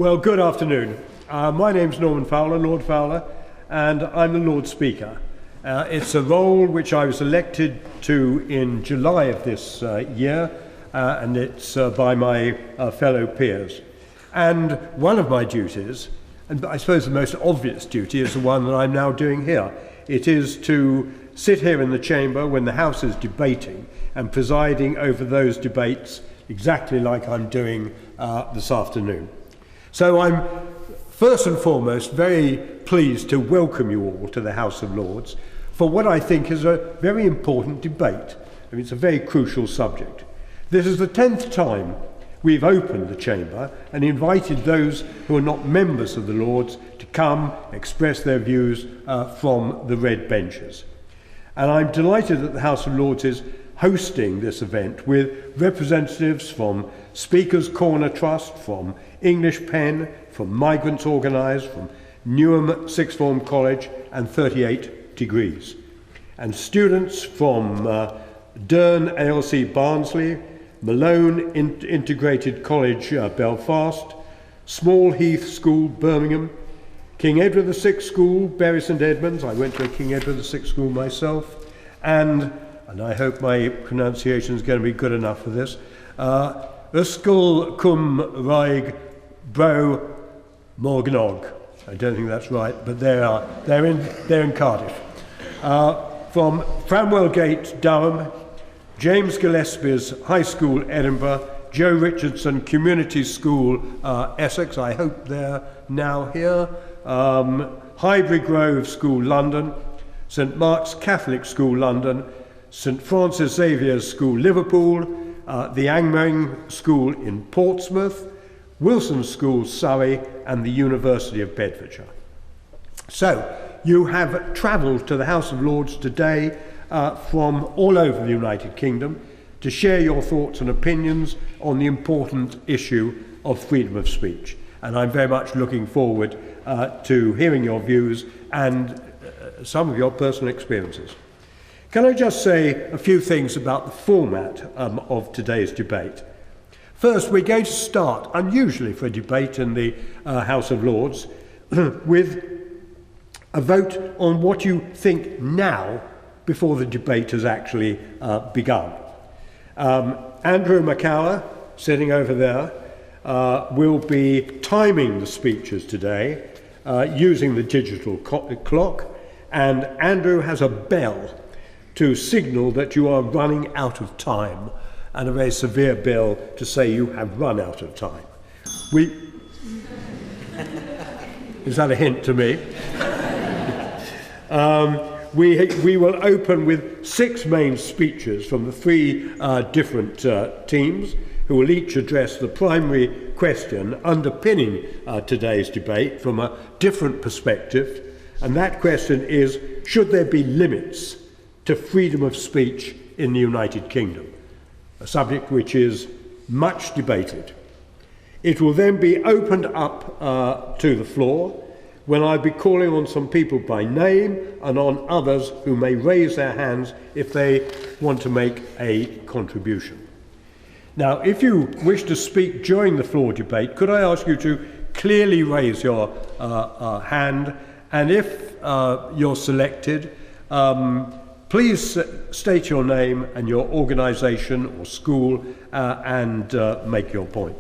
Well, good afternoon. My name's Norman Fowler, Lord Fowler, and I'm the Lord Speaker. It's a role which I was elected to in July of this year, and it's by my fellow peers. And one of my duties, and I suppose the most obvious duty, is the one that I'm now doing here. It is to sit here in the chamber when the House is debating and presiding over those debates exactly like I'm doing this afternoon. So I'm first and foremost very pleased to welcome you all to the House of Lords for what I think is a very important debate. I mean, it's a very crucial subject. This is the 10th time we've opened the chamber and invited those who are not members of the Lords to come express their views from the red benches. And I'm delighted that the House of Lords is hosting this event with representatives from Speaker's Corner Trust, from English Pen, from Migrants Organised, from Newham Sixth Form College and 38 Degrees, and students from Dearn ALC Barnsley, Malone Integrated College Belfast, Small Heath School Birmingham, King Edward VI School Bury St Edmunds, I went to a King Edward VI school myself, and I hope my pronunciation is going to be good enough for this, Ysgol Cum Raig Bro Morgnog. I don't think that's right, but they're in Cardiff. From Framwell Gate, Durham, James Gillespie's High School, Edinburgh, Joe Richardson Community School, Essex, I hope they're now here, Highbury Grove School, London, St Mark's Catholic School, London, St Francis Xavier's School, Liverpool, the Angmering School in Portsmouth, Wilson School, Surrey, and the University of Bedfordshire. So, you have travelled to the House of Lords today from all over the United Kingdom to share your thoughts and opinions on the important issue of freedom of speech. And I'm very much looking forward to hearing your views and some of your personal experiences. Can I just say a few things about the format of today's debate? First, we're going to start, unusually for a debate in the House of Lords, with a vote on what you think now before the debate has actually begun. Andrew McCallagh, sitting over there, will be timing the speeches today using the digital clock, and Andrew has a bell to signal that you are running out of time, and a very severe bell to say you have run out of time. Is that a hint to me? We will open with 6 main speeches from the 3 different teams, who will each address the primary question underpinning today's debate from a different perspective, and that question is, should there be limits to freedom of speech in the United Kingdom? A subject which is much debated. It will then be opened up to the floor, when I'll be calling on some people by name and on others who may raise their hands if they want to make a contribution. Now, if you wish to speak during the floor debate, could I ask you to clearly raise your hand, and if you're selected, please state your name and your organisation or school and make your point.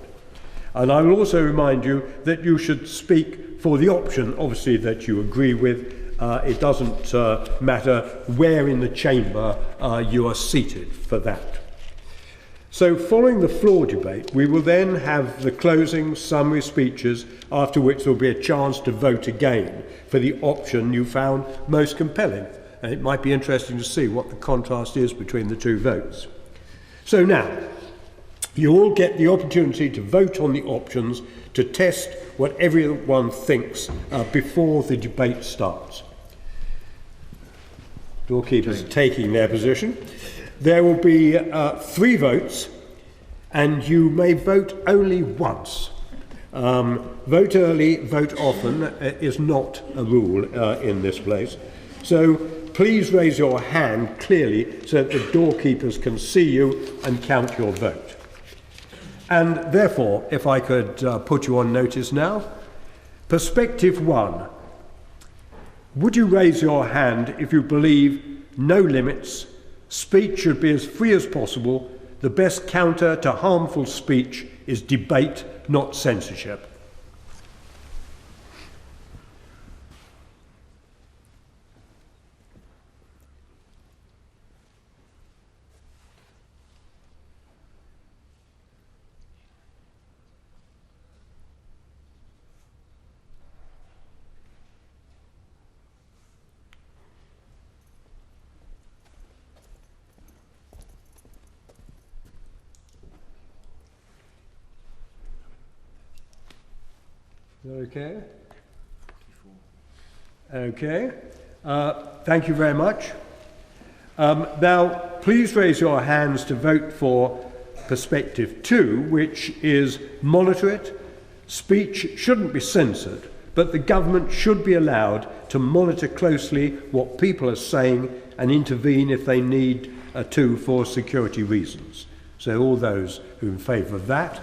And I will also remind you that you should speak for the option, obviously, that you agree with. It doesn't matter where in the chamber you are seated for that. So following the floor debate, we will then have the closing summary speeches, after which there will be a chance to vote again for the option you found most compelling. And it might be interesting to see what the contrast is between the 2 votes. So now, you all get the opportunity to vote on the options to test what everyone thinks before the debate starts. Doorkeepers are taking their position. There will be 3 votes, and you may vote only once. Vote early, vote often is not a rule in this place. So please raise your hand clearly so that the doorkeepers can see you and count your vote. And therefore, if I could put you on notice now, perspective 1. Would you raise your hand if you believe no limits, speech should be as free as possible, the best counter to harmful speech is debate, not censorship? Okay. Okay. Thank you very much. Now, please raise your hands to vote for perspective 2, which is monitor it. Speech shouldn't be censored, but the government should be allowed to monitor closely what people are saying and intervene if they need to for security reasons. So all those who are in favour of that.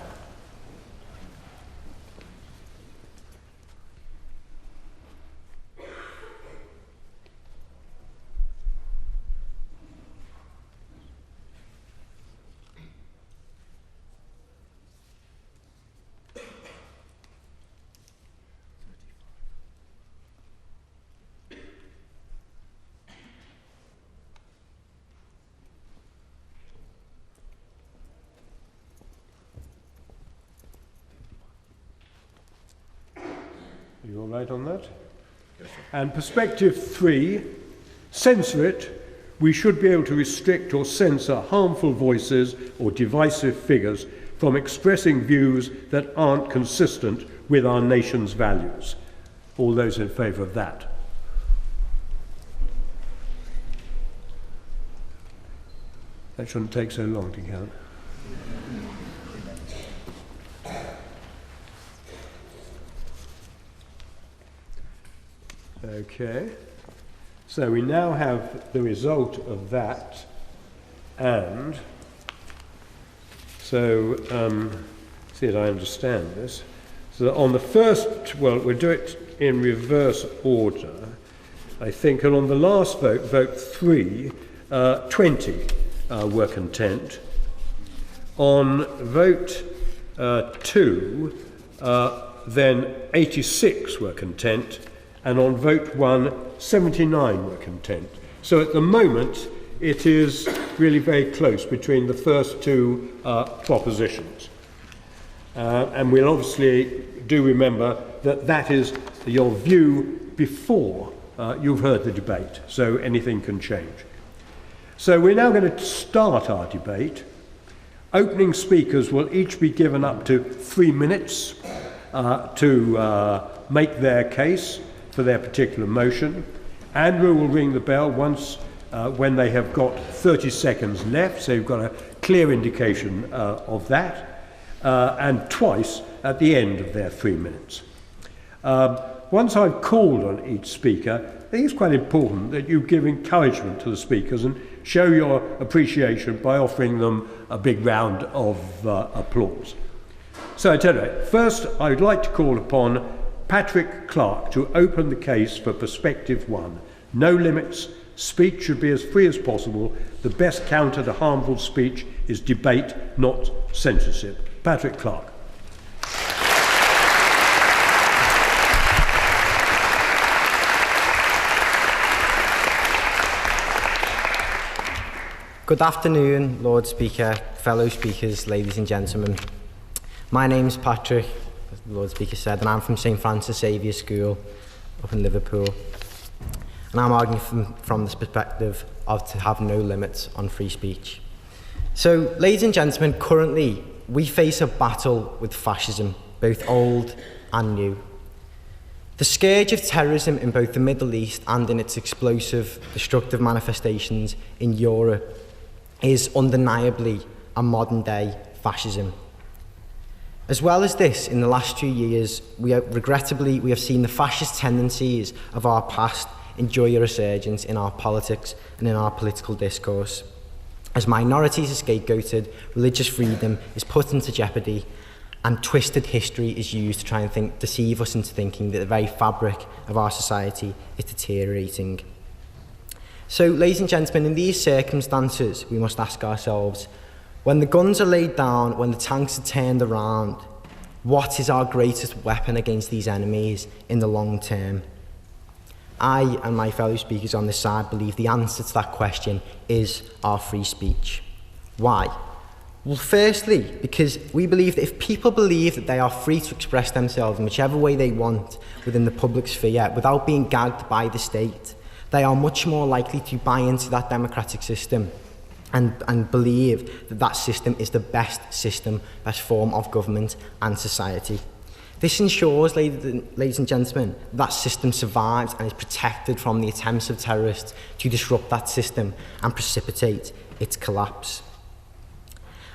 You all right on that? Yes, sir. And perspective 3, censor it. We should be able to restrict or censor harmful voices or divisive figures from expressing views that aren't consistent with our nation's values. All those in favour of that? That shouldn't take so long to count. Okay, so we now have the result of that, and so, see if I understand this. So on the first, well, we'll do it in reverse order, I think, and on the last vote, vote 3, 20 were content. On vote 2, then 86 were content, and on vote 1, 79 were content. So at the moment, it is really very close between the first two propositions. And we'll obviously do remember that that is your view before you've heard the debate, so anything can change. So we're now going to start our debate. Opening speakers will each be given up to 3 minutes to make their case for their particular motion. Andrew will ring the bell once when they have got 30 seconds left, so you've got a clear indication of that, and twice at the end of their 3 minutes. Once I've called on each speaker, I think it's quite important that you give encouragement to the speakers and show your appreciation by offering them a big round of applause. So at any rate, first I would like to call upon Patrick Clark to open the case for perspective 1. No limits, speech should be as free as possible. The best counter to harmful speech is debate, not censorship. Patrick Clark. Good afternoon, Lord Speaker, fellow speakers, ladies and gentlemen. My name's Patrick, as the Lord Speaker said, and I'm from St Francis Xavier School up in Liverpool. And I'm arguing from this perspective of to have no limits on free speech. So, ladies and gentlemen, currently we face a battle with fascism, both old and new. The scourge of terrorism in both the Middle East and in its explosive, destructive manifestations in Europe is undeniably a modern-day fascism. As well as this, in the last 2 years, we have seen the fascist tendencies of our past enjoy a resurgence in our politics and in our political discourse. As minorities are scapegoated, religious freedom is put into jeopardy, and twisted history is used to try and deceive us into thinking that the very fabric of our society is deteriorating. So, ladies and gentlemen, in these circumstances, we must ask ourselves, when the guns are laid down, when the tanks are turned around, what is our greatest weapon against these enemies in the long term? I and my fellow speakers on this side believe the answer to that question is our free speech. Why? Well, firstly, because we believe that if people believe that they are free to express themselves in whichever way they want within the public sphere without being gagged by the state, they are much more likely to buy into that democratic system and believe that that system is the best system, best form of government and society. This ensures, ladies and gentlemen, that system survives and is protected from the attempts of terrorists to disrupt that system and precipitate its collapse.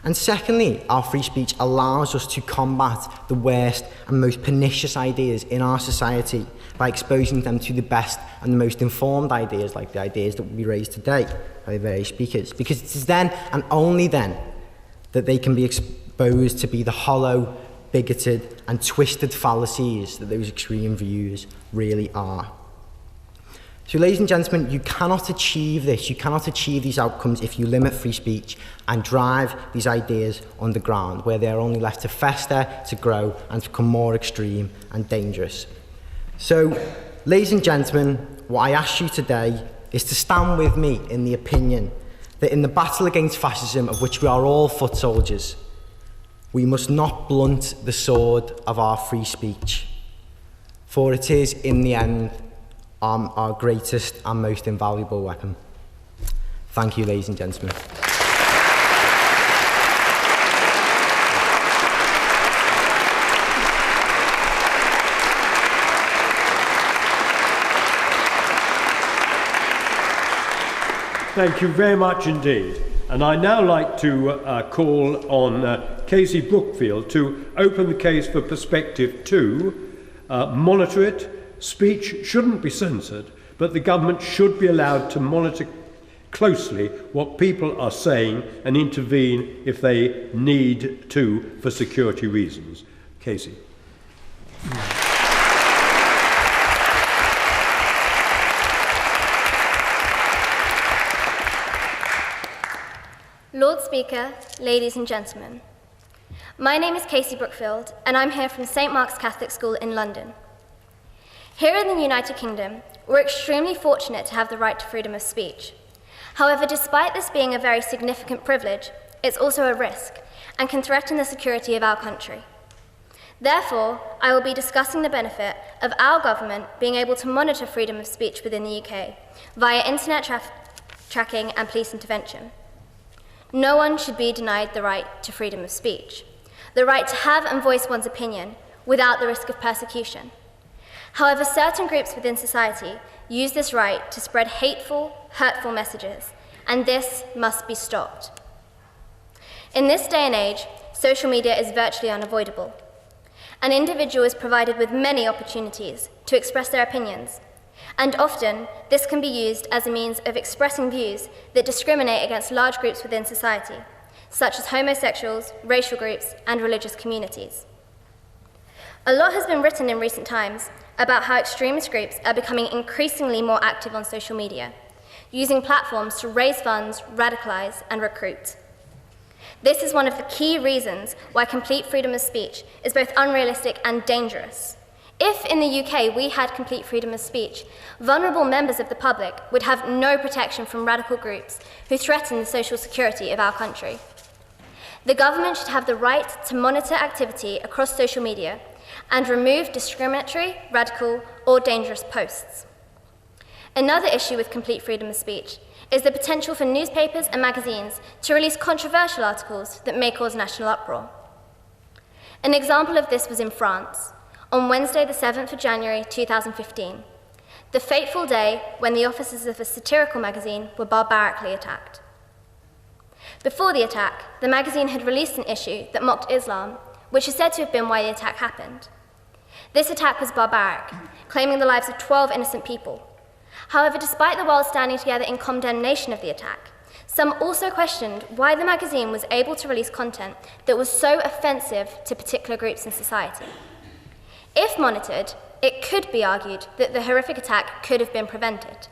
And secondly, our free speech allows us to combat the worst and most pernicious ideas in our society by exposing them to the best and the most informed ideas, like the ideas that will be raised today by various speakers. Because it is then and only then that they can be exposed to be the hollow, bigoted and twisted fallacies that those extreme views really are. So, ladies and gentlemen, you cannot achieve this, you cannot achieve these outcomes if you limit free speech and drive these ideas underground, where they are only left to fester, to grow, and to become more extreme and dangerous. So, ladies and gentlemen, what I ask you today is to stand with me in the opinion that in the battle against fascism, of which we are all foot soldiers, we must not blunt the sword of our free speech, for it is, in the end, our greatest and most invaluable weapon. Thank you, ladies and gentlemen. Thank you very much indeed. And I'd now like to call on Casey Brookfield to open the case for Perspective 2, monitor it. Speech shouldn't be censored, but the government should be allowed to monitor closely what people are saying and intervene if they need to for security reasons. Casey. Lord Speaker, ladies and gentlemen, my name is Casey Brookfield and I'm here from St Mark's Catholic School in London. Here in the United Kingdom, we're extremely fortunate to have the right to freedom of speech. However, despite this being a very significant privilege, it's also a risk and can threaten the security of our country. Therefore, I will be discussing the benefit of our government being able to monitor freedom of speech within the UK via internet tracking and police intervention. No one should be denied the right to freedom of speech, the right to have and voice one's opinion without the risk of persecution. However, certain groups within society use this right to spread hateful, hurtful messages, and this must be stopped. In this day and age, social media is virtually unavoidable. An individual is provided with many opportunities to express their opinions, and often this can be used as a means of expressing views that discriminate against large groups within society, such as homosexuals, racial groups, and religious communities. A lot has been written in recent times about how extremist groups are becoming increasingly more active on social media, using platforms to raise funds, radicalize, and recruit. This is one of the key reasons why complete freedom of speech is both unrealistic and dangerous. If in the UK we had complete freedom of speech, vulnerable members of the public would have no protection from radical groups who threaten the social security of our country. The government should have the right to monitor activity across social media and remove discriminatory, radical, or dangerous posts. Another issue with complete freedom of speech is the potential for newspapers and magazines to release controversial articles that may cause national uproar. An example of this was in France, on Wednesday the 7th of January 2015, the fateful day when the offices of a satirical magazine were barbarically attacked. Before the attack, the magazine had released an issue that mocked Islam, which is said to have been why the attack happened. This attack was barbaric, claiming the lives of 12 innocent people. However, despite the world standing together in condemnation of the attack, Some also questioned why the magazine was able to release content that was so offensive to particular groups in society. If monitored, it could be argued that the horrific attack could have been prevented.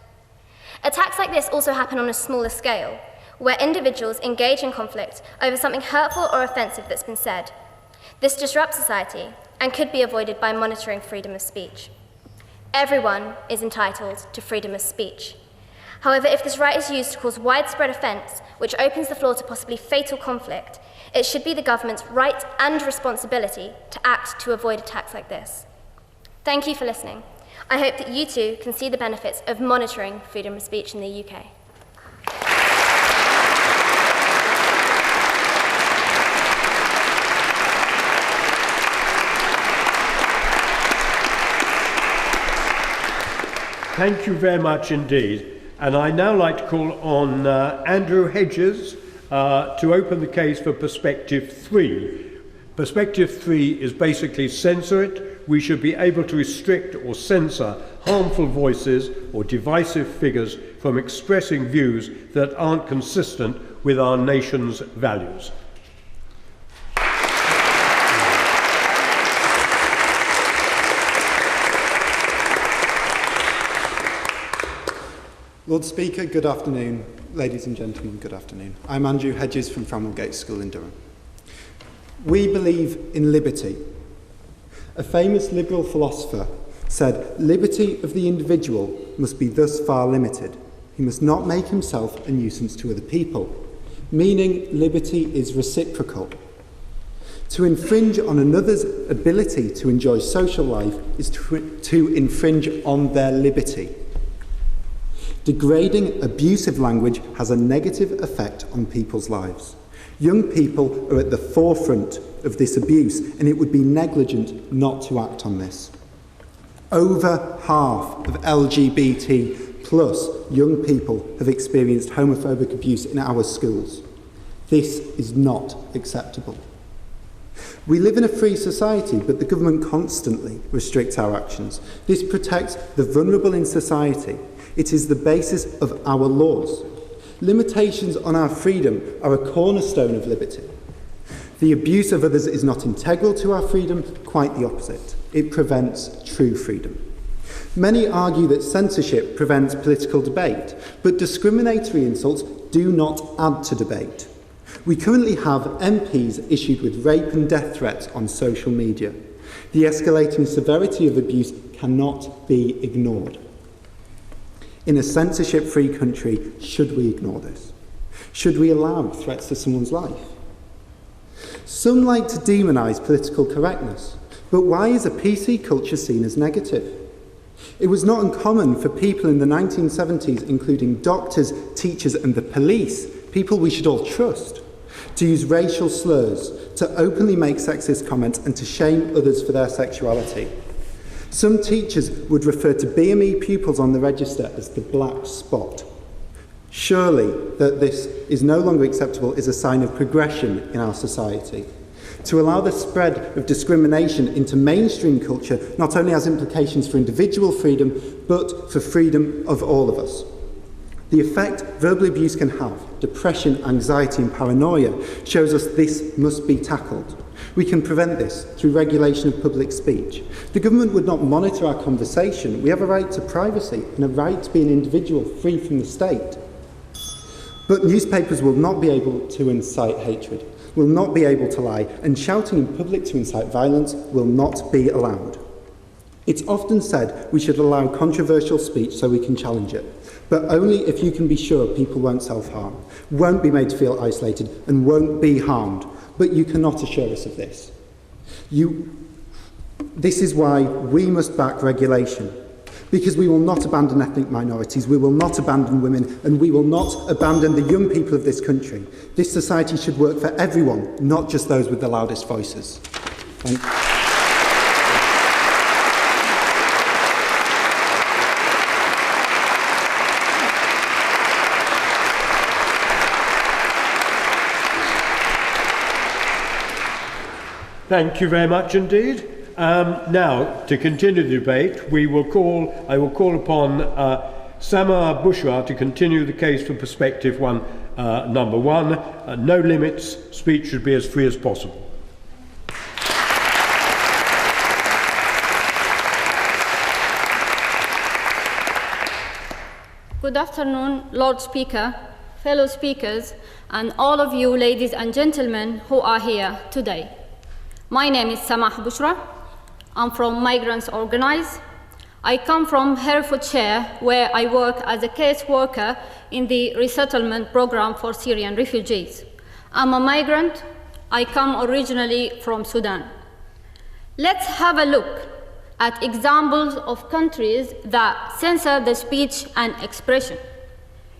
Attacks like this also happen on a smaller scale, where individuals engage in conflict over something hurtful or offensive that's been said. This disrupts society and could be avoided by monitoring freedom of speech. Everyone is entitled to freedom of speech. However, if this right is used to cause widespread offence, which opens the floor to possibly fatal conflict, it should be the government's right and responsibility to act to avoid attacks like this. Thank you for listening. I hope that you too can see the benefits of monitoring freedom of speech in the UK. Thank you very much indeed. And I'd now like to call on Andrew Hedges to open the case for Perspective 3. Perspective 3 is basically censor it. We should be able to restrict or censor harmful voices or divisive figures from expressing views that aren't consistent with our nation's values. Lord Speaker, good afternoon. Ladies and gentlemen, good afternoon. I'm Andrew Hedges from Framwellgate School in Durham. We believe in liberty. A famous liberal philosopher said, "Liberty of the individual must be thus far limited. He must not make himself a nuisance to other people," meaning liberty is reciprocal. To infringe on another's ability to enjoy social life is to infringe on their liberty. Degrading, abusive language has a negative effect on people's lives. Young people are at the forefront of this abuse, and it would be negligent not to act on this. Over half of LGBT plus young people have experienced homophobic abuse in our schools. This is not acceptable. We live in a free society, but the government constantly restricts our actions. This protects the vulnerable in society. It is the basis of our laws. Limitations on our freedom are a cornerstone of liberty. The abuse of others is not integral to our freedom, quite the opposite. It prevents true freedom. Many argue that censorship prevents political debate, but discriminatory insults do not add to debate. We currently have MPs issued with rape and death threats on social media. The escalating severity of abuse cannot be ignored. In a censorship-free country, should we ignore this? Should we allow threats to someone's life? Some like to demonise political correctness, but why is a PC culture seen as negative? It was not uncommon for people in the 1970s, including doctors, teachers and the police, people we should all trust, to use racial slurs, to openly make sexist comments and to shame others for their sexuality. Some teachers would refer to BME pupils on the register as the black spot. Surely that this is no longer acceptable is a sign of progression in our society. To allow the spread of discrimination into mainstream culture not only has implications for individual freedom, but for freedom of all of us. The effect verbal abuse can have, depression, anxiety and paranoia, shows us this must be tackled. We can prevent this through regulation of public speech. The government would not monitor our conversation. We have a right to privacy and a right to be an individual free from the state. But newspapers will not be able to incite hatred, will not be able to lie, and shouting in public to incite violence will not be allowed. It's often said we should allow controversial speech so we can challenge it, but only if you can be sure people won't self-harm, won't be made to feel isolated, and won't be harmed. But you cannot assure us of this. This is why we must back regulation, because we will not abandon ethnic minorities, we will not abandon women, and we will not abandon the young people of this country. This society should work for everyone, not just those with the loudest voices. Thank you very much indeed. Now, to continue the debate, I will call upon Samar Bushra to continue the case for perspective number 1. No limits, speech should be as free as possible. Good afternoon, Lord Speaker, fellow speakers, and all of you ladies and gentlemen who are here today. My name is Samar Bushra. I'm from Migrants Organize. I come from Herefordshire, where I work as a case worker in the resettlement program for Syrian refugees. I'm a migrant. I come originally from Sudan. Let's have a look at examples of countries that censor the speech and expression.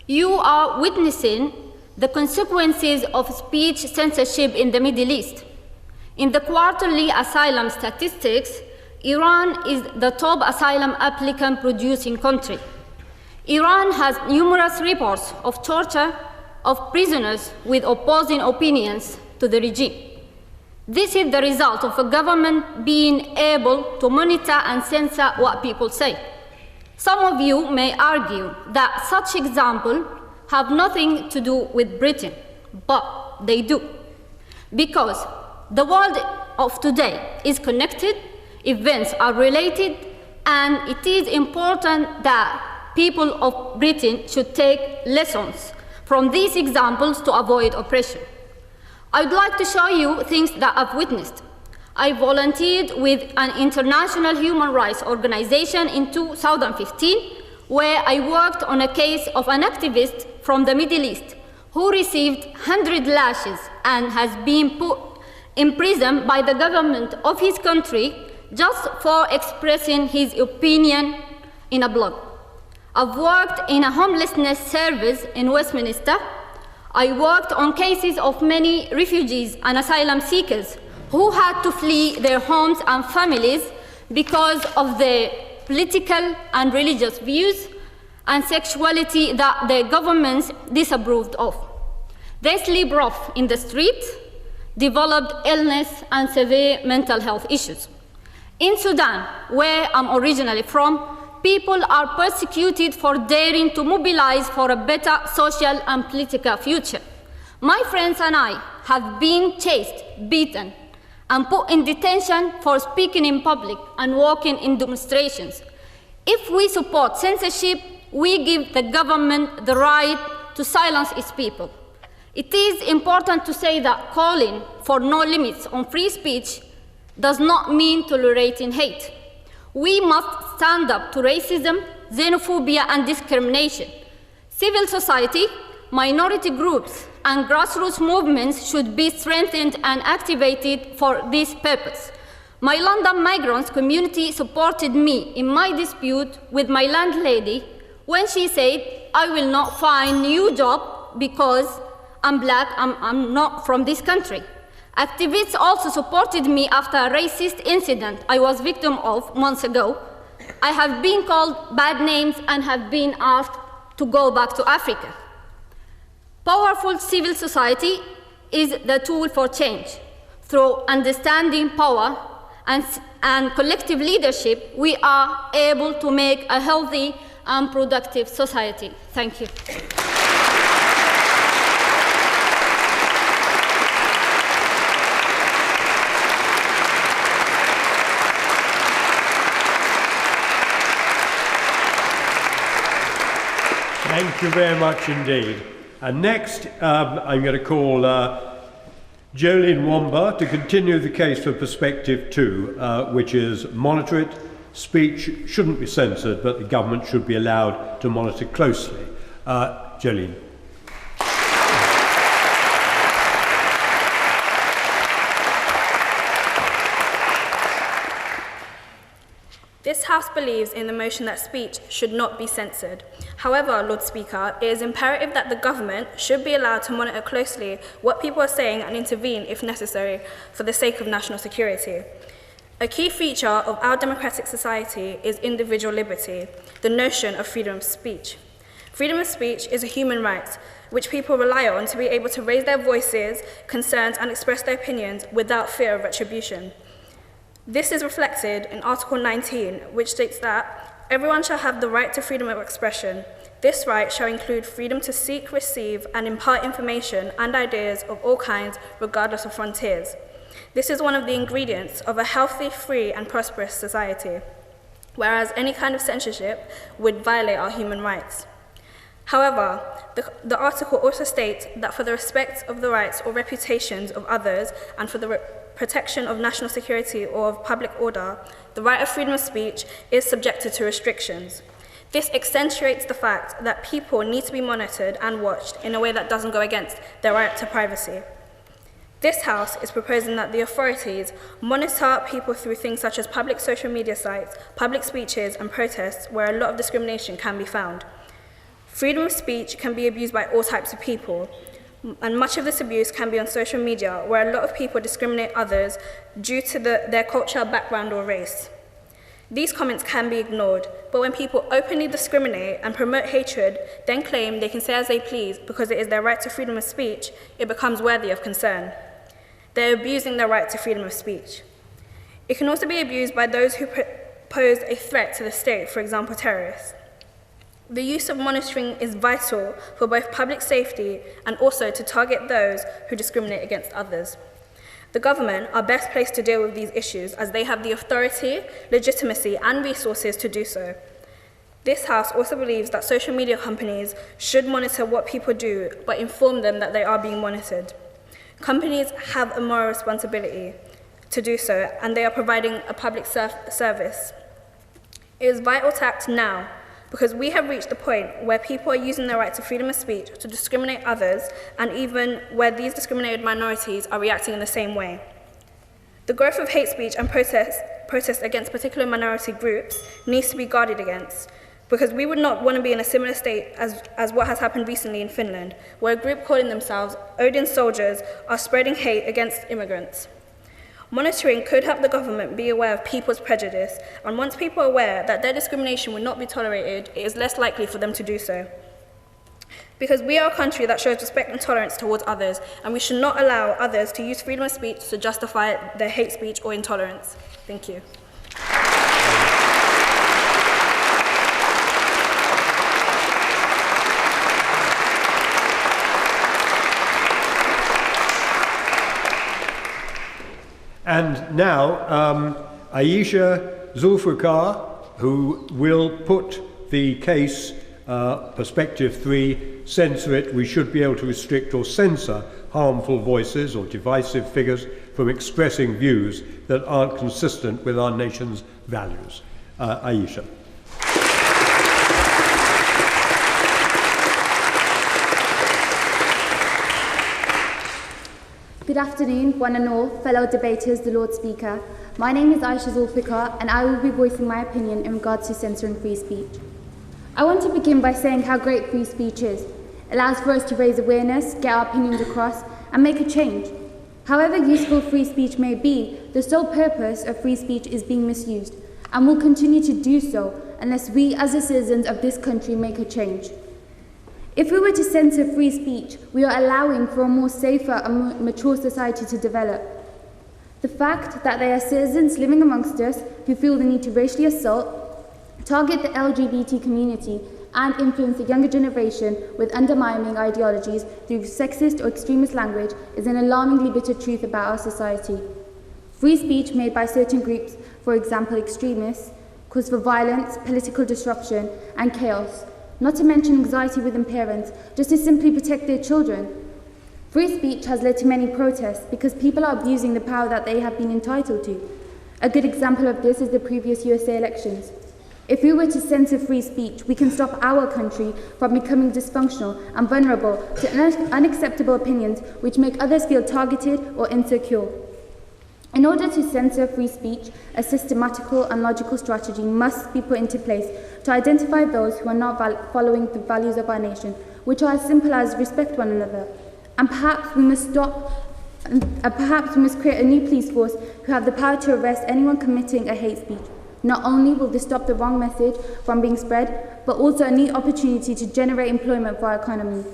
You are witnessing the consequences of speech censorship in the Middle East. In the quarterly asylum statistics, Iran is the top asylum applicant producing country. Iran has numerous reports of torture of prisoners with opposing opinions to the regime. This is the result of a government being able to monitor and censor what people say. Some of you may argue that such examples have nothing to do with Britain, but they do. Because the world of today is connected, events are related, and it is important that people of Britain should take lessons from these examples to avoid oppression. I would like to show you things that I've witnessed. I volunteered with an international human rights organization in 2015, where I worked on a case of an activist from the Middle East who received 100 lashes and has been put in prison by the government of his country just for expressing his opinion in a blog. I've worked in a homelessness service in Westminster. I worked on cases of many refugees and asylum seekers who had to flee their homes and families because of their political and religious views and sexuality that their governments disapproved of. They sleep rough in the street, developed illness and severe mental health issues. In Sudan, where I'm originally from, people are persecuted for daring to mobilize for a better social and political future. My friends and I have been chased, beaten, and put in detention for speaking in public and walking in demonstrations. If we support censorship, we give the government the right to silence its people. It is important to say that calling for no limits on free speech does not mean tolerating hate. We must stand up to racism, xenophobia, and discrimination. Civil society, minority groups, and grassroots movements should be strengthened and activated for this purpose. My London migrants community supported me in my dispute with my landlady when she said, I will not find a new job because I'm black, I'm not from this country. Activists also supported me after a racist incident I was victim of months ago. I have been called bad names and have been asked to go back to Africa. Powerful civil society is the tool for change. Through understanding power and collective leadership, we are able to make a healthy and productive society. Thank you. Thank you very much indeed. And next, I'm going to call Jolene Wamba to continue the case for Perspective 2, which is monitor it. Speech shouldn't be censored, but the government should be allowed to monitor closely. Jolene. This House believes in the motion that speech should not be censored. However, Lord Speaker, it is imperative that the government should be allowed to monitor closely what people are saying and intervene if necessary for the sake of national security. A key feature of our democratic society is individual liberty, the notion of freedom of speech. Freedom of speech is a human right which people rely on to be able to raise their voices, concerns, and express their opinions without fear of retribution. This is reflected in Article 19, which states that Everyone shall have the right to freedom of expression. This right shall include freedom to seek, receive, and impart information and ideas of all kinds, regardless of frontiers. This is one of the ingredients of a healthy, free, and prosperous society, whereas any kind of censorship would violate our human rights. However, the article also states that for the respect of the rights or reputations of others and for the protection of national security or of public order, the right of freedom of speech is subjected to restrictions. This accentuates the fact that people need to be monitored and watched in a way that doesn't go against their right to privacy. This House is proposing that the authorities monitor people through things such as public social media sites, public speeches, and protests where a lot of discrimination can be found. Freedom of speech can be abused by all types of people, and much of this abuse can be on social media, where a lot of people discriminate others due to their culture, background, or race. These comments can be ignored, but when people openly discriminate and promote hatred, then claim they can say as they please because it is their right to freedom of speech, it becomes worthy of concern. They're abusing their right to freedom of speech. It can also be abused by those who pose a threat to the state, for example, terrorists. The use of monitoring is vital for both public safety and also to target those who discriminate against others. The government are best placed to deal with these issues as they have the authority, legitimacy, and resources to do so. This House also believes that social media companies should monitor what people do, but inform them that they are being monitored. Companies have a moral responsibility to do so, and they are providing a public service. It is vital to act now, because we have reached the point where people are using their right to freedom of speech to discriminate others, and even where these discriminated minorities are reacting in the same way. The growth of hate speech and protests against particular minority groups needs to be guarded against, because we would not want to be in a similar state as what has happened recently in Finland, where a group calling themselves Odin soldiers are spreading hate against immigrants. Monitoring could help the government be aware of people's prejudice, and once people are aware that their discrimination will not be tolerated, it is less likely for them to do so. Because we are a country that shows respect and tolerance towards others, and we should not allow others to use freedom of speech to justify their hate speech or intolerance. Thank you. And now, Aisha Zulfikar, who will put the case, Perspective 3, Censor It, We Should Be Able to Restrict or Censor Harmful Voices or Divisive Figures from Expressing Views that aren't consistent with our nation's values. Aisha. Good afternoon, one and all, fellow debaters, the Lord Speaker. My name is Aisha Zulfikar, and I will be voicing my opinion in regards to censoring free speech. I want to begin by saying how great free speech is. It allows for us to raise awareness, get our opinions across, and make a change. However useful free speech may be, the sole purpose of free speech is being misused, and will continue to do so unless we, as the citizens of this country, make a change. If we were to censor free speech, we are allowing for a more safer and mature society to develop. The fact that there are citizens living amongst us who feel the need to racially assault, target the LGBT community, and influence the younger generation with undermining ideologies through sexist or extremist language is an alarmingly bitter truth about our society. Free speech made by certain groups, for example extremists, cause for violence, political disruption, and chaos, not to mention anxiety within parents, just to simply protect their children. Free speech has led to many protests because people are abusing the power that they have been entitled to. A good example of this is the previous USA elections. If we were to censor free speech, we can stop our country from becoming dysfunctional and vulnerable to unacceptable opinions which make others feel targeted or insecure. In order to censor free speech, a systematical and logical strategy must be put into place to identify those who are not following the values of our nation, which are as simple as respect one another. And perhaps we must create a new police force who have the power to arrest anyone committing a hate speech. Not only will this stop the wrong message from being spread, but also a new opportunity to generate employment for our economy.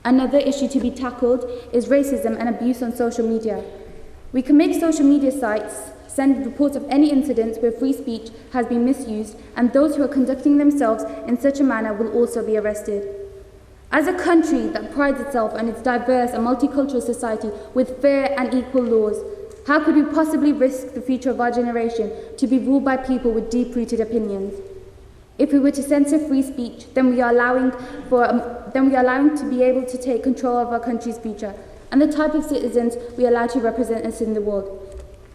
Another issue to be tackled is racism and abuse on social media. We can make social media sites send reports of any incidents where free speech has been misused, and those who are conducting themselves in such a manner will also be arrested. As a country that prides itself on its diverse and multicultural society with fair and equal laws, how could we possibly risk the future of our generation to be ruled by people with deep-rooted opinions? If we were to censor free speech, then we are allowing to be able to take control of our country's future and the type of citizens we allow to represent us in the world.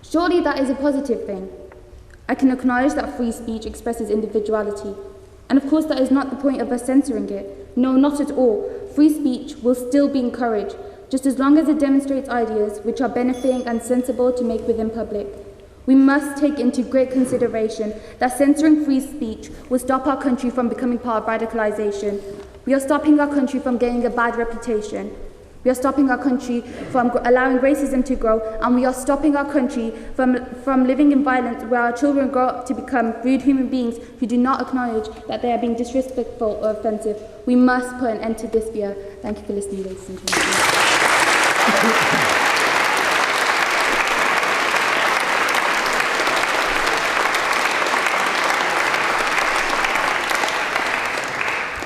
Surely that is a positive thing. I can acknowledge that free speech expresses individuality. And of course that is not the point of us censoring it. No, not at all. Free speech will still be encouraged, just as long as it demonstrates ideas which are benefiting and sensible to make within public. We must take into great consideration that censoring free speech will stop our country from becoming part of radicalisation. We are stopping our country from getting a bad reputation. We are stopping our country from allowing racism to grow, and we are stopping our country from living in violence where our children grow up to become rude human beings who do not acknowledge that they are being disrespectful or offensive. We must put an end to this fear. Thank you for listening, ladies and gentlemen.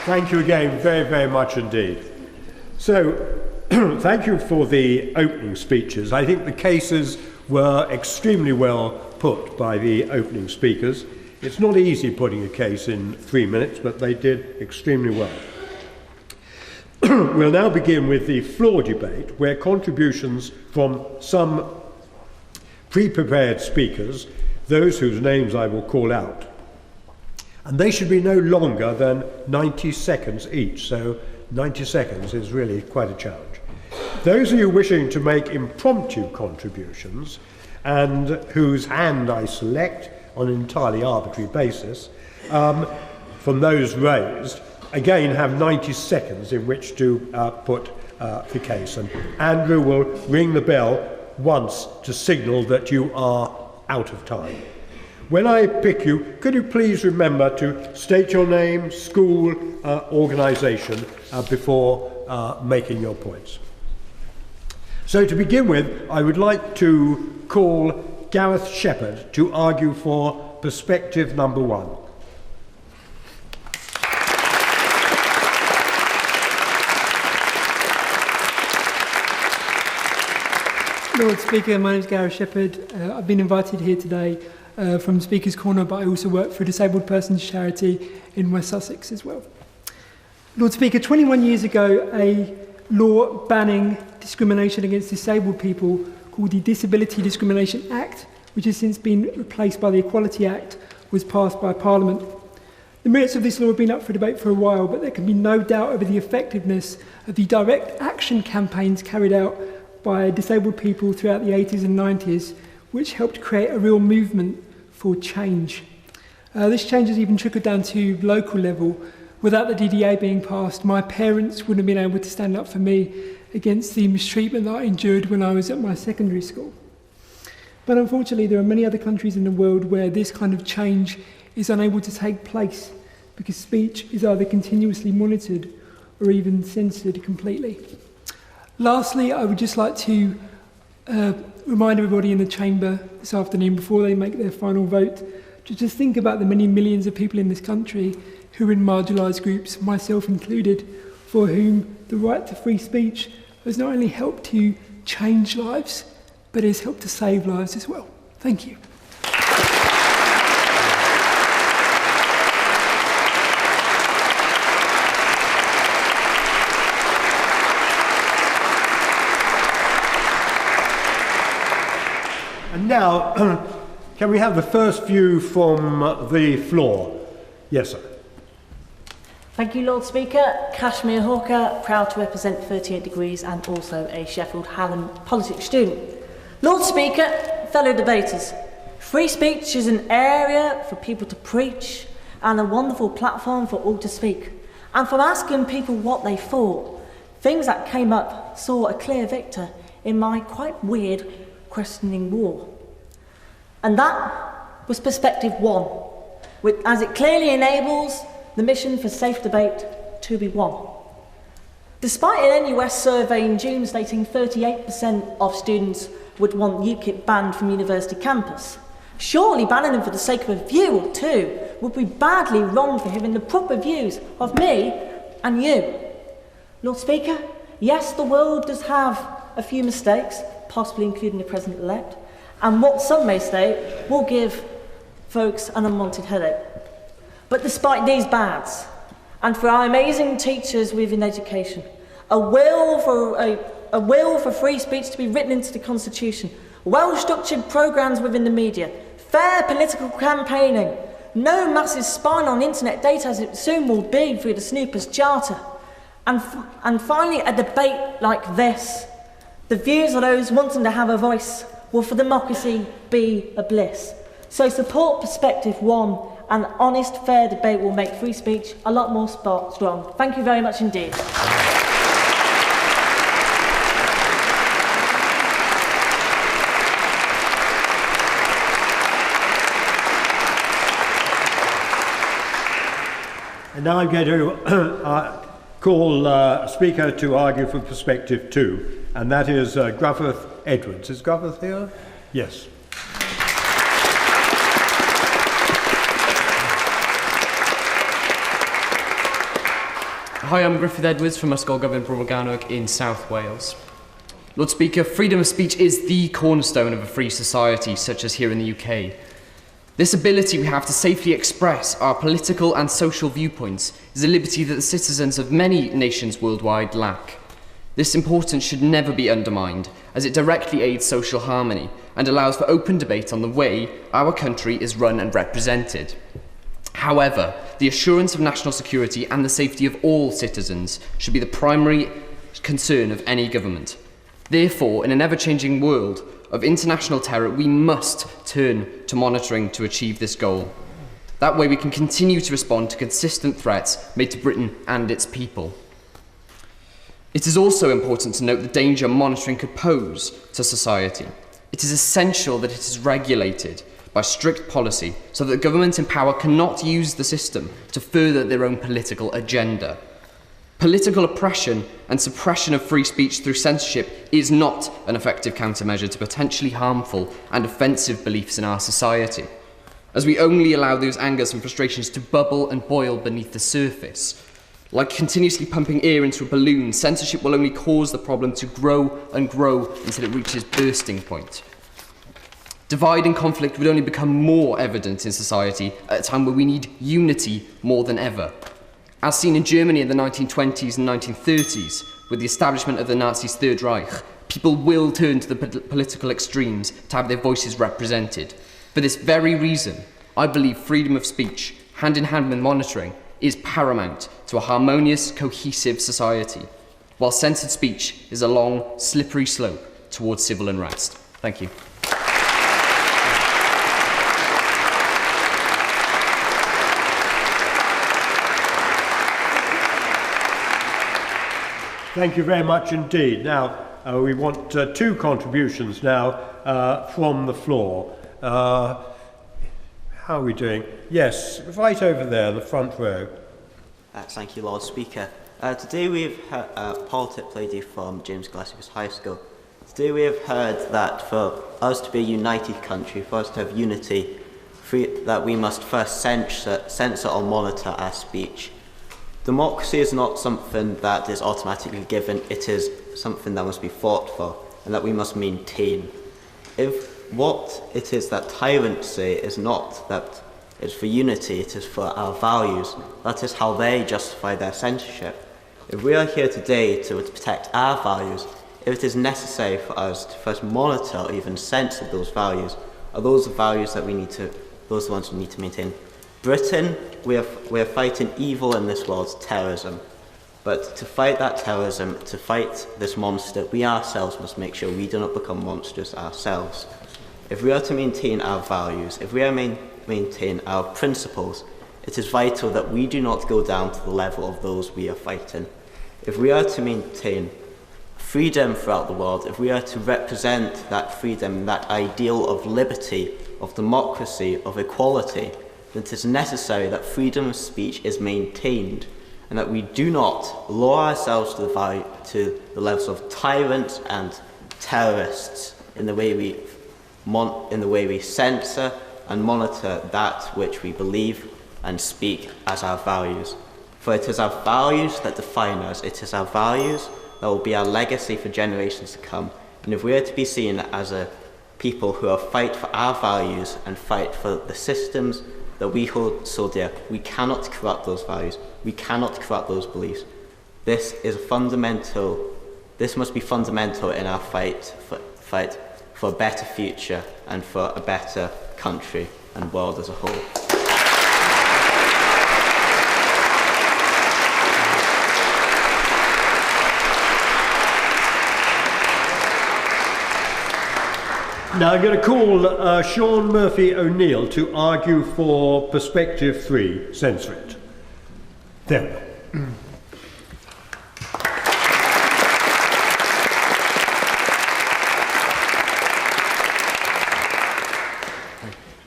Thank you again very, very much indeed. So, thank you for the opening speeches. I think the cases were extremely well put by the opening speakers. It's not easy putting a case in 3 minutes, but they did extremely well. We'll now begin with the floor debate, where contributions from some pre-prepared speakers, those whose names I will call out, and they should be no longer than 90 seconds each, so 90 seconds is really quite a challenge. Those of you wishing to make impromptu contributions, and whose hand I select on an entirely arbitrary basis, from those raised, again have 90 seconds in which to put the case. And Andrew will ring the bell once to signal that you are out of time. When I pick you, could you please remember to state your name, school, organisation before making your points. So to begin with, I would like to call Gareth Shepherd to argue for perspective number 1. Lord Speaker, my name is Gareth Shepherd. I've been invited here today from Speaker's Corner, but I also work for a disabled persons charity in West Sussex as well. Lord Speaker, 21 years ago, a law banning discrimination against disabled people called the Disability Discrimination Act, which has since been replaced by the Equality Act, was passed by Parliament. The merits of this law have been up for debate for a while, but there can be no doubt over the effectiveness of the direct action campaigns carried out by disabled people throughout the 80s and 90s, which helped create a real movement for change. This change has even trickled down to local level. Without the DDA being passed, my parents wouldn't have been able to stand up for me against the mistreatment that I endured when I was at my secondary school. But unfortunately, there are many other countries in the world where this kind of change is unable to take place because speech is either continuously monitored or even censored completely. Lastly, I would just like to remind everybody in the chamber this afternoon, before they make their final vote, to just think about the many millions of people in this country who are in marginalised groups, myself included, for whom the right to free speech has not only helped to change lives, but has helped to save lives as well. Thank you. And now, can we have the first view from the floor? Yes, sir. Thank you, Lord Speaker. Kashmir Hawker, proud to represent 38 Degrees and also a Sheffield Hallam politics student. Lord Speaker, fellow debaters, free speech is an area for people to preach and a wonderful platform for all to speak. And from asking people what they thought, things that came up saw a clear victor in my quite weird questioning war. And that was perspective 1, as it clearly enables the mission for safe debate to be won. Despite an NUS survey in June stating 38% of students would want UKIP banned from university campus. Surely banning them for the sake of a view or two would be badly wrong for hearing the proper views of me and you. Lord Speaker, yes, the world does have a few mistakes, possibly including the President-elect, and what some may say will give folks an unwanted headache. But despite these bads, and for our amazing teachers within education, a will for free speech to be written into the Constitution, well-structured programmes within the media, fair political campaigning, no massive spying on internet data as it soon will be through the Snoopers Charter, and finally a debate like this. The views of those wanting to have a voice will for democracy be a bliss. So support perspective one, and honest, fair debate will make free speech a lot more strong. Thank you very much indeed. And now I'm going to call a speaker to argue for perspective two, and that is Gruffith Edwards. Is Gruffith here? Yes. Hi, I'm Griffith Edwards from Ysgol Gyfun Bro in South Wales. Lord Speaker, freedom of speech is the cornerstone of a free society, such as here in the UK. This ability we have to safely express our political and social viewpoints is a liberty that the citizens of many nations worldwide lack. This importance should never be undermined, as it directly aids social harmony and allows for open debate on the way our country is run and represented. However, the assurance of national security and the safety of all citizens should be the primary concern of any government. Therefore, in an ever-changing world of international terror, we must turn to monitoring to achieve this goal. That way we can continue to respond to consistent threats made to Britain and its people. It is also important to note the danger monitoring could pose to society. It is essential that it is regulated by strict policy so that the government in power cannot use the system to further their own political agenda. Political oppression and suppression of free speech through censorship is not an effective countermeasure to potentially harmful and offensive beliefs in our society, as we only allow those angers and frustrations to bubble and boil beneath the surface. Like continuously pumping air into a balloon, censorship will only cause the problem to grow and grow until it reaches bursting point. Divide and conflict would only become more evident in society at a time where we need unity more than ever. As seen in Germany in the 1920s and 1930s, with the establishment of the Nazis' Third Reich, people will turn to the political extremes to have their voices represented. For this very reason, I believe freedom of speech, hand in hand with monitoring, is paramount to a harmonious, cohesive society, while censored speech is a long, slippery slope towards civil unrest. Thank you. Thank you very much indeed. Now, we want two contributions now from the floor. How are we doing? Yes, right over there, the front row. Thank you, Lord Speaker. Today we have heard a politics lady from James Gillespie's High School. Today we have heard that for us to be a united country, for us to have unity, that we must first censor or monitor our speech. Democracy is not something that is automatically given, it is something that must be fought for and that we must maintain. If what it is that tyrants say is not that it's for unity, it is for our values, that is how they justify their censorship. If we are here today to protect our values, if it is necessary for us to first monitor or even censor those values, are those the values that those are the ones we need to maintain. Britain, we are fighting evil in this world, terrorism. But to fight that terrorism, to fight this monster, we ourselves must make sure we do not become monsters ourselves. If we are to maintain our values, if we are to maintain our principles, it is vital that we do not go down to the level of those we are fighting. If we are to maintain freedom throughout the world, if we are to represent that freedom, that ideal of liberty, of democracy, of equality, then it is necessary that freedom of speech is maintained and that we do not lower ourselves to the levels of tyrants and terrorists in the way we censor and monitor that which we believe and speak as our values. For it is our values that define us. It is our values that will be our legacy for generations to come. And if we are to be seen as a people who will fight for our values and fight for the systems that we hold so dear, we cannot corrupt those values. We cannot corrupt those beliefs. This must be fundamental in our fight for a better future and for a better country and world as a whole. Now I'm going to call Sean Murphy O'Neill to argue for Perspective 3, Censor It. There.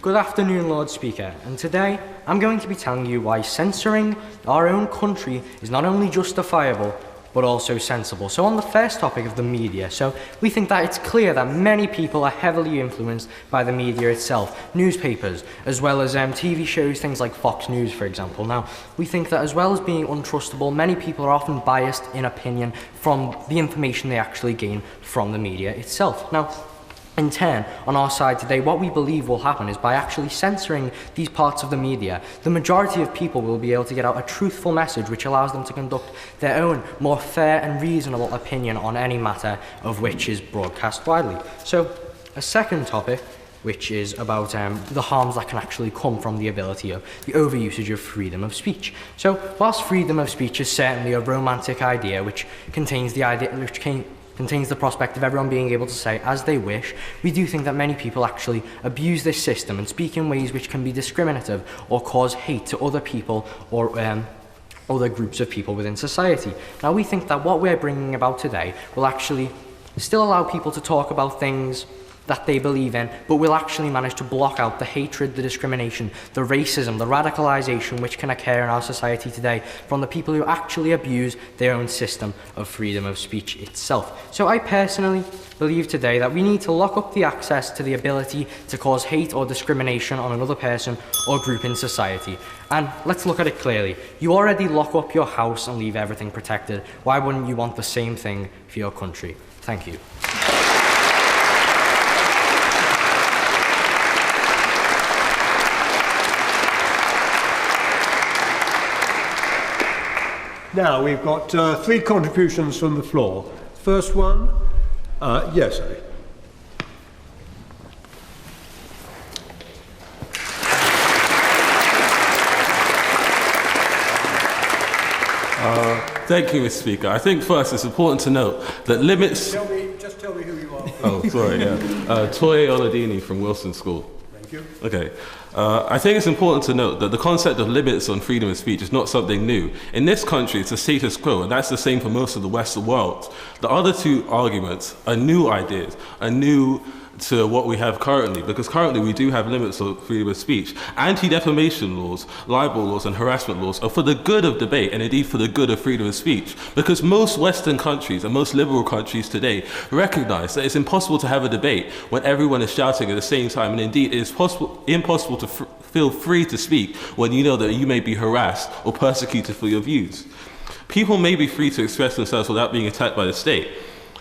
Good afternoon, Lord Speaker, and today I'm going to be telling you why censoring our own country is not only justifiable, but also sensible. So on the first topic of the media, so we think that it's clear that many people are heavily influenced by the media itself, newspapers, as well as TV shows, things like Fox News, for example. Now, we think that as well as being untrustable, many people are often biased in opinion from the information they actually gain from the media itself. Now, in turn, on our side today, what we believe will happen is by actually censoring these parts of the media, the majority of people will be able to get out a truthful message which allows them to conduct their own more fair and reasonable opinion on any matter of which is broadcast widely. So, a second topic, which is about the harms that can actually come from the ability of the overusage of freedom of speech. So, whilst freedom of speech is certainly a romantic idea which contains the prospect of everyone being able to say as they wish, we do think that many people actually abuse this system and speak in ways which can be discriminative or cause hate to other people or other groups of people within society. Now, we think that what we're bringing about today will actually still allow people to talk about things that they believe in, but will actually manage to block out the hatred, the discrimination, the racism, the radicalization which can occur in our society today from the people who actually abuse their own system of freedom of speech itself. So I personally believe today that we need to lock up the access to the ability to cause hate or discrimination on another person or group in society. And let's look at it clearly. You already lock up your house and leave everything protected. Why wouldn't you want the same thing for your country? Thank you. Now, we've got 3 contributions from the floor. First one, yes, sorry. Thank you, Mr. Speaker. I think first it's important to note that limits... Just tell me who you are. Oh, sorry, yeah. Toye Oladini from Wilson School. Thank you. Okay. I think it's important to note that the concept of limits on freedom of speech is not something new. In this country, it's a status quo, and that's the same for most of the Western world. The other 2 arguments are new ideas, are new to what we have currently, because currently we do have limits on freedom of speech. Anti-defamation laws, libel laws and harassment laws are for the good of debate and indeed for the good of freedom of speech, because most Western countries and most liberal countries today recognize that it's impossible to have a debate when everyone is shouting at the same time, and indeed it is impossible to feel free to speak when you know that you may be harassed or persecuted for your views. People may be free to express themselves without being attacked by the state.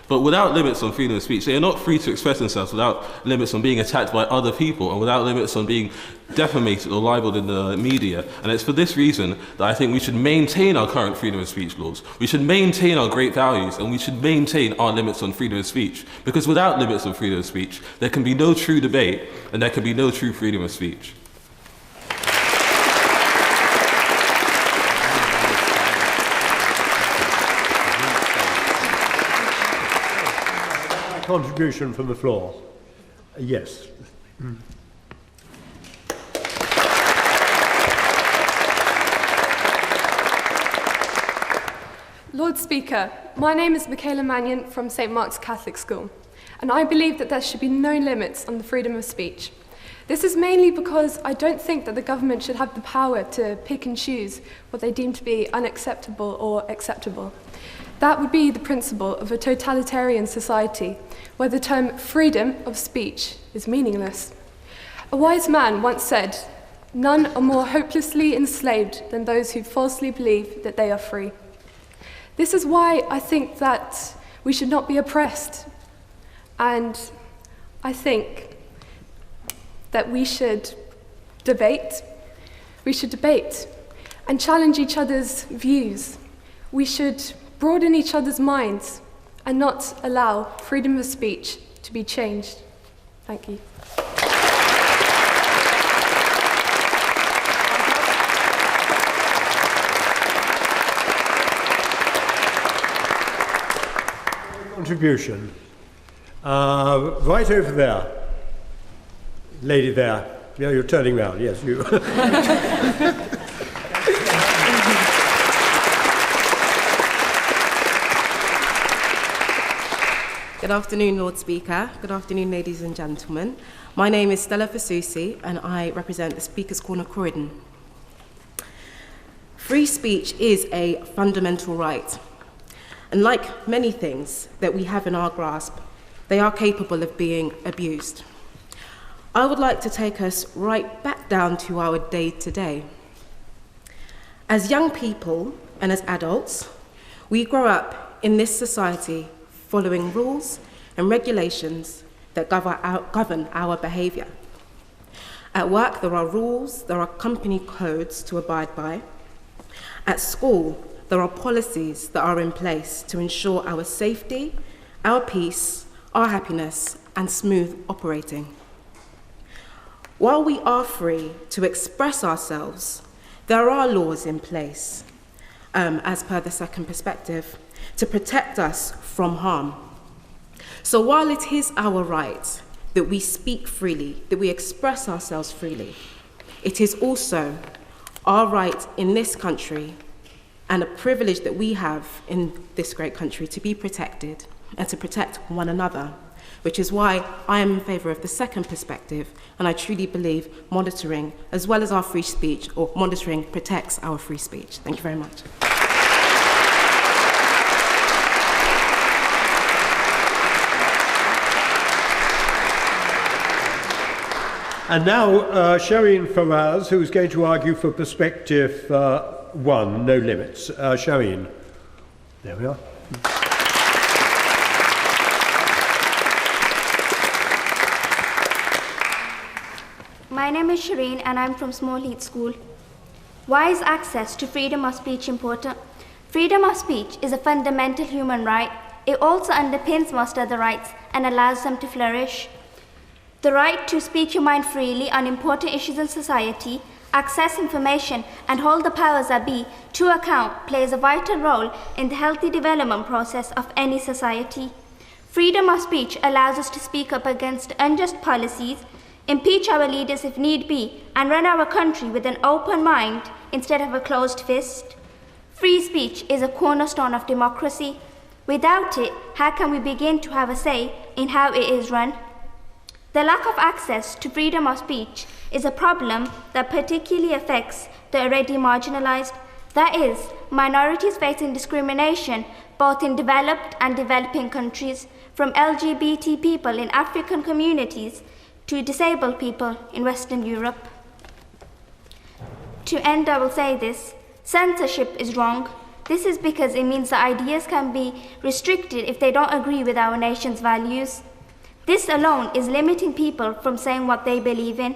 But without limits on freedom of speech, they are not free to express themselves without limits on being attacked by other people and without limits on being defamated or libeled in the media. And it's for this reason that I think we should maintain our current freedom of speech laws. We should maintain our great values, and we should maintain our limits on freedom of speech. Because without limits on freedom of speech, there can be no true debate and there can be no true freedom of speech. Contribution from the floor. Yes. Lord Speaker, my name is Michaela Mannion from St. Mark's Catholic School, and I believe that there should be no limits on the freedom of speech. This is mainly because I don't think that the government should have the power to pick and choose what they deem to be unacceptable or acceptable. That would be the principle of a totalitarian society, where the term freedom of speech is meaningless. A wise man once said, "None are more hopelessly enslaved than those who falsely believe that they are free." This is why I think that we should not be oppressed, and I think that we should debate and challenge each other's views. We should broaden each other's minds and not allow freedom of speech to be changed. Thank you. Contribution. Right over there. Lady there. Yeah, you're turning round. Yes, you. Good afternoon, Lord Speaker. Good afternoon, ladies and gentlemen. My name is Stella Fasusi, and I represent the Speaker's Corner Croydon. Free speech is a fundamental right. And like many things that we have in our grasp, they are capable of being abused. I would like to take us right back down to our day-to-day. As young people and as adults, we grow up in this society following rules and regulations that govern our behaviour. At work, there are rules, there are company codes to abide by. At school, there are policies that are in place to ensure our safety, our peace, our happiness, and smooth operating. While we are free to express ourselves, there are laws in place, as per the second perspective, to protect us from harm. So while it is our right that we speak freely, that we express ourselves freely, it is also our right in this country and a privilege that we have in this great country to be protected and to protect one another, which is why I am in favour of the second perspective, and I truly believe monitoring, as well as our free speech, or monitoring protects our free speech. Thank you very much. And now, Shireen Faraz, who's going to argue for perspective 1, no limits. Shireen. There we are. My name is Shireen and I'm from Small Heath School. Why is access to freedom of speech important? Freedom of speech is a fundamental human right. It also underpins most other rights and allows them to flourish. The right to speak your mind freely on important issues in society, access information, and hold the powers that be to account plays a vital role in the healthy development process of any society. Freedom of speech allows us to speak up against unjust policies, impeach our leaders if need be, and run our country with an open mind instead of a closed fist. Free speech is a cornerstone of democracy. Without it, how can we begin to have a say in how it is run? The lack of access to freedom of speech is a problem that particularly affects the already marginalized, that is, minorities facing discrimination both in developed and developing countries, from LGBT people in African communities to disabled people in Western Europe. To end, I will say this: censorship is wrong. This is because it means that ideas can be restricted if they don't agree with our nation's values. This alone is limiting people from saying what they believe in.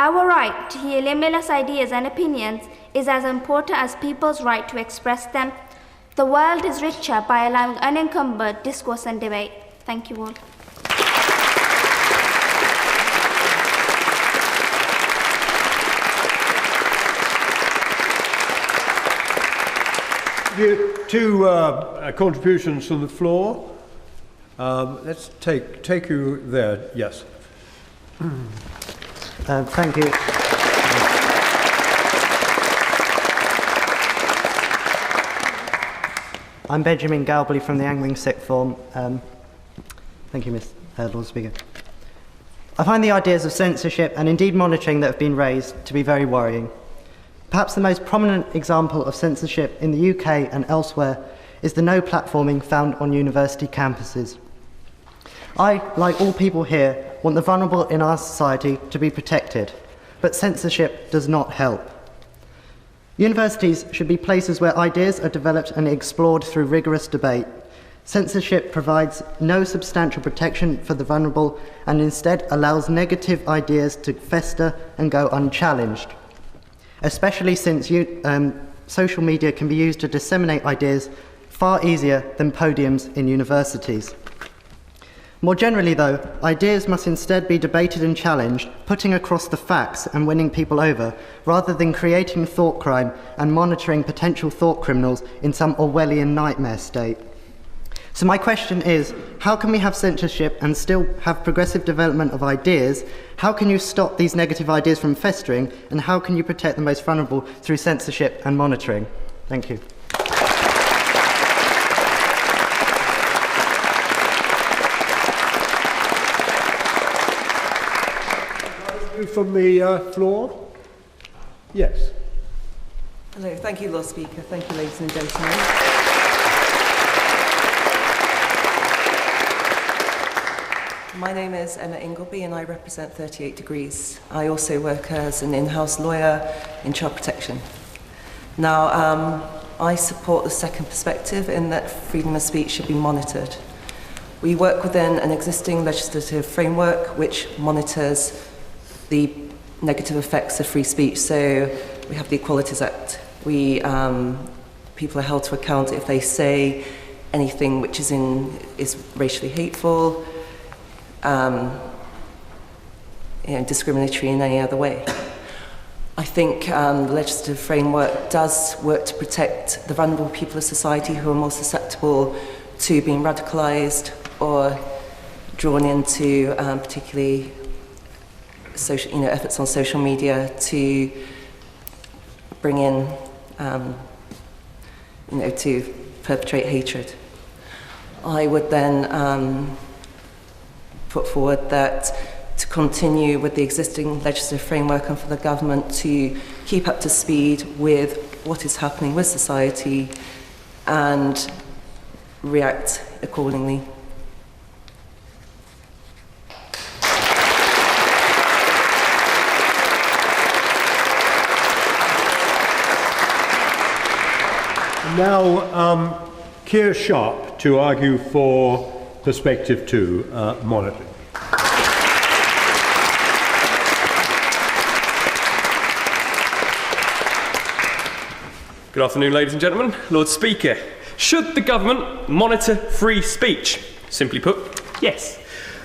Our right to hear limitless ideas and opinions is as important as people's right to express them. The world is richer by allowing unencumbered discourse and debate. Thank you all. Two contributions from the floor. Let's take you there. Yes. Thank you. I'm Benjamin Galbally from the Angling Sixth Form. Thank you, Lord Speaker. I find the ideas of censorship and indeed monitoring that have been raised to be very worrying. Perhaps the most prominent example of censorship in the UK and elsewhere is the no platforming found on university campuses. I, like all people here, want the vulnerable in our society to be protected, but censorship does not help. Universities should be places where ideas are developed and explored through rigorous debate. Censorship provides no substantial protection for the vulnerable and instead allows negative ideas to fester and go unchallenged, especially since social media can be used to disseminate ideas far easier than podiums in universities. More generally, though, ideas must instead be debated and challenged, putting across the facts and winning people over, rather than creating thought crime and monitoring potential thought criminals in some Orwellian nightmare state. So my question is, how can we have censorship and still have progressive development of ideas? How can you stop these negative ideas from festering? And how can you protect the most vulnerable through censorship and monitoring? Thank you. From the floor? Yes. Hello, thank you, Lord Speaker. Thank you, ladies and gentlemen. My name is Emma Ingleby and I represent 38 Degrees. I also work as an in-house lawyer in child protection. Now, I support the second perspective in that freedom of speech should be monitored. We work within an existing legislative framework which monitors the negative effects of free speech. So we have the Equalities Act. People are held to account if they say anything which is racially hateful, discriminatory in any other way. I think the legislative framework does work to protect the vulnerable people of society who are more susceptible to being radicalised or drawn into particularly efforts on social media to bring in, to perpetrate hatred. I would then put forward that to continue with the existing legislative framework and for the government to keep up to speed with what is happening with society and react accordingly. Now, Keir Sharp to argue for Perspective 2 monitoring. Good afternoon, ladies and gentlemen. Lord Speaker, should the government monitor free speech? Simply put, yes.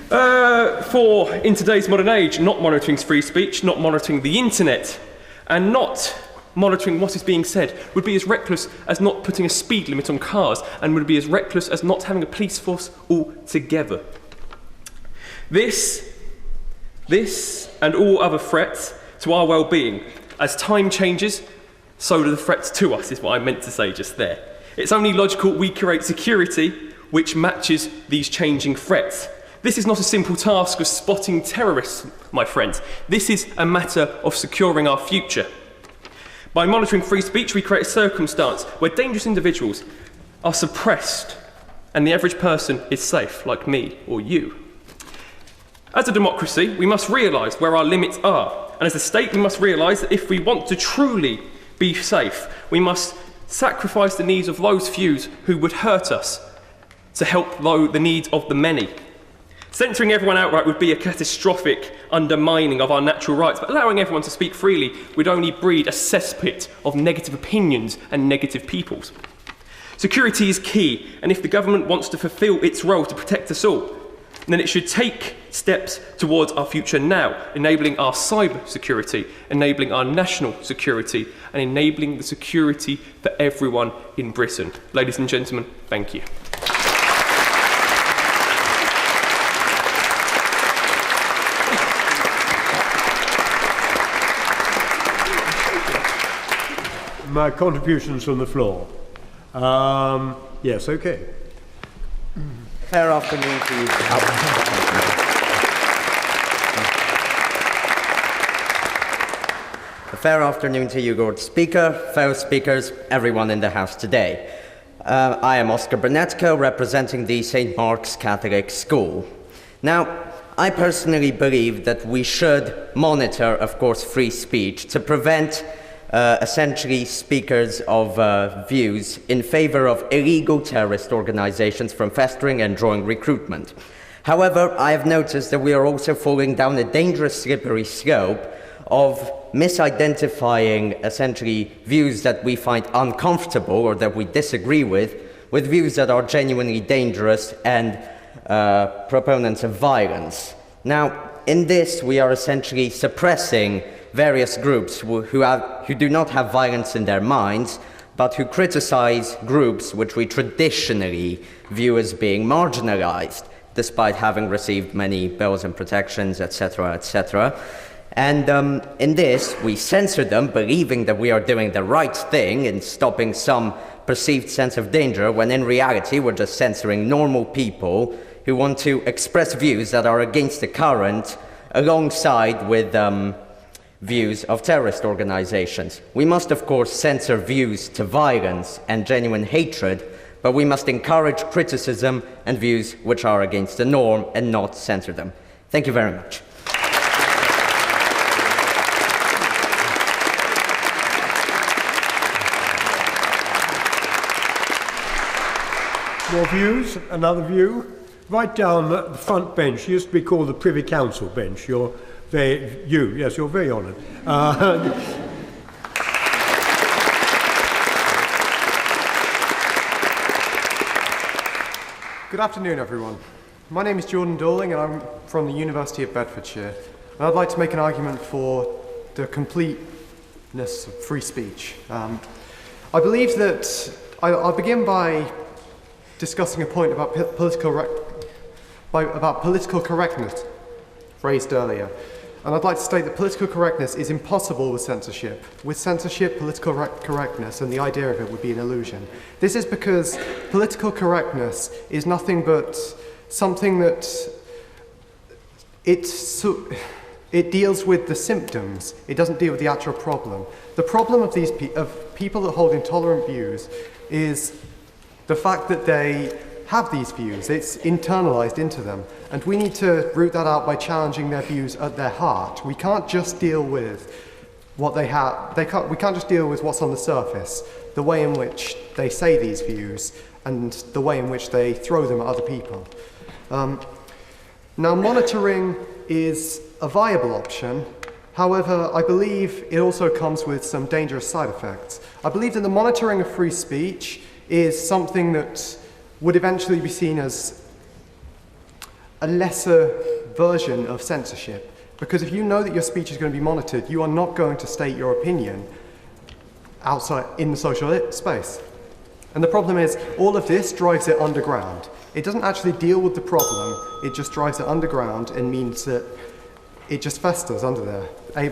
For in today's modern age, not monitoring free speech, not monitoring the internet, and not monitoring what is being said would be as reckless as not putting a speed limit on cars and would be as reckless as not having a police force altogether. This and all other threats to our well-being. As time changes, so do the threats to us, is what I meant to say just there. It's only logical we create security which matches these changing threats. This is not a simple task of spotting terrorists, my friends. This is a matter of securing our future. By monitoring free speech, we create a circumstance where dangerous individuals are suppressed and the average person is safe, like me or you. As a democracy, we must realise where our limits are. And as a state, we must realise that if we want to truly be safe, we must sacrifice the needs of those few who would hurt us to help the needs of the many. Censoring everyone outright would be a catastrophic undermining of our natural rights, but allowing everyone to speak freely would only breed a cesspit of negative opinions and negative peoples. Security is key, and if the government wants to fulfil its role to protect us all, then it should take steps towards our future now, enabling our cyber security, enabling our national security, and enabling the security for everyone in Britain. Ladies and gentlemen, thank you. My contributions from the floor. Yes, okay. Fair afternoon to you. A fair afternoon to you, Lord Speaker, fellow speakers, everyone in the House today. I am Oscar Brunetko, representing the St. Mark's Catholic School. Now, I personally believe that we should monitor, of course, free speech to prevent essentially speakers of views in favor of illegal terrorist organizations from festering and drawing recruitment. However, I have noticed that we are also falling down a dangerous slippery slope of misidentifying essentially views that we find uncomfortable or that we disagree with views that are genuinely dangerous and proponents of violence. Now, in this, we are essentially suppressing various groups who do not have violence in their minds, but who criticize groups which we traditionally view as being marginalized, despite having received many bills and protections, etc., etc. And in this, we censor them, believing that we are doing the right thing in stopping some perceived sense of danger, when in reality we're just censoring normal people who want to express views that are against the current, alongside with views of terrorist organizations. We must, of course, censor views to violence and genuine hatred, but we must encourage criticism and views which are against the norm and not censor them. Thank you very much. More views? Another view? Right down the front bench, used to be called the Privy Council bench. You're very honoured. Good afternoon, everyone. My name is Jordan Dorling, and I'm from the University of Bedfordshire. And I'd like to make an argument for the completeness of free speech. I believe that I'll begin by discussing a point about political correctness raised earlier. And I'd like to state that political correctness is impossible with censorship. With censorship, political correctness and the idea of it would be an illusion. This is because political correctness is nothing but something that it deals with the symptoms. It doesn't deal with the actual problem. The problem of these people that hold intolerant views is the fact that they have these views. It's internalized into them, and we need to root that out by challenging their views at their heart. We can't just deal with what they have. We can't just deal with what's on the surface, the way in which they say these views and the way in which they throw them at other people. Now, monitoring is a viable option. However, I believe it also comes with some dangerous side effects. I believe that the monitoring of free speech is something that would eventually be seen as a lesser version of censorship. Because if you know that your speech is going to be monitored, you are not going to state your opinion outside in the social space. And the problem is, all of this drives it underground. It doesn't actually deal with the problem, it just drives it underground and means that it just festers under there,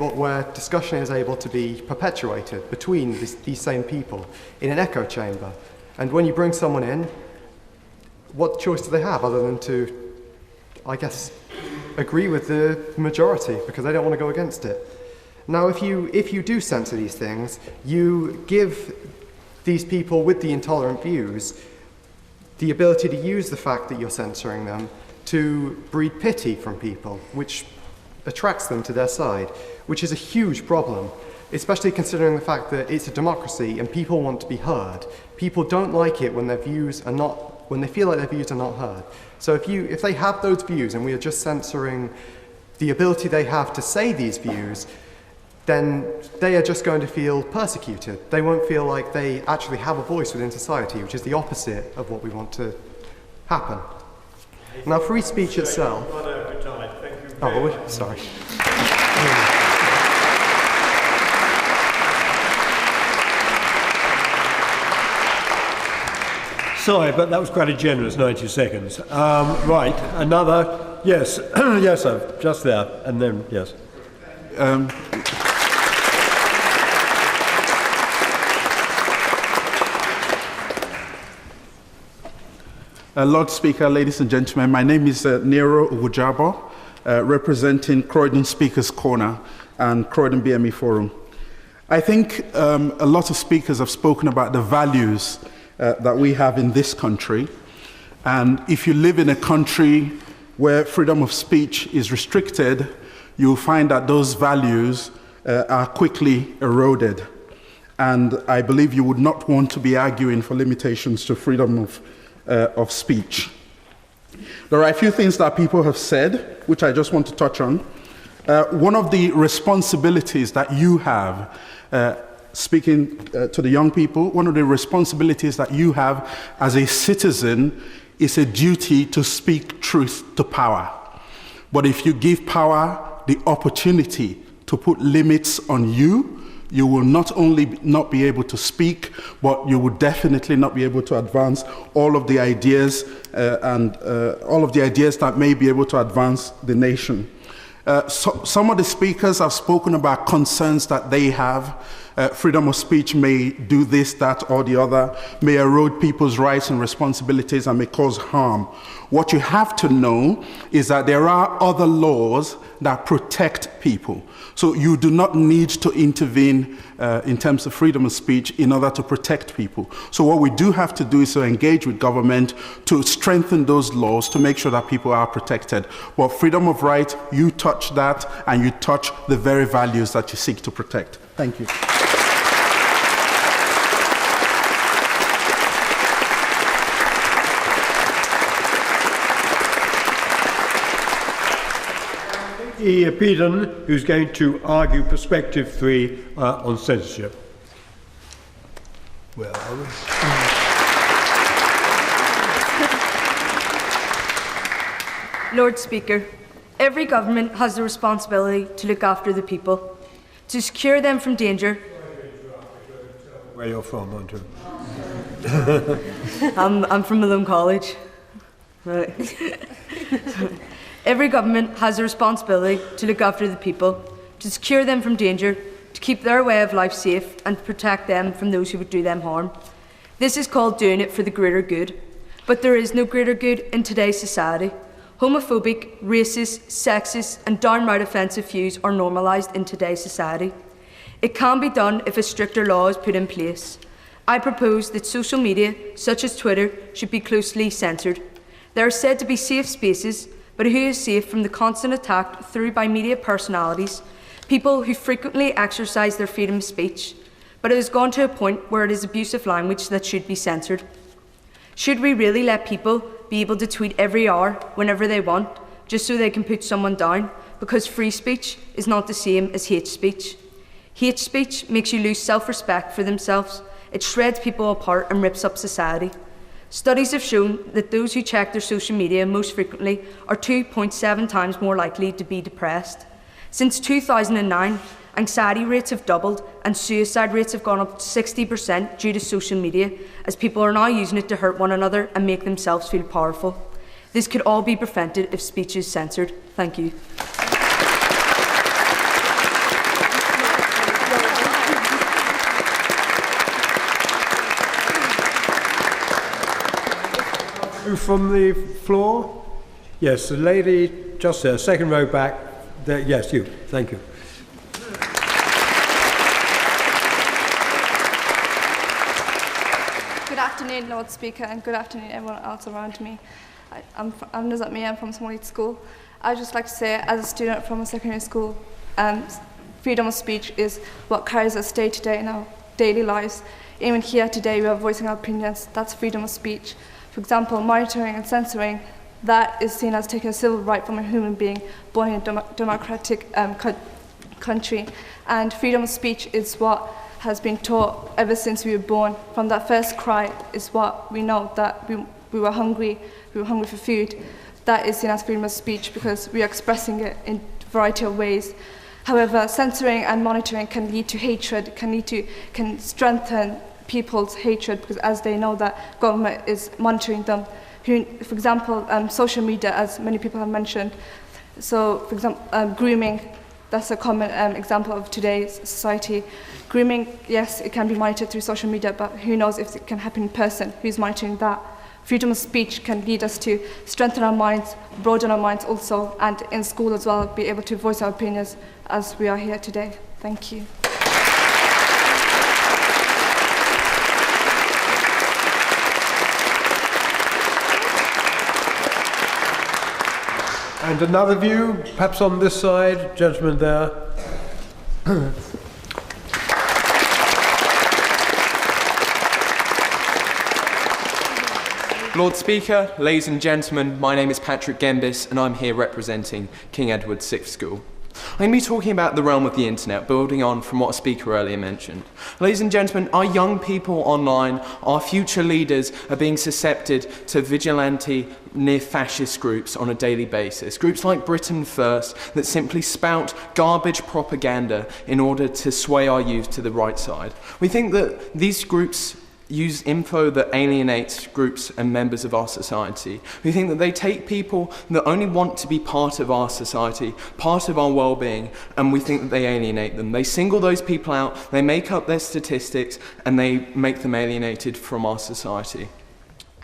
where discussion is able to be perpetuated between these same people in an echo chamber. And when you bring someone in, what choice do they have other than to, I guess, agree with the majority because they don't want to go against it? Now, if you do censor these things, you give these people with the intolerant views the ability to use the fact that you're censoring them to breed pity from people, which attracts them to their side, which is a huge problem, especially considering the fact that it's a democracy and people want to be heard. People don't like it when their views are not, when they feel like their views are not heard. So if they have those views and we are just censoring the ability they have to say these views, then they are just going to feel persecuted. They won't feel like they actually have a voice within society, which is the opposite of what we want to happen. Now, free speech itself... Sorry. Sorry, but that was quite a generous 90 seconds. Right, another... Yes, yes, sir, just there, and then, yes. Lord Speaker, ladies and gentlemen, my name is Nero Ugujabo, representing Croydon Speakers Corner and Croydon BME Forum. I think a lot of speakers have spoken about the values that we have in this country. And if you live in a country where freedom of speech is restricted, you'll find that those values are quickly eroded. And I believe you would not want to be arguing for limitations to freedom of speech. There are a few things that people have said, which I just want to touch on. One of the responsibilities that you have, speaking to the young people, one of the responsibilities that you have as a citizen is a duty to speak truth to power. But if you give power the opportunity to put limits on you, you will not only not be able to speak, but you will definitely not be able to advance all of the ideas all of the ideas that may be able to advance the nation. Some of the speakers have spoken about concerns that they have. Freedom of speech may do this, that, or the other, may erode people's rights and responsibilities and may cause harm. What you have to know is that there are other laws that protect people. So you do not need to intervene in terms of freedom of speech in order to protect people. So what we do have to do is to engage with government to strengthen those laws to make sure that people are protected. But freedom of right, you touch that and you touch the very values that you seek to protect. Thank you. Peden, who's going to argue perspective 3 on censorship. Where are we? Lord Speaker, every government has the responsibility to look after the people, to secure them from danger. Where you're from, aren't you? I'm from Malone College. Right. Every government has a responsibility to look after the people, to secure them from danger, to keep their way of life safe and to protect them from those who would do them harm. This is called doing it for the greater good. But there is no greater good in today's society. Homophobic, racist, sexist and downright offensive views are normalised in today's society. It can be done if a stricter law is put in place. I propose that social media, such as Twitter, should be closely censored. They are said to be safe spaces, but who is safe from the constant attack through by media personalities, people who frequently exercise their freedom of speech, but it has gone to a point where it is abusive language that should be censored. Should we really let people be able to tweet every hour, whenever they want, just so they can put someone down, because free speech is not the same as hate speech? Hate speech makes you lose self-respect for themselves, it shreds people apart and rips up society. Studies have shown that those who check their social media most frequently are 2.7 times more likely to be depressed. Since 2009, anxiety rates have doubled and suicide rates have gone up 60% due to social media, as people are now using it to hurt one another and make themselves feel powerful. This could all be prevented if speech is censored. Thank you. From the floor? Yes, the lady just there, second row back. There, yes, you. Thank you. Good afternoon, Lord Speaker, and good afternoon, everyone else around me. I'm Nuzat Mia, I'm from Somali School. I'd just like to say, as a student from a secondary school, freedom of speech is what carries us day to day in our daily lives. Even here today, we are voicing our opinions. That's freedom of speech. For example, monitoring and censoring, that is seen as taking a civil right from a human being born in a democratic country. And freedom of speech is what has been taught ever since we were born. From that first cry is what we know, that we were hungry for food. That is seen as freedom of speech because we are expressing it in a variety of ways. However, censoring and monitoring can lead to hatred, can strengthen people's hatred because as they know that government is monitoring them. For example, social media, as many people have mentioned. So, for example, grooming, that's a common example of today's society. Grooming, yes, it can be monitored through social media, but who knows if it can happen in person? Who's monitoring that? Freedom of speech can lead us to strengthen our minds, broaden our minds also, and in school as well, be able to voice our opinions as we are here today. Thank you. And another view, perhaps on this side, gentleman there. Lord Speaker, ladies and gentlemen, my name is Patrick Gembis and I'm here representing King Edward VI School. I'm going to be talking about the realm of the internet, building on from what a speaker earlier mentioned. Ladies and gentlemen, our young people online, our future leaders are being susceptible to vigilante, near-fascist groups on a daily basis. Groups like Britain First that simply spout garbage propaganda in order to sway our youth to the right side. We think that these groups use info that alienates groups and members of our society. We think that they take people that only want to be part of our society, part of our well-being, and we think that they alienate them. They single those people out, they make up their statistics, and they make them alienated from our society.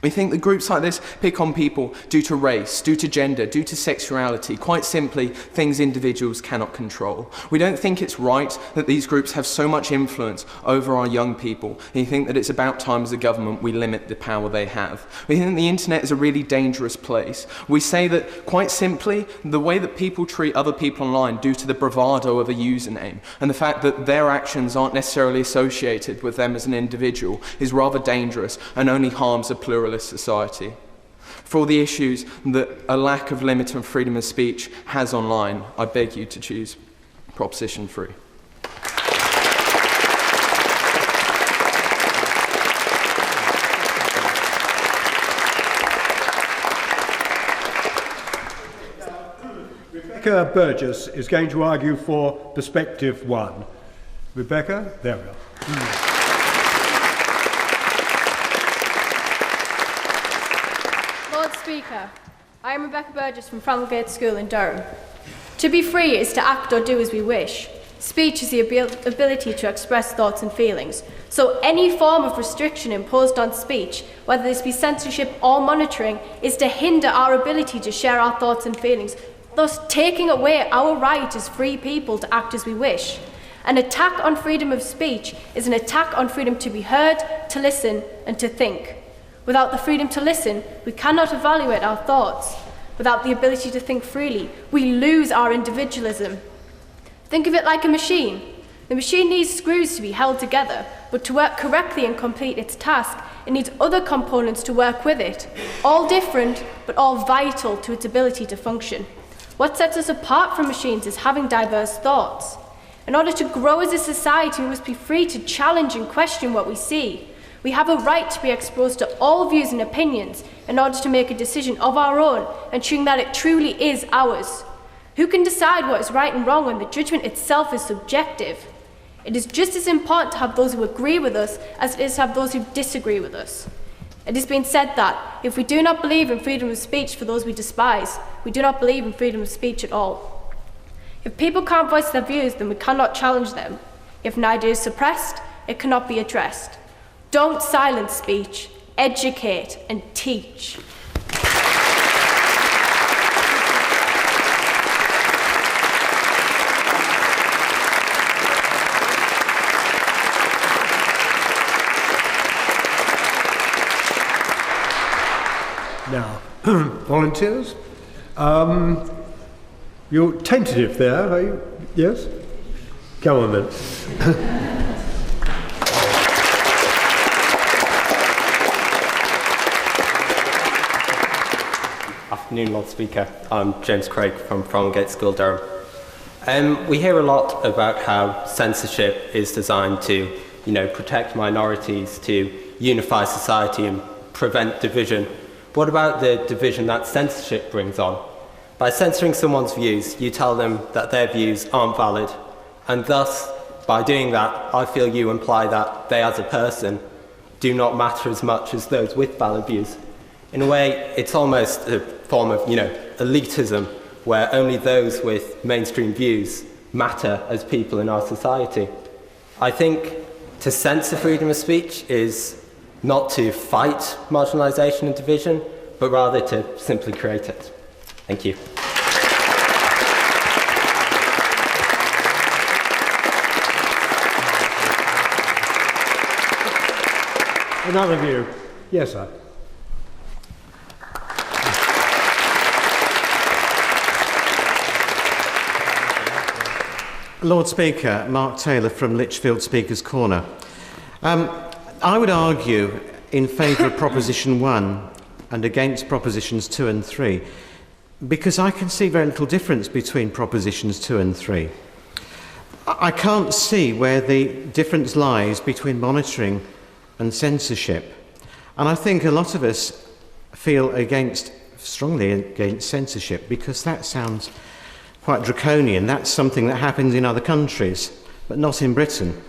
We think that groups like this pick on people due to race, due to gender, due to sexuality, quite simply, things individuals cannot control. We don't think it's right that these groups have so much influence over our young people, and we think that it's about time as a government we limit the power they have. We think the internet is a really dangerous place. We say that, quite simply, the way that people treat other people online due to the bravado of a username, and the fact that their actions aren't necessarily associated with them as an individual, is rather dangerous and only harms a pluralist society. For all the issues that a lack of limit on freedom of speech has online, I beg you to choose Proposition 3. Rebecca Burgess is going to argue for Perspective 1. Rebecca, there we are. Speaker, I am Rebecca Burgess from Framgate School in Durham. To be free is to act or do as we wish. Speech is the ability to express thoughts and feelings. So any form of restriction imposed on speech, whether this be censorship or monitoring, is to hinder our ability to share our thoughts and feelings, thus taking away our right as free people to act as we wish. An attack on freedom of speech is an attack on freedom to be heard, to listen, and to think. Without the freedom to listen, we cannot evaluate our thoughts. Without the ability to think freely, we lose our individualism. Think of it like a machine. The machine needs screws to be held together, but to work correctly and complete its task, it needs other components to work with it, all different, but all vital to its ability to function. What sets us apart from machines is having diverse thoughts. In order to grow as a society, we must be free to challenge and question what we see. We have a right to be exposed to all views and opinions in order to make a decision of our own, ensuring that it truly is ours. Who can decide what is right and wrong when the judgment itself is subjective? It is just as important to have those who agree with us as it is to have those who disagree with us. It has been said that if we do not believe in freedom of speech for those we despise, we do not believe in freedom of speech at all. If people can't voice their views, then we cannot challenge them. If an idea is suppressed, it cannot be addressed. Don't silence speech, educate and teach. Now, volunteers, you're tentative there, are you? Yes? Come on then. Afternoon, Lord Speaker. I'm James Craig from Framgate School, Durham. We hear a lot about how censorship is designed to, protect minorities, to unify society and prevent division. What about the division that censorship brings on? By censoring someone's views, you tell them that their views aren't valid, and thus, by doing that, I feel you imply that they as a person do not matter as much as those with valid views. In a way, it's almost a form of, elitism, where only those with mainstream views matter as people in our society. I think to censor freedom of speech is not to fight marginalisation and division, but rather to simply create it. Thank you. Another view. Yes, sir. Lord Speaker, Mark Taylor from Lichfield Speaker's Corner. I would argue in favour of Proposition 1 and against Propositions 2 and 3 because I can see very little difference between Propositions 2 and 3. I can't see where the difference lies between monitoring and censorship. And I think a lot of us feel strongly against censorship because that sounds quite draconian. That's something that happens in other countries, but not in Britain.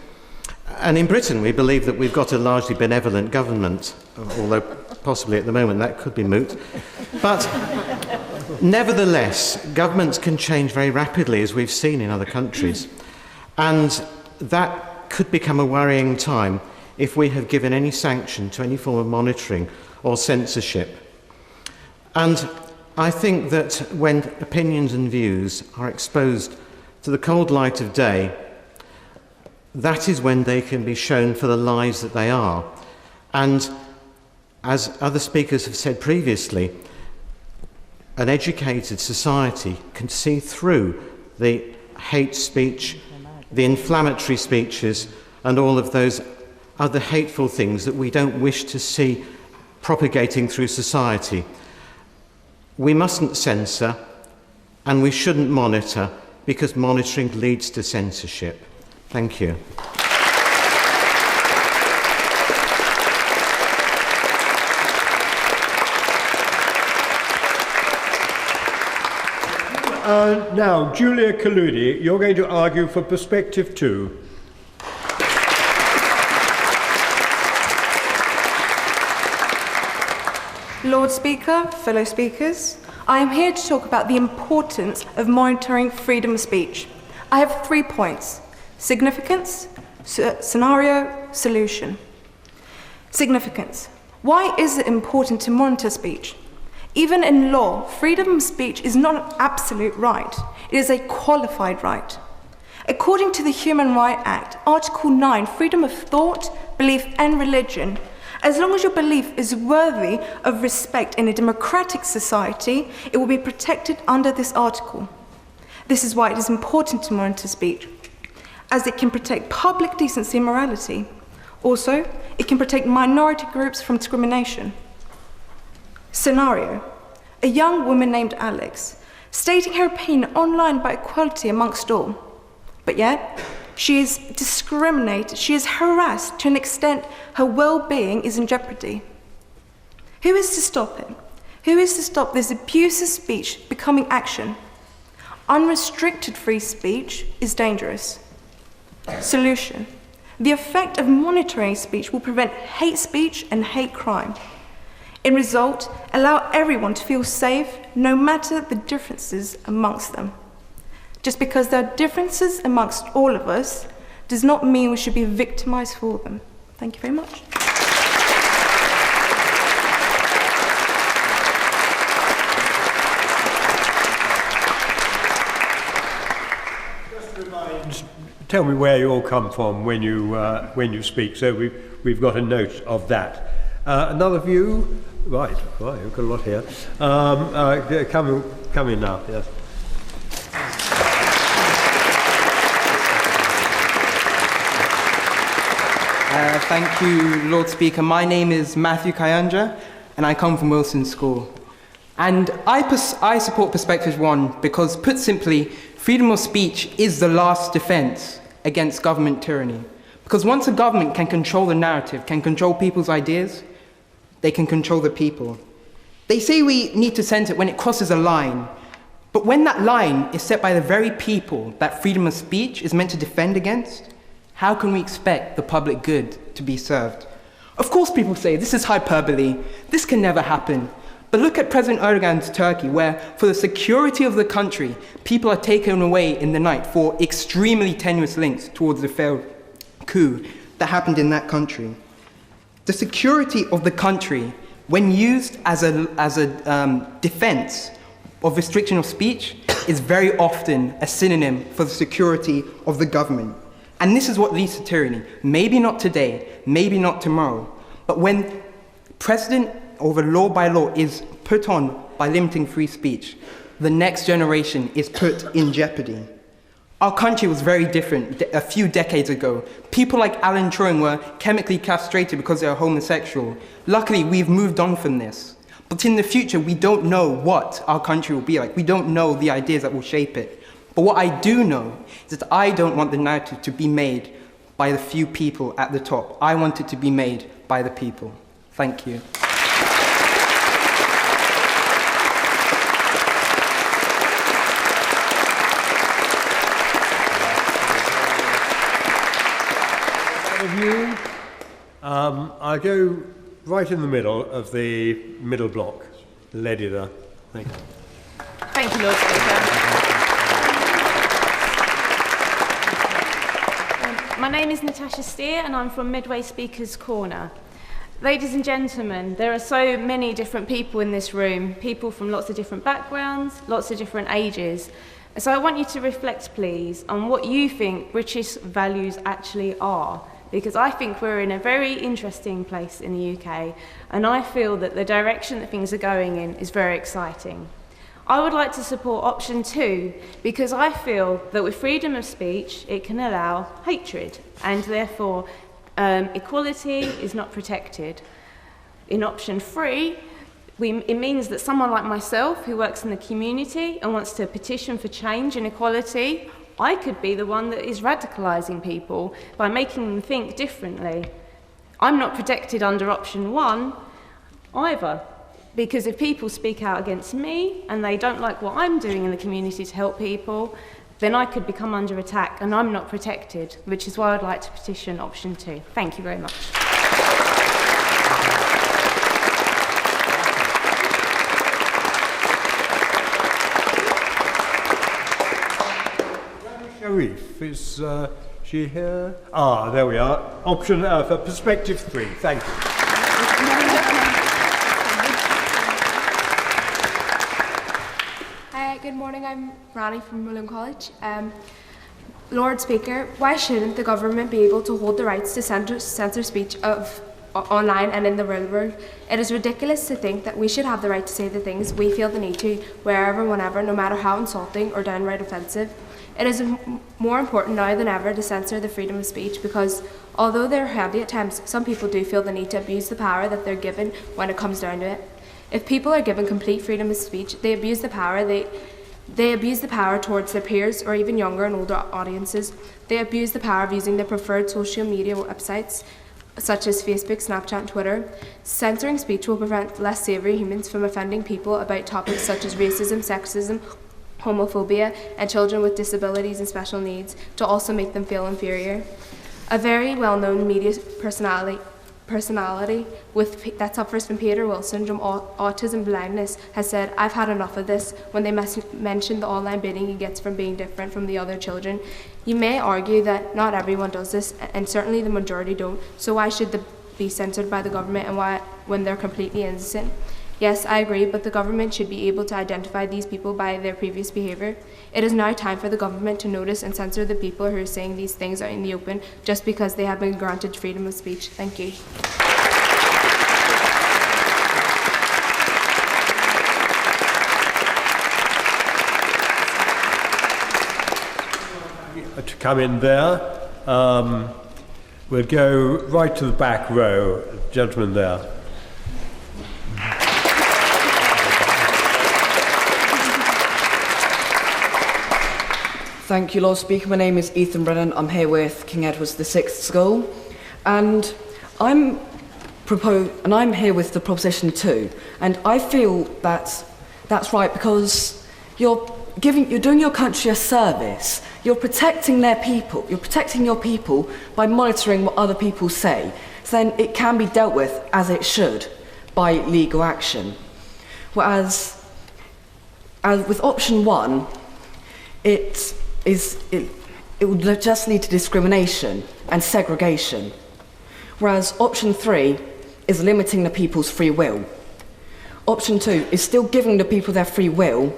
And in Britain, we believe that we've got a largely benevolent government, although possibly at the moment that could be moot. But nevertheless, governments can change very rapidly, as we've seen in other countries. And that could become a worrying time if we have given any sanction to any form of monitoring or censorship. And I think that when opinions and views are exposed to the cold light of day, that is when they can be shown for the lies that they are. And as other speakers have said previously, an educated society can see through the hate speech, the inflammatory speeches, and all of those other hateful things that we don't wish to see propagating through society. We mustn't censor, and we shouldn't monitor, because monitoring leads to censorship. Thank you. Now, Julia Kaludi, you're going to argue for Perspective 2. Lord Speaker, fellow speakers, I am here to talk about the importance of monitoring freedom of speech. I have 3 points: significance, scenario, solution. Significance. Why is it important to monitor speech? Even in law, freedom of speech is not an absolute right. It is a qualified right. According to the Human Rights Act, Article 9, freedom of thought, belief and religion, as long as your belief is worthy of respect in a democratic society, it will be protected under this article. This is why it is important to monitor speech, as it can protect public decency and morality. Also, it can protect minority groups from discrimination. Scenario: a young woman named Alex, stating her opinion online about equality amongst all. But yet, she is discriminated, she is harassed to an extent her well-being is in jeopardy. Who is to stop it? Who is to stop this abusive speech becoming action? Unrestricted free speech is dangerous. Solution: the effect of monitoring speech will prevent hate speech and hate crime. In result, allow everyone to feel safe, no matter the differences amongst them. Just because there are differences amongst all of us does not mean we should be victimized for them. Thank you very much. Tell me where you all come from when you speak, so we've got a note of that. Another view? Right, you've got a lot here. Come in now, yes. Thank you, Lord Speaker. My name is Matthew Kayanja, and I come from Wilson School. And I support Perspective 1 because, put simply, freedom of speech is the last defense against government tyranny. Because once a government can control the narrative, can control people's ideas, they can control the people. They say we need to censor it when it crosses a line, but when that line is set by the very people that freedom of speech is meant to defend against, how can we expect the public good to be served? Of course people say this is hyperbole, this can never happen. But look at President Erdogan's Turkey, where for the security of the country, people are taken away in the night for extremely tenuous links towards the failed coup that happened in that country. The security of the country, when used as a defense of restriction of speech, is very often a synonym for the security of the government. And this is what leads to tyranny. Maybe not today, maybe not tomorrow, but when precedent over law by law is put on by limiting free speech, the next generation is put in jeopardy. Our country was very different a few decades ago. People like Alan Turing were chemically castrated because they were homosexual. Luckily, we've moved on from this. But in the future, we don't know what our country will be like. We don't know the ideas that will shape it. But what I do know is that I don't want the narrative to be made by the few people at the top. I want it to be made by the people. Thank you. You. I'll go right in the middle of the middle block. The lady there. Thank you. Thank you, Lord Speaker. My name is Natasha Steer and I'm from Midway Speakers Corner. Ladies and gentlemen, there are so many different people in this room, people from lots of different backgrounds, lots of different ages. So I want you to reflect, please, on what you think British values actually are. Because I think we're in a very interesting place in the UK, and I feel that the direction that things are going in is very exciting. I would like to support option 2, because I feel that with freedom of speech, it can allow hatred, and therefore equality is not protected. In option 3, it means that someone like myself, who works in the community and wants to petition for change and equality, I could be the one that is radicalising people by making them think differently. I'm not protected under option 1 either, because if people speak out against me and they don't like what I'm doing in the community to help people, then I could become under attack and I'm not protected, which is why I'd like to petition option 2. Thank you very much. Sharif, is she here? Ah, there we are. Option for perspective 3. Thank you. Hi, good morning. I'm Rani from William College. Lord Speaker, why shouldn't the government be able to hold the rights to censor speech online and in the real world? It is ridiculous to think that we should have the right to say the things we feel the need to, wherever, whenever, no matter how insulting or downright offensive. It is more important now than ever to censor the freedom of speech because, although there are heavy at times, some people do feel the need to abuse the power that they're given when it comes down to it. If people are given complete freedom of speech, they abuse the power. They abuse the power towards their peers or even younger and older audiences. They abuse the power of using their preferred social media websites, such as Facebook, Snapchat, and Twitter. Censoring speech will prevent less savoury humans from offending people about topics such as racism, sexism, homophobia, and children with disabilities and special needs to also make them feel inferior. A very well-known media personality that suffers from Peter-Wilson syndrome, autism, blindness, has said, "I've had enough of this," when they mention the online bidding he gets from being different from the other children. You may argue that not everyone does this, and certainly the majority don't, so why should they be censored by the government and why when they're completely innocent? Yes, I agree, but the government should be able to identify these people by their previous behaviour. It is now time for the government to notice and censor the people who are saying these things out in the open just because they have been granted freedom of speech. Thank you. To come in there, we'll go right to the back row, gentleman there. Thank you, Lord Speaker. My name is Ethan Brennan. I'm here with King Edward VI School, and I'm here with the Proposition 2. And I feel that that's right because you're doing your country a service. You're protecting their people. You're protecting your people by monitoring what other people say. So then it can be dealt with as it should by legal action. Whereas with option 1, it would just lead to discrimination and segregation, whereas option 3 is limiting the people's free will. Option 2 is still giving the people their free will,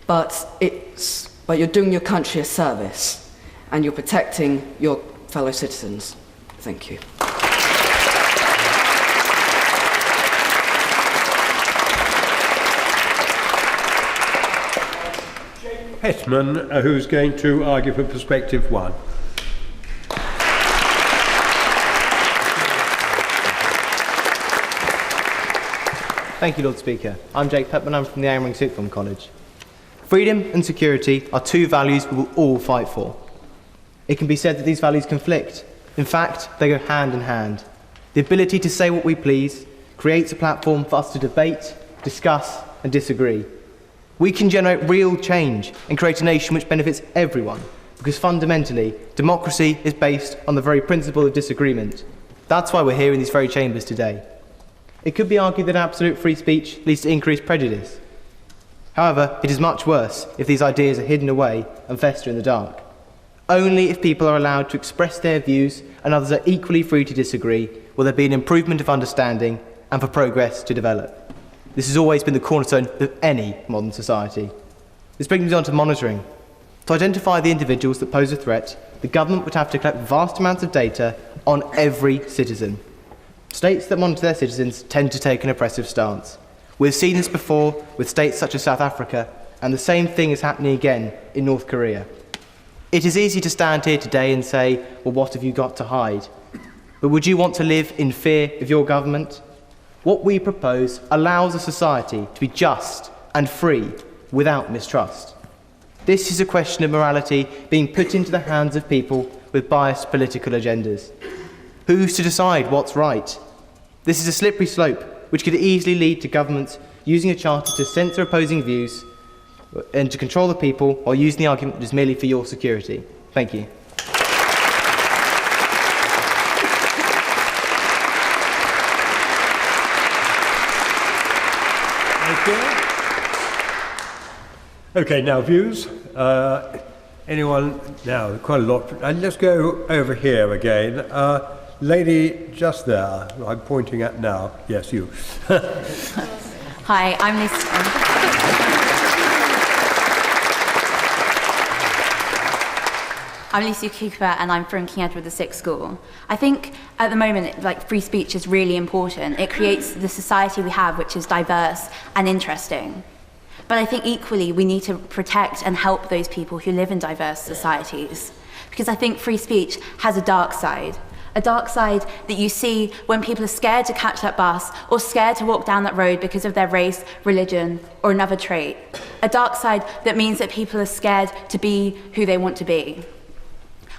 but you're doing your country a service and you're protecting your fellow citizens. Thank you. Hetman, who's going to argue for perspective 1. Thank you, Lord Speaker. I'm Jake Pepman. I'm from the Amoring Sixth Form College. Freedom and security are two values we will all fight for. It can be said that these values conflict. In fact, they go hand in hand. The ability to say what we please creates a platform for us to debate, discuss, and disagree. We can generate real change and create a nation which benefits everyone, because fundamentally, democracy is based on the very principle of disagreement. That's why we're here in these very chambers today. It could be argued that absolute free speech leads to increased prejudice. However, it is much worse if these ideas are hidden away and fester in the dark. Only if people are allowed to express their views and others are equally free to disagree will there be an improvement of understanding and for progress to develop. This has always been the cornerstone of any modern society. This brings me on to monitoring. To identify the individuals that pose a threat, the government would have to collect vast amounts of data on every citizen. States that monitor their citizens tend to take an oppressive stance. We've seen this before with states such as South Africa, and the same thing is happening again in North Korea. It is easy to stand here today and say, well, what have you got to hide? But would you want to live in fear of your government? What we propose allows a society to be just and free without mistrust. This is a question of morality being put into the hands of people with biased political agendas. Who's to decide what's right? This is a slippery slope which could easily lead to governments using a charter to censor opposing views and to control the people while using the argument that is merely for your security. Thank you. Okay, now views. Anyone? Now, quite a lot. Let's go over here again. Lady just there, I'm pointing at now. Yes, you. Hi, I'm Lucy. I'm Lucy Cooper and I'm from King Edward VI School. I think at the moment, free speech is really important. It creates the society we have, which is diverse and interesting. But I think equally we need to protect and help those people who live in diverse societies. Because I think free speech has a dark side that you see when people are scared to catch that bus or scared to walk down that road because of their race, religion, or another trait. A dark side that means that people are scared to be who they want to be.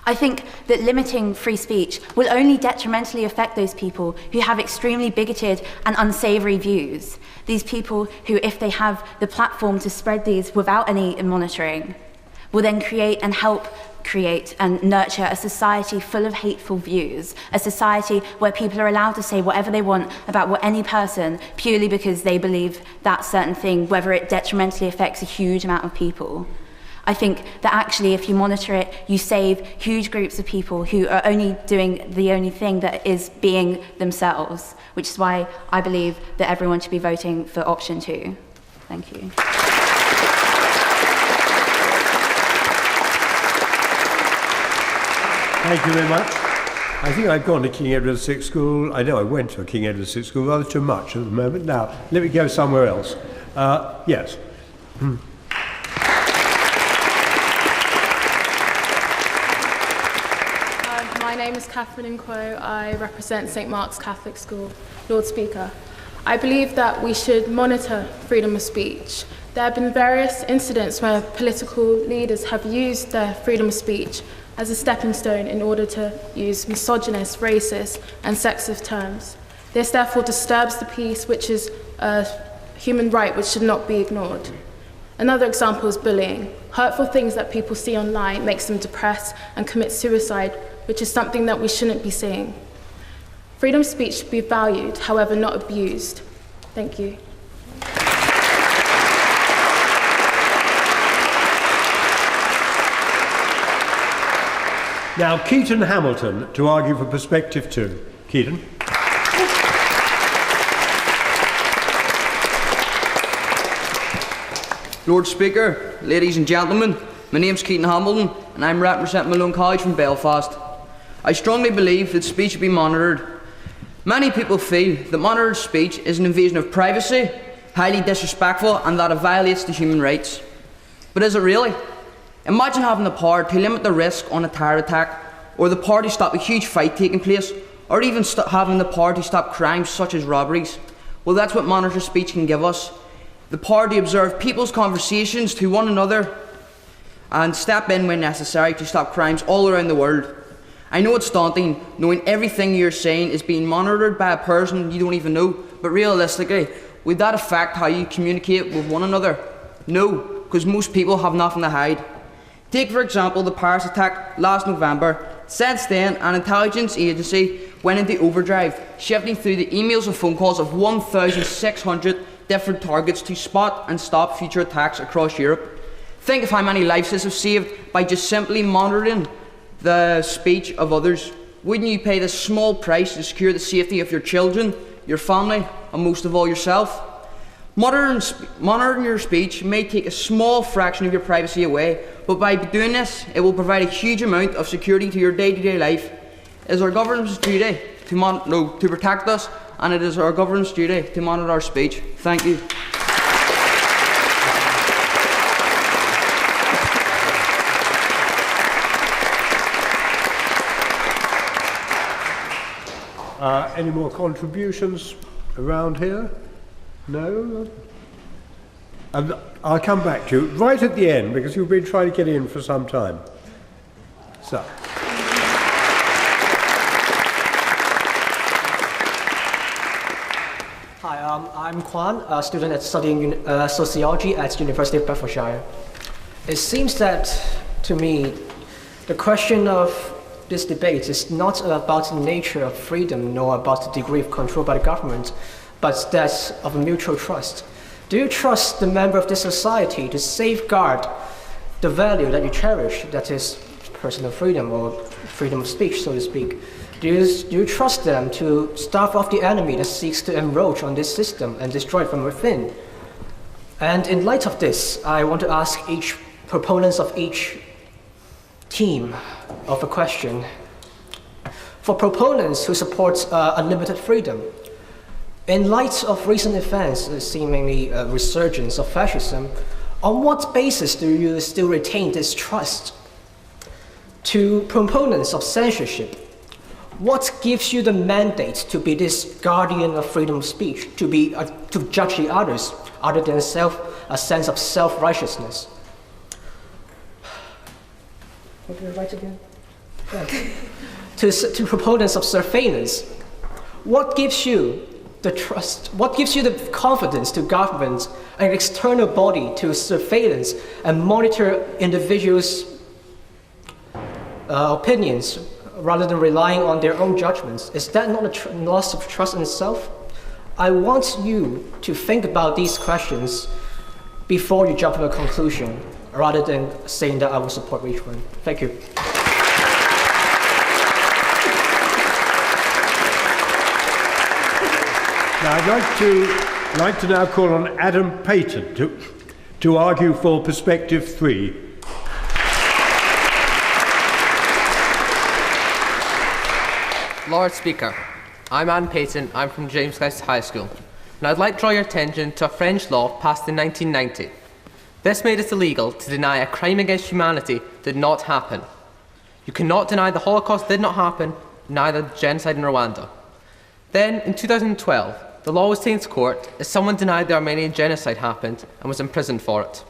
I think that limiting free speech will only detrimentally affect those people who have extremely bigoted and unsavoury views. These people who, if they have the platform to spread these without any monitoring, will then create and help create and nurture a society full of hateful views, a society where people are allowed to say whatever they want about any person purely because they believe that certain thing, whether it detrimentally affects a huge amount of people. I think that actually if you monitor it, you save huge groups of people who are only doing the only thing that is being themselves, which is why I believe that everyone should be voting for option 2. Thank you. Thank you very much. I think I've gone to King Edward VI School. I know I went to a King Edward VI School, rather too much at the moment. Now, let me go somewhere else. Yes. My name is Catherine Inquo. I represent St Mark's Catholic School. Lord Speaker, I believe that we should monitor freedom of speech. There have been various incidents where political leaders have used their freedom of speech as a stepping stone in order to use misogynist, racist, and sexist terms. This therefore disturbs the peace, which is a human right which should not be ignored. Another example is bullying. Hurtful things that people see online makes them depressed and commit suicide, which is something that we shouldn't be seeing. Freedom of speech should be valued, however not abused. Thank you. Now, Keaton Hamilton to argue for perspective 2. Keaton. Lord Speaker, ladies and gentlemen, my name's Keaton Hamilton and I'm representing Malone College from Belfast. I strongly believe that speech should be monitored. Many people feel that monitored speech is an invasion of privacy, highly disrespectful, and that it violates the human rights. But is it really? Imagine having the power to limit the risk on a terror attack, or the power to stop a huge fight taking place, or even having the power to stop crimes such as robberies. Well, that's what monitored speech can give us. The power to observe people's conversations to one another and step in when necessary to stop crimes all around the world. I know it's daunting knowing everything you're saying is being monitored by a person you don't even know, but realistically, would that affect how you communicate with one another? No, because most people have nothing to hide. Take, for example, the Paris attack last November. Since then, an intelligence agency went into overdrive, shifting through the emails and phone calls of 1,600 different targets to spot and stop future attacks across Europe. Think of how many lives this has saved by just simply monitoring the speech of others. Wouldn't you pay this small price to secure the safety of your children, your family, and most of all yourself? Monitoring your speech may take a small fraction of your privacy away, but by doing this, it will provide a huge amount of security to your day-to-day life. It is our government's duty to protect us, and it is our government's duty to monitor our speech. Thank you. Any more contributions around here? No? I'll come back to you right at the end because you've been trying to get in for some time. So. Hi, I'm Kwan, a student studying sociology at University of Bedfordshire. It seems that, to me, the question of this debate is not about the nature of freedom nor about the degree of control by the government, but that of mutual trust. Do you trust the member of this society to safeguard the value that you cherish, that is personal freedom or freedom of speech, so to speak? Do you trust them to starve off the enemy that seeks to encroach on this system and destroy it from within? And in light of this, I want to ask each proponents of each team of a question. For proponents who support unlimited freedom, in light of recent events, seemingly a resurgence of fascism, on what basis do you still retain this trust? To proponents of censorship, what gives you the mandate to be this guardian of freedom of speech, to judge the others, other than a sense of self-righteousness? What did I write again? Yeah. To proponents of surveillance, what gives you the trust, what gives you the confidence to government, an external body, to surveillance and monitor individuals' opinions rather than relying on their own judgments? Is that not a loss of trust in itself? I want you to think about these questions before you jump to a conclusion, rather than saying that I will support each one. Thank you. Now I'd like to now call on Adam Payton to argue for perspective 3. Lord Speaker, I'm Adam Payton, I'm from James Christ High School, and I'd like to draw your attention to a French law passed in 1990. This made it illegal to deny a crime against humanity did not happen. You cannot deny the Holocaust did not happen, neither the genocide in Rwanda. Then, in 2012, the law was taken to court as someone denied the Armenian genocide happened and was imprisoned for it.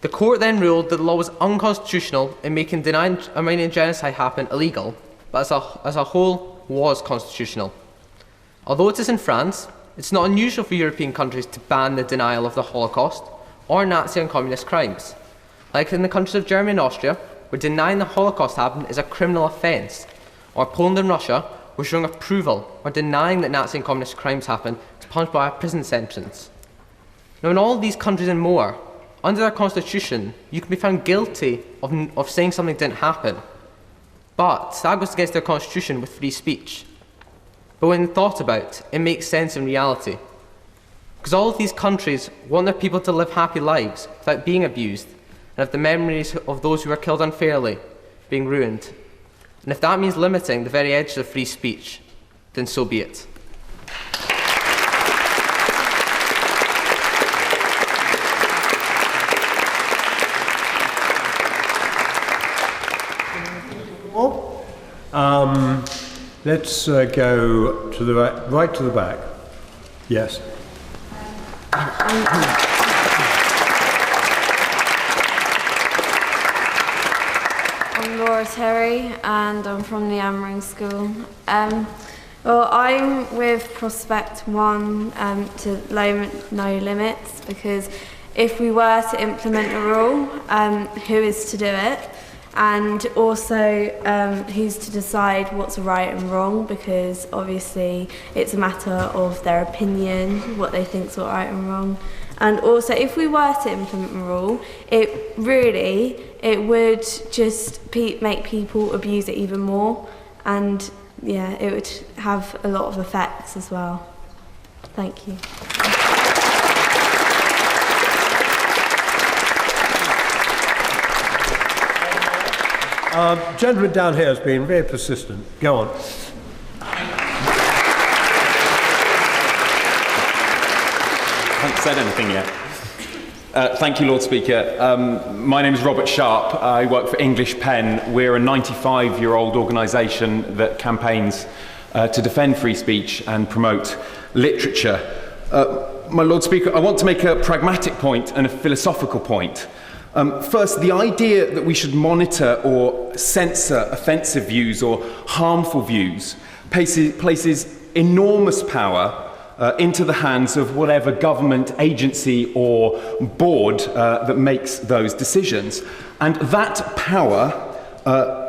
The court then ruled that the law was unconstitutional in making denying Armenian genocide happen illegal, but as a whole was constitutional. Although it is in France, it's not unusual for European countries to ban the denial of the Holocaust or Nazi and communist crimes. Like in the countries of Germany and Austria, where denying the Holocaust happened is a criminal offence, or Poland and Russia, where showing approval or denying that Nazi and communist crimes happened is punished by a prison sentence. Now in all these countries and more, under their constitution, you can be found guilty of saying something didn't happen, but that goes against their constitution with free speech. But when thought about, it makes sense in reality. Because all of these countries want their people to live happy lives without being abused, and have the memories of those who were killed unfairly being ruined. And if that means limiting the very edges of free speech, then so be it. Let's go to the right to the back. Yes. I'm Laura Terry and I'm from the Amring School. Well, I'm with Prospect 1 to no limits, because if we were to implement a rule, who is to do it? And also who's to decide what's right and wrong, because obviously it's a matter of their opinion, what they think's right and wrong. And also, if we were to implement a rule, it would just make people abuse it even more, and yeah, it would have a lot of effects as well. Thank you. Gentleman down here has been very persistent. Go on. I haven't said anything yet. Thank you, Lord Speaker. My name is Robert Sharp. I work for English Pen. We're a 95-year-old organisation that campaigns to defend free speech and promote literature. My Lord Speaker, I want to make a pragmatic point and a philosophical point. First, the idea that we should monitor or censor offensive views or harmful views places enormous power into the hands of whatever government agency or board that makes those decisions. And that power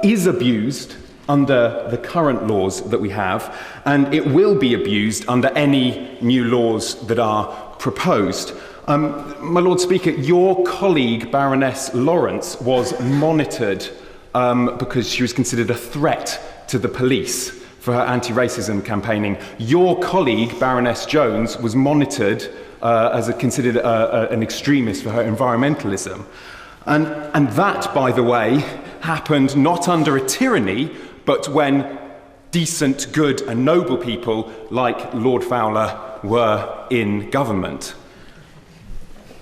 is abused under the current laws that we have, and it will be abused under any new laws that are proposed. My Lord Speaker, your colleague, Baroness Lawrence, was monitored because she was considered a threat to the police for her anti-racism campaigning. Your colleague, Baroness Jones, was monitored considered an extremist for her environmentalism. And that, by the way, happened not under a tyranny, but when decent, good and noble people like Lord Fowler were in government.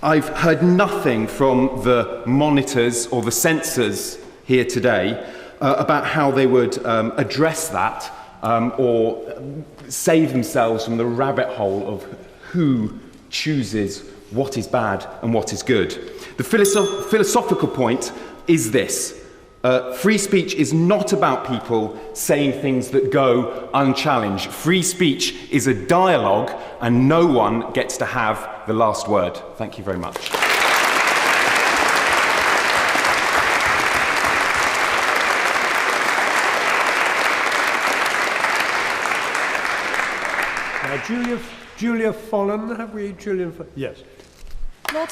I've heard nothing from the monitors or the censors here today about how they would address that or save themselves from the rabbit hole of who chooses what is bad and what is good. The philosophical point is this. Free speech is not about people saying things that go unchallenged. Free speech is a dialogue, and no one gets to have the last word. Thank you very much. Julia Follen, have we? Julian? Yes. Lord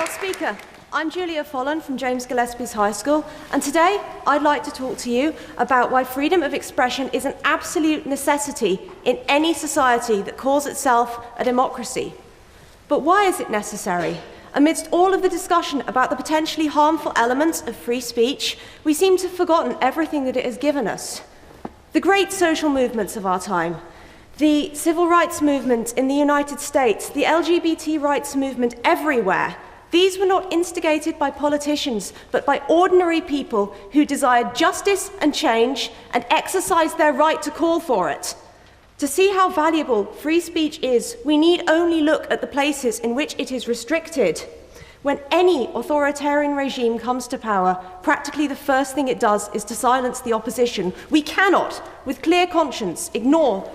Speaker, I'm Julia Follen from James Gillespie's High School, and today I'd like to talk to you about why freedom of expression is an absolute necessity in any society that calls itself a democracy. But why is it necessary? Amidst all of the discussion about the potentially harmful elements of free speech, we seem to have forgotten everything that it has given us. The great social movements of our time, the civil rights movement in the United States, the LGBT rights movement everywhere, these were not instigated by politicians, but by ordinary people who desired justice and change and exercised their right to call for it. To see how valuable free speech is, we need only look at the places in which it is restricted. When any authoritarian regime comes to power, practically the first thing it does is to silence the opposition. We cannot, with clear conscience, ignore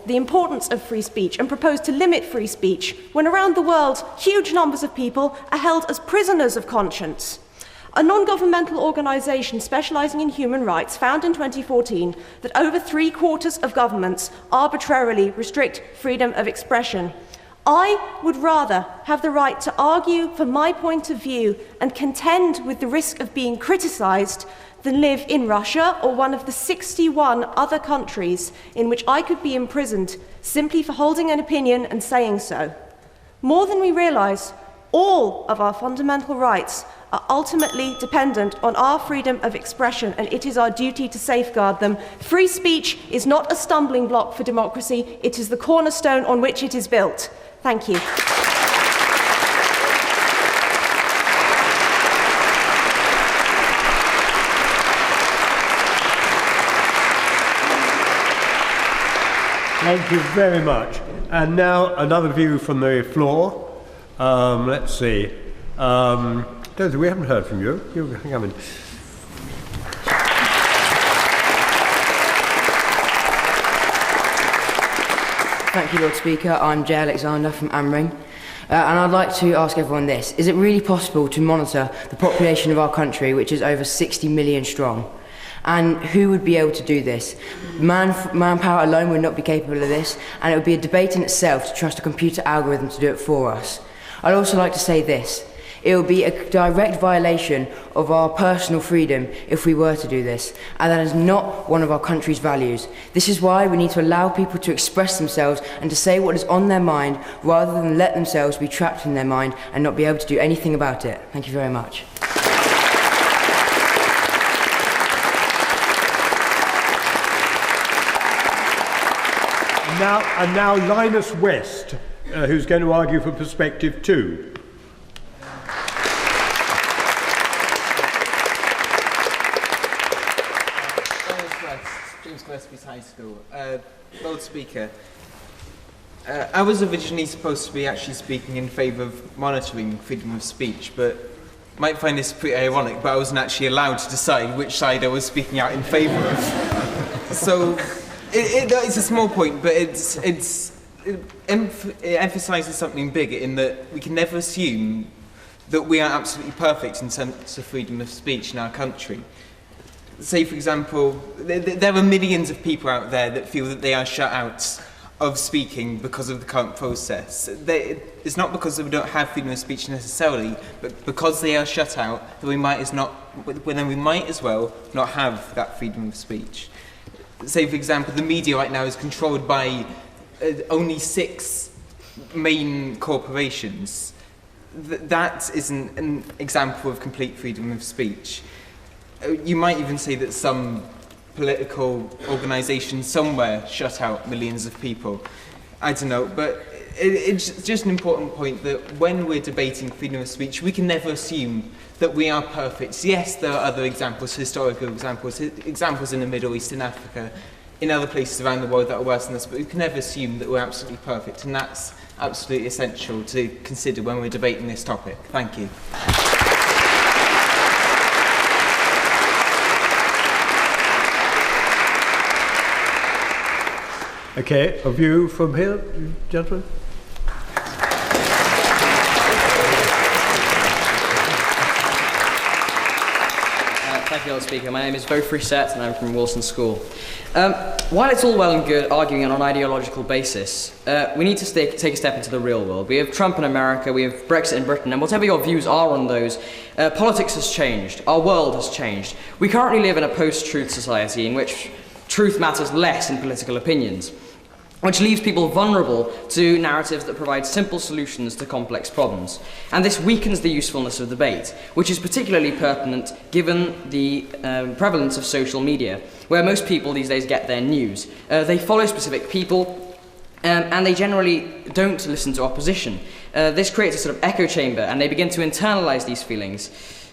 the importance of free speech and propose to limit free speech when around the world huge numbers of people are held as prisoners of conscience. A non-governmental organisation specialising in human rights found in 2014 that over 3/4 of governments arbitrarily restrict freedom of expression. I would rather have the right to argue for my point of view and contend with the risk of being criticised than live in Russia or one of the 61 other countries in which I could be imprisoned simply for holding an opinion and saying so. More than we realise, all of our fundamental rights are ultimately dependent on our freedom of expression, and it is our duty to safeguard them. Free speech is not a stumbling block for democracy, it is the cornerstone on which it is built. Thank you. Thank you very much. And now another view from the floor. Let's see. We haven't heard from you. You come in. Thank you, Lord Speaker. I'm Jay Alexander from Amring. And I'd like to ask everyone this. Is it really possible to monitor the population of our country, which is over 60 million strong? And who would be able to do this? Manpower alone would not be capable of this, and it would be a debate in itself to trust a computer algorithm to do it for us. I'd also like to say this. It would be a direct violation of our personal freedom if we were to do this, and that is not one of our country's values. This is why we need to allow people to express themselves and to say what is on their mind, rather than let themselves be trapped in their mind and not be able to do anything about it. Thank you very much. And now Linus West, who's going to argue for perspective 2. Gillespie's High School. Lord Speaker, I was originally supposed to be actually speaking in favour of monitoring freedom of speech, but you might find this pretty ironic, but I wasn't actually allowed to decide which side I was speaking out in favour of. So, it's a small point, but it emphasises something big in that we can never assume that we are absolutely perfect in terms of freedom of speech in our country. Say, for example, there are millions of people out there that feel that they are shut out of speaking because of the current process. It's not because we don't have freedom of speech necessarily, but because they are shut out, that we might as well not have that freedom of speech. Say, for example, the media right now is controlled by only 6 main corporations. That isn't an example of complete freedom of speech. You might even say that some political organisation somewhere shut out millions of people. I don't know, but it's just an important point that when we're debating freedom of speech, we can never assume that we are perfect. Yes, there are other examples, historical examples in the Middle East, in Africa, in other places around the world that are worse than us, but we can never assume that we're absolutely perfect, and that's absolutely essential to consider when we're debating this topic. Thank you. Okay, a view from here, gentlemen. Thank you, Lord Speaker. My name is Beau Frisette and I'm from Wilson School. While it's all well and good arguing on an ideological basis, we need to take a step into the real world. We have Trump in America, we have Brexit in Britain, and whatever your views are on those, politics has changed, our world has changed. We currently live in a post-truth society in which truth matters less in political opinions, which leaves people vulnerable to narratives that provide simple solutions to complex problems. And this weakens the usefulness of debate, which is particularly pertinent given the prevalence of social media, where most people these days get their news. They follow specific people, and they generally don't listen to opposition. This creates a sort of echo chamber, and they begin to internalize these feelings.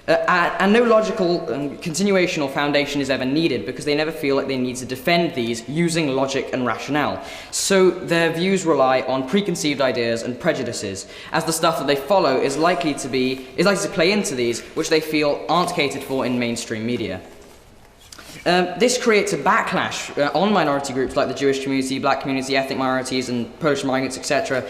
And no logical continuation or foundation is ever needed because they never feel like they need to defend these using logic and rationale. So their views rely on preconceived ideas and prejudices, as the stuff that they follow is likely to play into these, which they feel aren't catered for in mainstream media. This creates a backlash on minority groups like the Jewish community, black community, ethnic minorities, and Polish migrants, etc.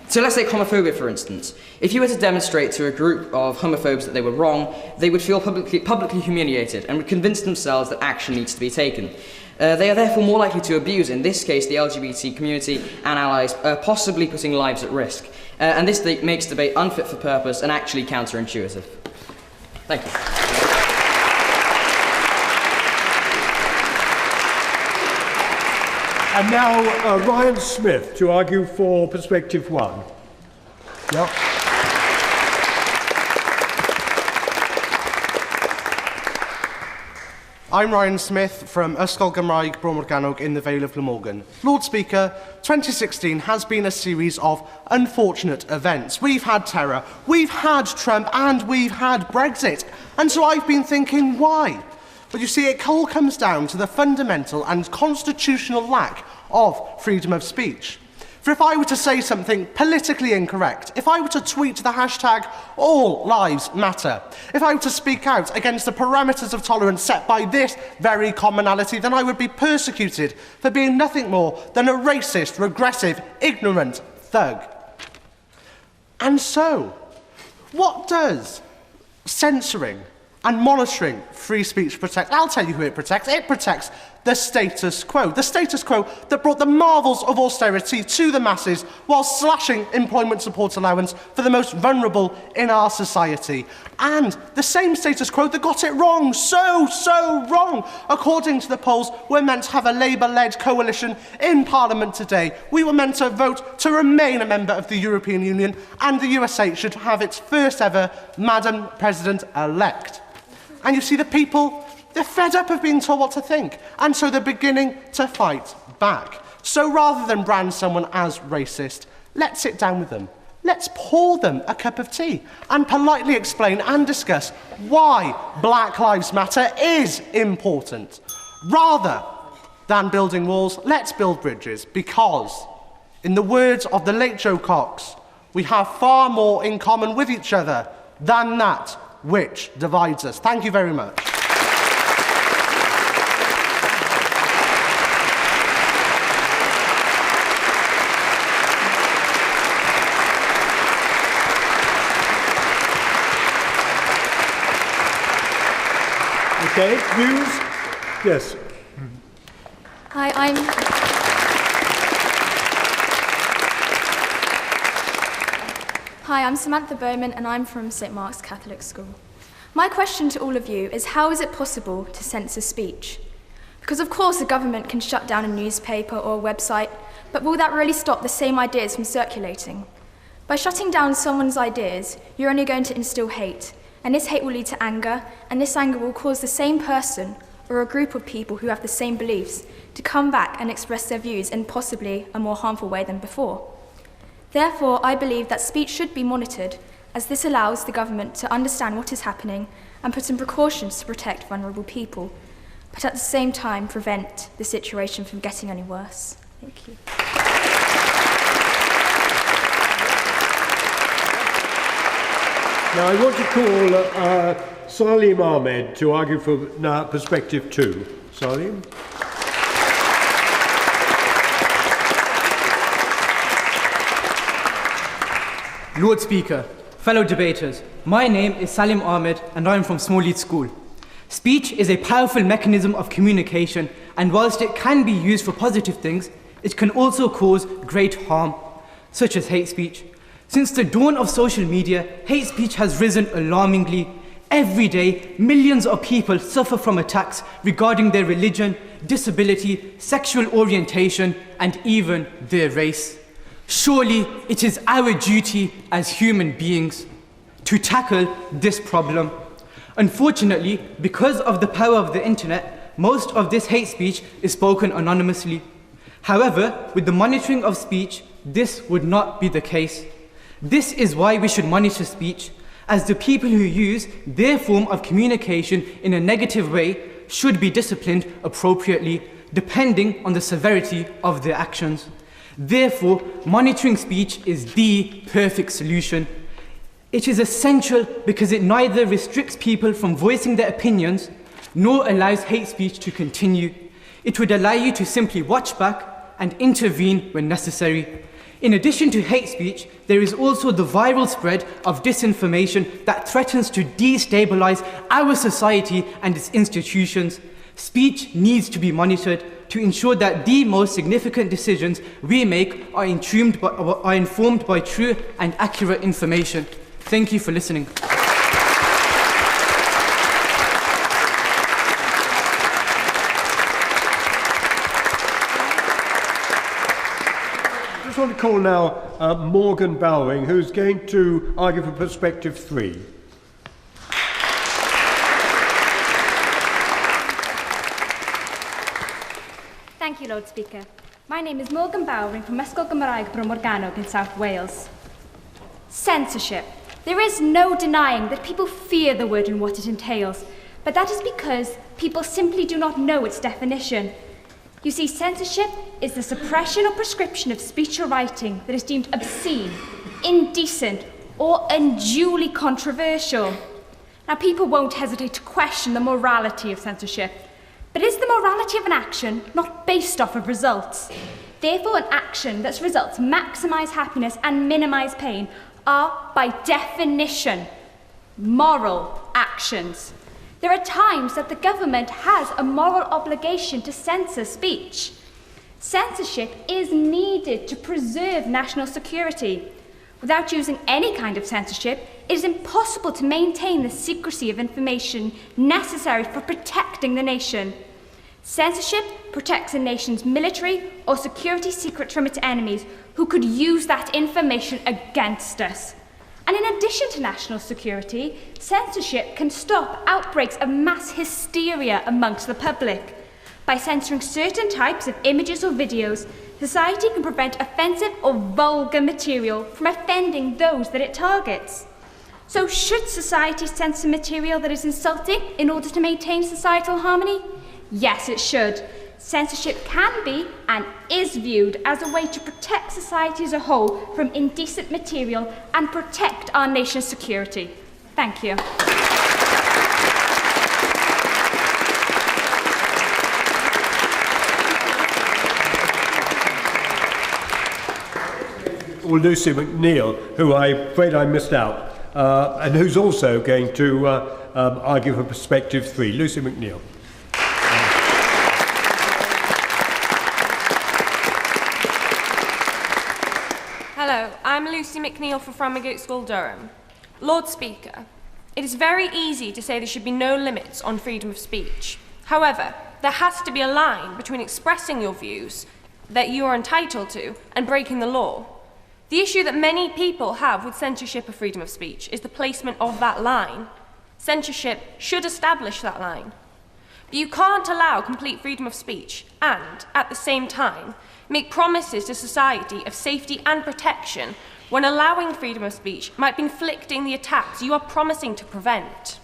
So let's take homophobia, for instance. If you were to demonstrate to a group of homophobes that they were wrong, they would feel publicly humiliated and would convince themselves that action needs to be taken. They are therefore more likely to abuse, in this case, the LGBT community and allies, possibly putting lives at risk. And this makes debate unfit for purpose and actually counterintuitive. Thank you. And now Ryan Smith to argue for perspective 1. Yep. I'm Ryan Smith from Ysgol Gymraeg Bro Morgannwg in the Vale of Glamorgan. Lord Speaker, 2016 has been a series of unfortunate events. We've had terror, we've had Trump, and we've had Brexit. And so I've been thinking, why? But you see, it all comes down to the fundamental and constitutional lack of freedom of speech. For if I were to say something politically incorrect, if I were to tweet the hashtag All Lives Matter, if I were to speak out against the parameters of tolerance set by this very commonality, then I would be persecuted for being nothing more than a racist, regressive, ignorant thug. And so, what does censoring and monitoring free speech protect? I'll tell you who it protects. It protects the status quo. The status quo that brought the marvels of austerity to the masses while slashing employment support allowance for the most vulnerable in our society. And the same status quo that got it wrong, so wrong. According to the polls, we're meant to have a Labour-led coalition in Parliament today. We were meant to vote to remain a member of the European Union, and the USA should have its first ever Madam President-elect. And you see, the people, they're fed up of being told what to think, and so they're beginning to fight back. So rather than brand someone as racist, let's sit down with them. Let's pour them a cup of tea and politely explain and discuss why Black Lives Matter is important. Rather than building walls, let's build bridges, because, in the words of the late Joe Cox, we have far more in common with each other than that which divides us. Thank you very much. Okay, views? Yes. Hi, I'm Samantha Bowman, and I'm from St Mark's Catholic School. My question to all of you is, how is it possible to censor speech? Because of course the government can shut down a newspaper or a website, but will that really stop the same ideas from circulating? By shutting down someone's ideas, you're only going to instill hate, and this hate will lead to anger, and this anger will cause the same person or a group of people who have the same beliefs to come back and express their views in possibly a more harmful way than before. Therefore, I believe that speech should be monitored, as this allows the government to understand what is happening and put in precautions to protect vulnerable people, but at the same time prevent the situation from getting any worse. Thank you. Now I want to call Salim Ahmed to argue for perspective 2. Salim? Lord Speaker, fellow debaters, my name is Salim Ahmed and I'm from Smallheath School. Speech is a powerful mechanism of communication, and whilst it can be used for positive things, it can also cause great harm, such as hate speech. Since the dawn of social media, hate speech has risen alarmingly. Every day, millions of people suffer from attacks regarding their religion, disability, sexual orientation, and even their race. Surely it is our duty as human beings to tackle this problem. Unfortunately, because of the power of the internet, most of this hate speech is spoken anonymously. However, with the monitoring of speech, this would not be the case. This is why we should monitor speech, as the people who use their form of communication in a negative way should be disciplined appropriately, depending on the severity of their actions. Therefore, monitoring speech is the perfect solution. It is essential because it neither restricts people from voicing their opinions, nor allows hate speech to continue. It would allow you to simply watch back and intervene when necessary. In addition to hate speech, there is also the viral spread of disinformation that threatens to destabilize our society and its institutions. Speech needs to be monitored to ensure that the most significant decisions we make are informed by true and accurate information. Thank you for listening. I just want to call now Morgan Bowring, who's going to argue for perspective 3. Thank you, Lord Speaker. My name is Morgan Bowring from Ysgol Gymraeg Bro Morgannwg in South Wales. Censorship. There is no denying that people fear the word and what it entails, but that is because people simply do not know its definition. You see, censorship is the suppression or prescription of speech or writing that is deemed obscene, indecent, or unduly controversial. Now, people won't hesitate to question the morality of censorship, but is the morality of an action not based off of results? Therefore, an action that's results maximise happiness and minimise pain are, by definition, moral actions. There are times that the government has a moral obligation to censor speech. Censorship is needed to preserve national security. Without using any kind of censorship, it is impossible to maintain the secrecy of information necessary for protecting the nation. Censorship protects a nation's military or security secrets from its enemies who could use that information against us. And in addition to national security, censorship can stop outbreaks of mass hysteria amongst the public. By censoring certain types of images or videos, society can prevent offensive or vulgar material from offending those that it targets. So should society censor material that is insulting in order to maintain societal harmony? Yes, it should. Censorship can be and is viewed as a way to protect society as a whole from indecent material and protect our nation's security. Thank you. Well, Lucy McNeil, who I'm afraid I missed out, and who's also going to argue for Perspective 3. Lucy McNeil. Hello, I'm Lucy McNeil from Framagate School, Durham. Lord Speaker, it is very easy to say there should be no limits on freedom of speech. However, there has to be a line between expressing your views that you are entitled to and breaking the law. The issue that many people have with censorship of freedom of speech is the placement of that line. Censorship should establish that line. But you can't allow complete freedom of speech and, at the same time, make promises to society of safety and protection when allowing freedom of speech might be inflicting the attacks you are promising to prevent.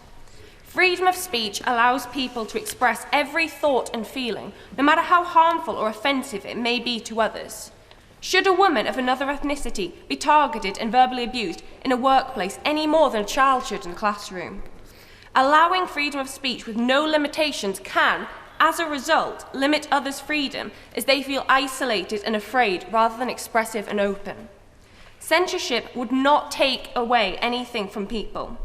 Freedom of speech allows people to express every thought and feeling, no matter how harmful or offensive it may be to others. Should a woman of another ethnicity be targeted and verbally abused in a workplace any more than a child should in a classroom? Allowing freedom of speech with no limitations can, as a result, limit others' freedom as they feel isolated and afraid rather than expressive and open. Censorship would not take away anything from people.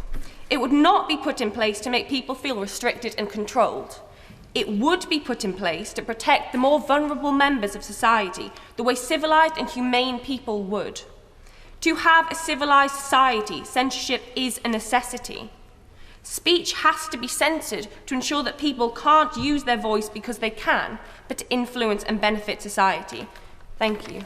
It would not be put in place to make people feel restricted and controlled. It would be put in place to protect the more vulnerable members of society the way civilized and humane people would. To have a civilized society, censorship is a necessity. Speech has to be censored to ensure that people can't use their voice because they can, but to influence and benefit society. Thank you.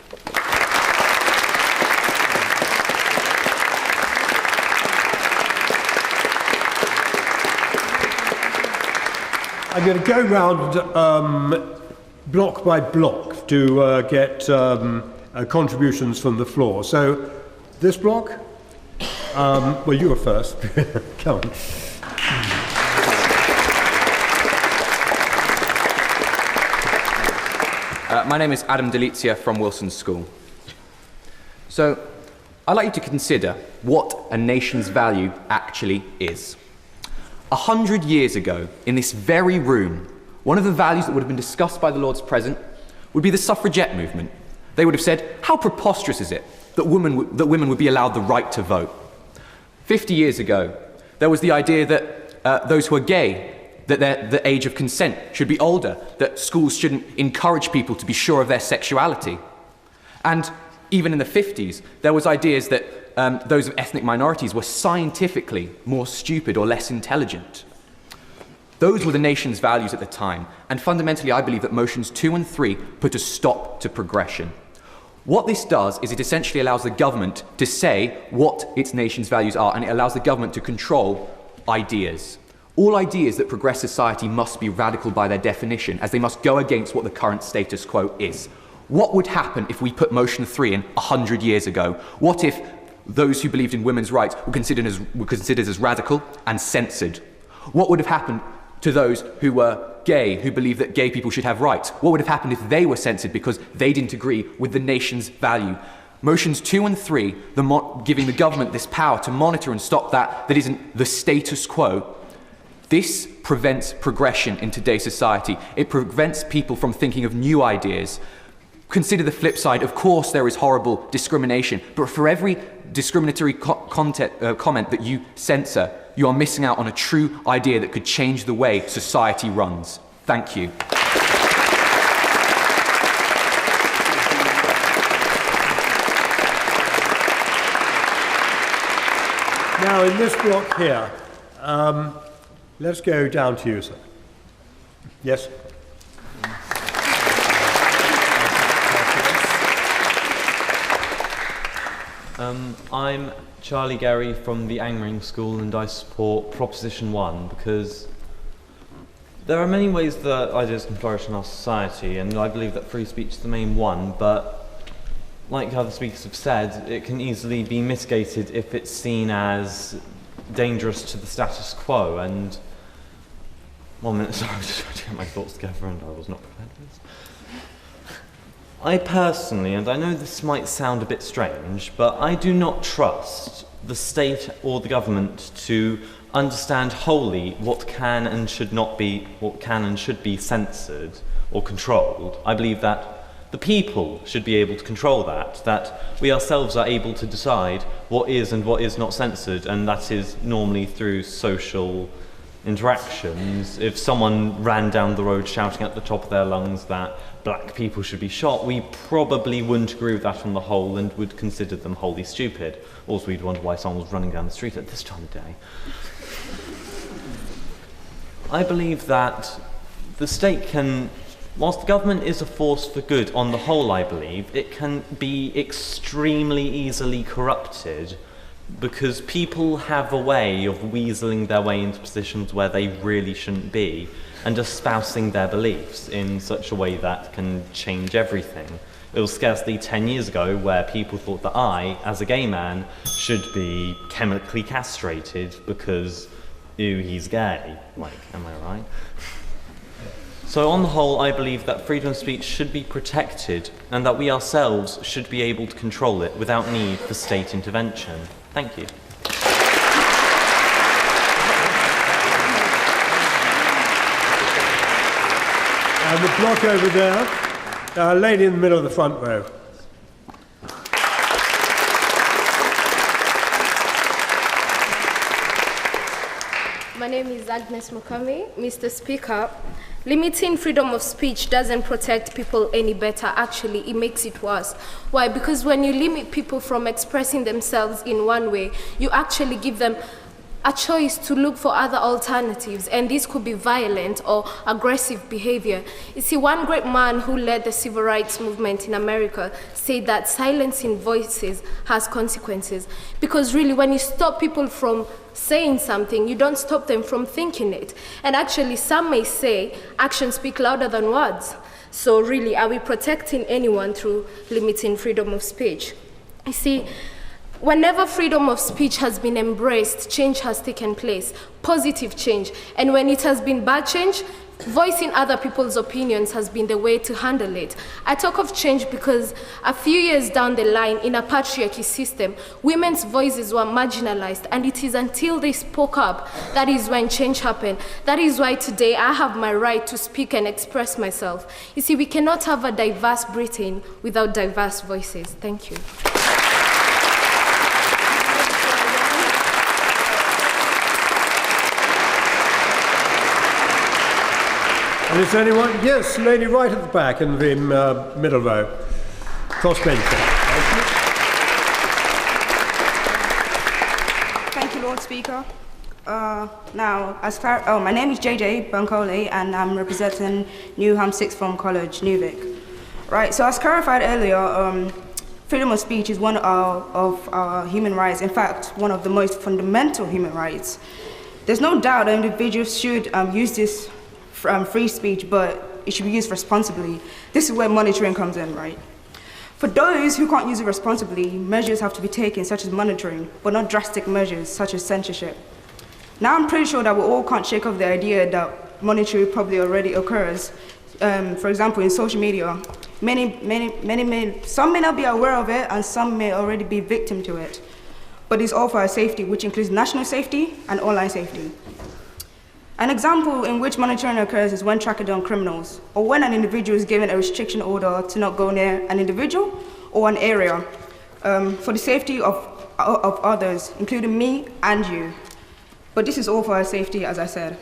I'm going to go round block by block to get contributions from the floor. So, this block? Well, you were first. Come on. My name is Adam Delizia from Wilson School. So, I'd like you to consider what a nation's value actually is. 100 years ago, in this very room, one of the values that would have been discussed by the Lords present would be the suffragette movement. They would have said, how preposterous is it that women would be allowed the right to vote? 50 years ago, there was the idea that those who are gay, that the age of consent should be older, that schools shouldn't encourage people to be sure of their sexuality. And even in the 50s, there was ideas that those of ethnic minorities were scientifically more stupid or less intelligent. Those were the nation's values at the time, and fundamentally I believe that motions 2 and 3 put a stop to progression. What this does is it essentially allows the government to say what its nation's values are, and it allows the government to control ideas. All ideas that progress society must be radical by their definition, as they must go against what the current status quo is. What would happen if we put motion 3 in 100 years ago? What if those who believed in women's rights were considered as radical and censored? What would have happened to those who were gay, who believed that gay people should have rights? What would have happened if they were censored because they didn't agree with the nation's value? Motions 2 and 3, giving the government this power to monitor and stop that isn't the status quo, this prevents progression in today's society. It prevents people from thinking of new ideas. Consider the flip side. Of course, there is horrible discrimination, but for every discriminatory comment that you censor, you are missing out on a true idea that could change the way society runs. Thank you. Now, in this block here, let's go down to you, sir. Yes? I'm Charlie Gary from the Angmering School, and I support Proposition 1 because there are many ways that ideas can flourish in our society, and I believe that free speech is the main one, but like other speakers have said, it can easily be mitigated if it's seen as dangerous to the status quo. And 1 minute, sorry, I was just trying to get my thoughts together and I was not prepared for this. I personally, and I know this might sound a bit strange, but I do not trust the state or the government to understand wholly what can and should be censored or controlled. I believe that the people should be able to control that we ourselves are able to decide what is and what is not censored, and that is normally through social interactions. If someone ran down the road shouting at the top of their lungs that black people should be shot, we probably wouldn't agree with that on the whole and would consider them wholly stupid. Also, we'd wonder why someone was running down the street at this time of day. I believe that the state can, whilst the government is a force for good on the whole, I believe, it can be extremely easily corrupted because people have a way of weaseling their way into positions where they really shouldn't be and espousing their beliefs in such a way that can change everything. It was scarcely 10 years ago where people thought that I, as a gay man, should be chemically castrated because, ew, he's gay. Like, am I right? So on the whole, I believe that freedom of speech should be protected and that we ourselves should be able to control it without need for state intervention. Thank you. And the block over there, lady in the middle of the front row. My name is Agnes Mukami. Mr. Speaker, limiting freedom of speech doesn't protect people any better. Actually, it makes it worse. Why? Because when you limit people from expressing themselves in one way, you actually give them a choice to look for other alternatives, and this could be violent or aggressive behavior. You see, one great man who led the civil rights movement in America said that silencing voices has consequences, because really when you stop people from saying something, you don't stop them from thinking it. And actually, some may say actions speak louder than words. So really, are we protecting anyone through limiting freedom of speech? You see, whenever freedom of speech has been embraced, change has taken place, positive change. And when it has been bad change, voicing other people's opinions has been the way to handle it. I talk of change because a few years down the line, in a patriarchy system, women's voices were marginalized, and it is until they spoke up that is when change happened. That is why today I have my right to speak and express myself. You see, we cannot have a diverse Britain without diverse voices. Thank you. And is there anyone? Yes, lady right at the back in the middle row. Crossbencher. Thank you, Lord Speaker. My name is JJ Bankole, and I'm representing Newham Sixth Form College, Newvic. Right, so as clarified earlier, freedom of speech is one of our human rights, in fact, one of the most fundamental human rights. There's no doubt that individuals should use this free speech, but it should be used responsibly. This is where monitoring comes in, right? For those who can't use it responsibly, measures have to be taken, such as monitoring, but not drastic measures, such as censorship. Now I'm pretty sure that we all can't shake off the idea that monitoring probably already occurs. For example, in social media, some may not be aware of it, and some may already be victim to it. But it's all for our safety, which includes national safety and online safety. An example in which monitoring occurs is when tracking down criminals, or when an individual is given a restriction order to not go near an individual or an area for the safety of others, including me and you. But this is all for our safety, as I said.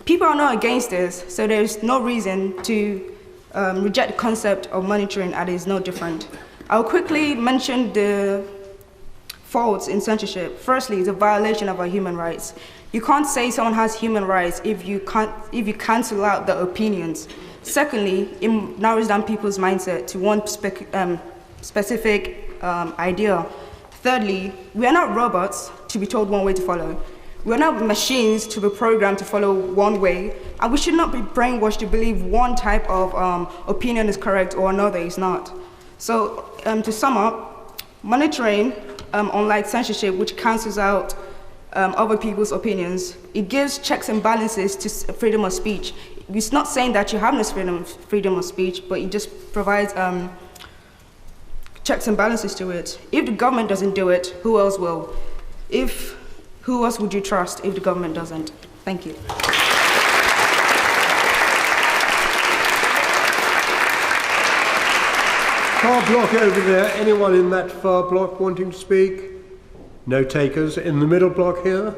People are not against this, so there's no reason to reject the concept of monitoring, and it is no different. I'll quickly mention the faults in censorship. Firstly, it's a violation of our human rights. You can't say someone has human rights if you cancel out their opinions. Secondly, it narrows down people's mindset to one specific idea. Thirdly, we are not robots to be told one way to follow. We are not machines to be programmed to follow one way, and we should not be brainwashed to believe one type of opinion is correct or another is not. So to sum up, monitoring, unlike censorship, which cancels out other people's opinions, it gives checks and balances to freedom of speech. It's not saying that you have no freedom of speech, but it just provides checks and balances to it. If the government doesn't do it, who else will? Who else would you trust if the government doesn't? Thank you. Far block over there. Anyone in that far block wanting to speak? No takers. In the middle block here?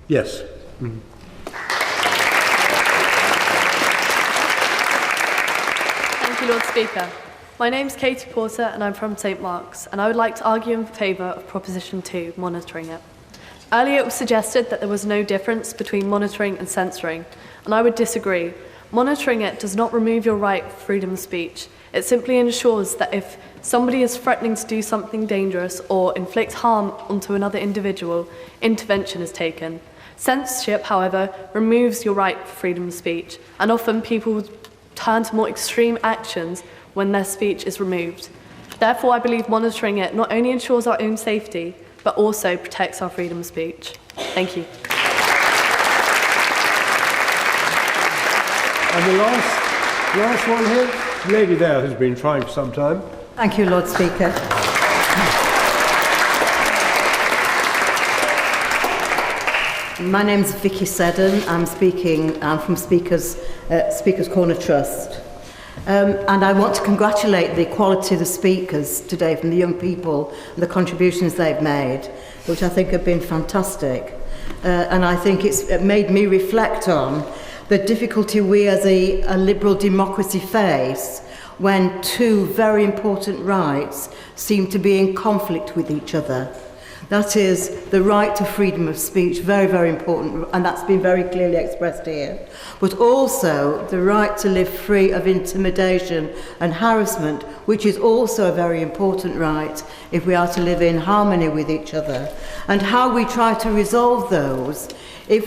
Yes. Mm. Thank you, Lord Speaker. My name's Katie Porter and I'm from St Mark's, and I would like to argue in favour of Proposition 2, monitoring it. Earlier it was suggested that there was no difference between monitoring and censoring, and I would disagree. Monitoring it does not remove your right for freedom of speech. It simply ensures that if somebody is threatening to do something dangerous or inflict harm onto another individual, intervention is taken. Censorship, however, removes your right for freedom of speech, and often people turn to more extreme actions when their speech is removed. Therefore, I believe monitoring it not only ensures our own safety, but also protects our freedom of speech. Thank you. And the last one here, the lady there has been trying for some time. Thank you, Lord Speaker. My name's Vicky Seddon. I'm from Speaker's Corner Trust. And I want to congratulate the quality of the speakers today from the young people and the contributions they've made, which I think have been fantastic. And I think it made me reflect on the difficulty we as a liberal democracy face when two very important rights seem to be in conflict with each other. That is the right to freedom of speech, very, very important, and that's been very clearly expressed here. But also the right to live free of intimidation and harassment, which is also a very important right if we are to live in harmony with each other. And how we try to resolve those, if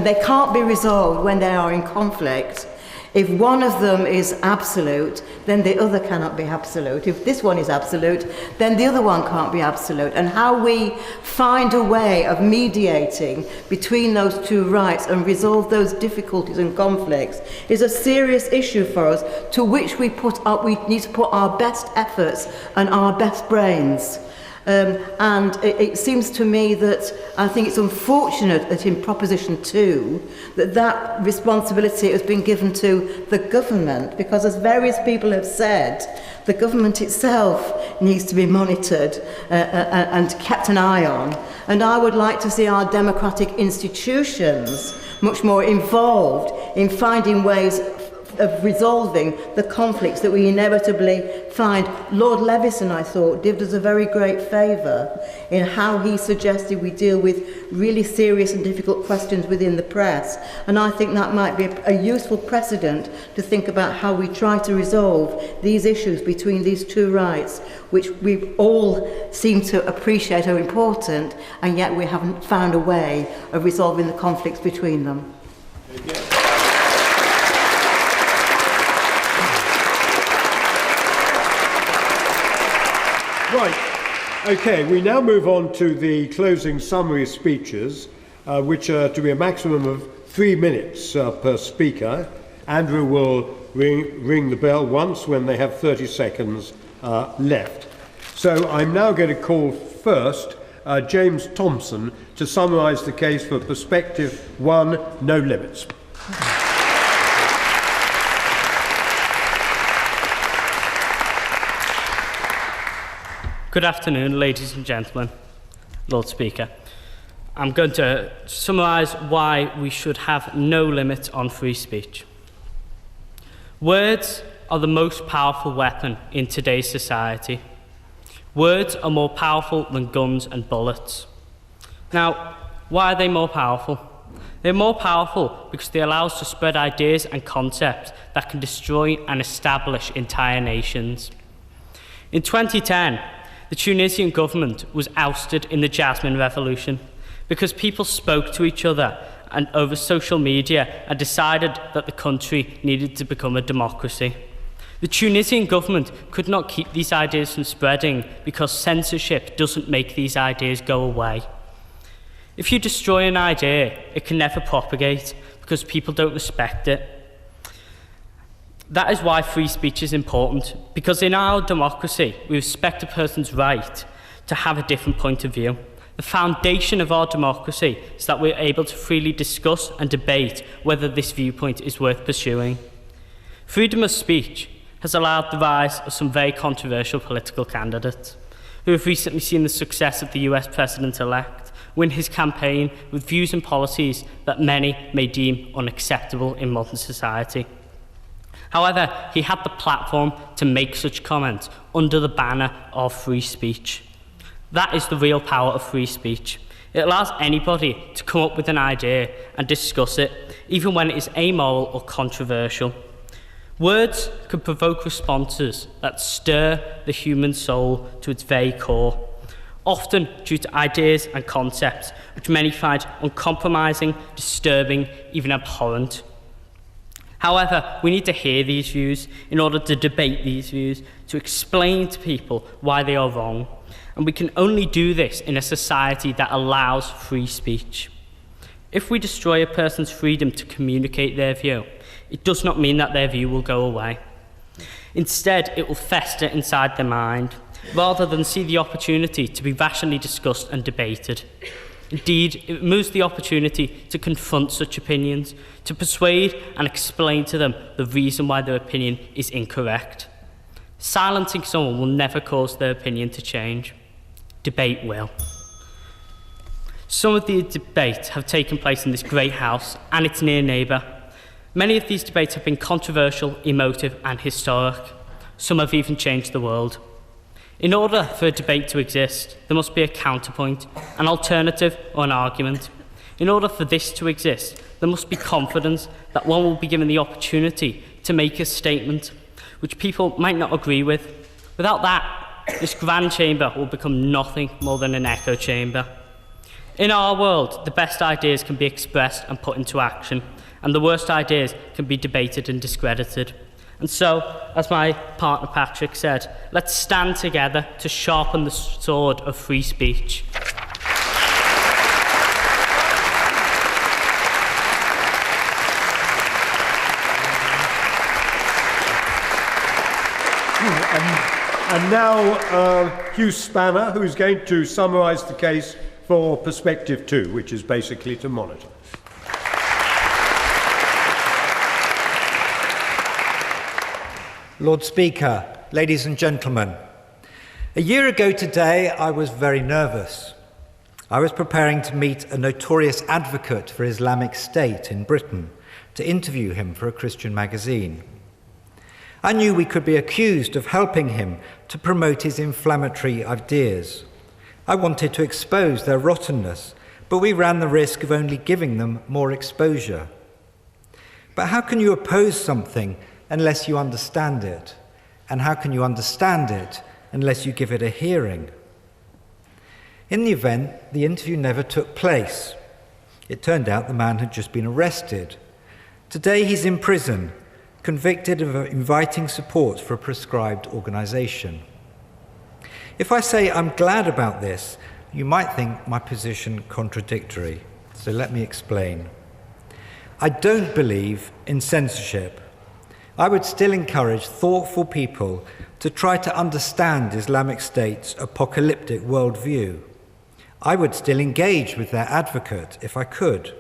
they can't be resolved when they are in conflict. If one of them is absolute, then the other cannot be absolute. If this one is absolute, then the other one can't be absolute. And how we find a way of mediating between those two rights and resolve those difficulties and conflicts is a serious issue for us, to which we need to put our best efforts and our best brains. And it seems to me that I think it's unfortunate that in Proposition 2 that responsibility has been given to the government, because as various people have said, the government itself needs to be monitored and kept an eye on. And I would like to see our democratic institutions much more involved in finding ways of resolving the conflicts that we inevitably find. Lord Levison, I thought, did us a very great favour in how he suggested we deal with really serious and difficult questions within the press. And I think that might be a useful precedent to think about how we try to resolve these issues between these two rights, which we all seem to appreciate are important, and yet we haven't found a way of resolving the conflicts between them. Right, okay, we now move on to the closing summary speeches, which are to be a maximum of 3 minutes per speaker. Andrew will ring the bell once when they have 30 seconds left. So I'm now going to call first James Thompson to summarise the case for Perspective 1, No Limits. Good afternoon, ladies and gentlemen, Lord Speaker. I'm going to summarise why we should have no limit on free speech. Words are the most powerful weapon in today's society. Words are more powerful than guns and bullets. Now, why are they more powerful? They're more powerful because they allow us to spread ideas and concepts that can destroy and establish entire nations. In 2010, the Tunisian government was ousted in the Jasmine Revolution because people spoke to each other and over social media and decided that the country needed to become a democracy. The Tunisian government could not keep these ideas from spreading because censorship doesn't make these ideas go away. If you destroy an idea, it can never propagate because people don't respect it. That is why free speech is important, because in our democracy, we respect a person's right to have a different point of view. The foundation of our democracy is that we're able to freely discuss and debate whether this viewpoint is worth pursuing. Freedom of speech has allowed the rise of some very controversial political candidates who have recently seen the success of the US President-elect win his campaign with views and policies that many may deem unacceptable in modern society. However, he had the platform to make such comments under the banner of free speech. That is the real power of free speech. It allows anybody to come up with an idea and discuss it, even when it is amoral or controversial. Words can provoke responses that stir the human soul to its very core, often due to ideas and concepts which many find uncompromising, disturbing, even abhorrent. However, we need to hear these views in order to debate these views, to explain to people why they are wrong. And we can only do this in a society that allows free speech. If we destroy a person's freedom to communicate their view, it does not mean that their view will go away. Instead, it will fester inside their mind, rather than see the opportunity to be rationally discussed and debated. Indeed, it removes the opportunity to confront such opinions, to persuade and explain to them the reason why their opinion is incorrect. Silencing someone will never cause their opinion to change. Debate will. Some of the debates have taken place in this great house and its near neighbour. Many of these debates have been controversial, emotive and historic. Some have even changed the world. In order for a debate to exist, there must be a counterpoint, an alternative or an argument. In order for this to exist, there must be confidence that one will be given the opportunity to make a statement which people might not agree with. Without that, this grand chamber will become nothing more than an echo chamber. In our world, the best ideas can be expressed and put into action, and the worst ideas can be debated and discredited. And so, as my partner Patrick said, let's stand together to sharpen the sword of free speech. And now Hugh Spanner, who's going to summarise the case for Perspective 2, which is basically to monitor. Lord Speaker, ladies and gentlemen, a year ago today I was very nervous. I was preparing to meet a notorious advocate for Islamic State in Britain to interview him for a Christian magazine. I knew we could be accused of helping him to promote his inflammatory ideas. I wanted to expose their rottenness, but we ran the risk of only giving them more exposure. But how can you oppose something unless you understand it? And how can you understand it unless you give it a hearing? In the event, the interview never took place. It turned out the man had just been arrested. Today he's in prison, convicted of inviting support for a proscribed organisation. If I say I'm glad about this, you might think my position contradictory. So let me explain. I don't believe in censorship. I would still encourage thoughtful people to try to understand Islamic State's apocalyptic worldview. I would still engage with their advocate if I could.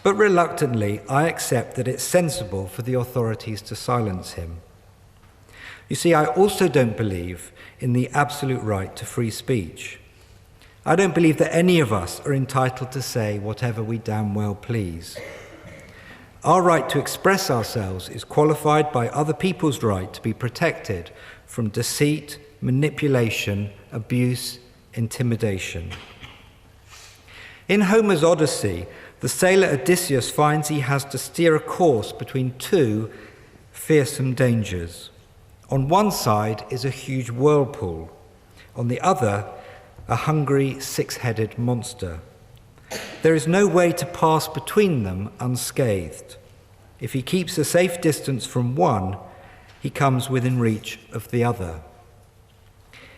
But reluctantly, I accept that it's sensible for the authorities to silence him. You see, I also don't believe in the absolute right to free speech. I don't believe that any of us are entitled to say whatever we damn well please. Our right to express ourselves is qualified by other people's right to be protected from deceit, manipulation, abuse, intimidation. In Homer's Odyssey, the sailor Odysseus finds he has to steer a course between two fearsome dangers. On one side is a huge whirlpool, on the other, a hungry six-headed monster. There is no way to pass between them unscathed. If he keeps a safe distance from one, he comes within reach of the other.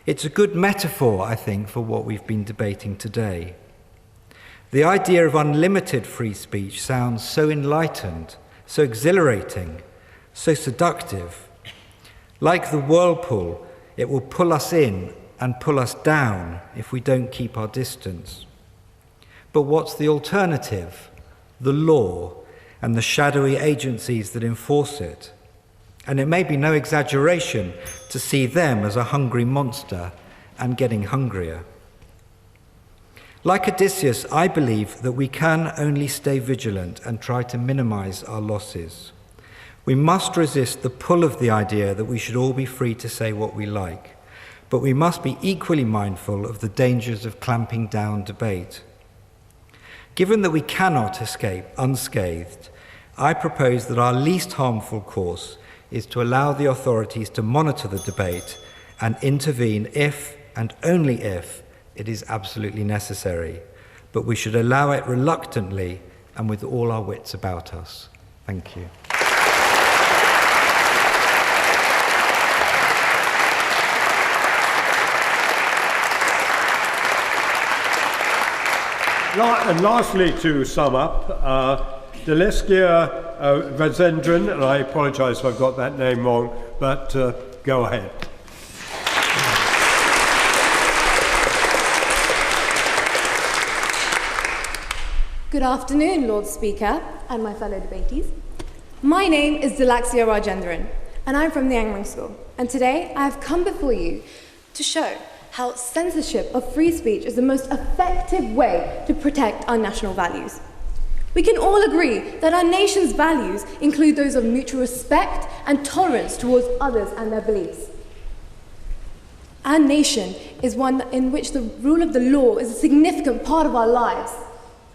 It's a good metaphor, I think, for what we've been debating today. The idea of unlimited free speech sounds so enlightened, so exhilarating, so seductive. Like the whirlpool, it will pull us in and pull us down if we don't keep our distance. But what's the alternative? The law and the shadowy agencies that enforce it. And it may be no exaggeration to see them as a hungry monster and getting hungrier. Like Odysseus, I believe that we can only stay vigilant and try to minimize our losses. We must resist the pull of the idea that we should all be free to say what we like, but we must be equally mindful of the dangers of clamping down debate. Given that we cannot escape unscathed, I propose that our least harmful course is to allow the authorities to monitor the debate and intervene if, and only if, it is absolutely necessary. But we should allow it reluctantly and with all our wits about us. Thank you. And lastly, to sum up, Deleskia Razendran, and I apologise if I've got that name wrong, but go ahead. Good afternoon, Lord Speaker and my fellow debatees. My name is Deleskia Rajendran, and I'm from the Angmering School. And today I have come before you to show how censorship of free speech is the most effective way to protect our national values. We can all agree that our nation's values include those of mutual respect and tolerance towards others and their beliefs. Our nation is one in which the rule of the law is a significant part of our lives.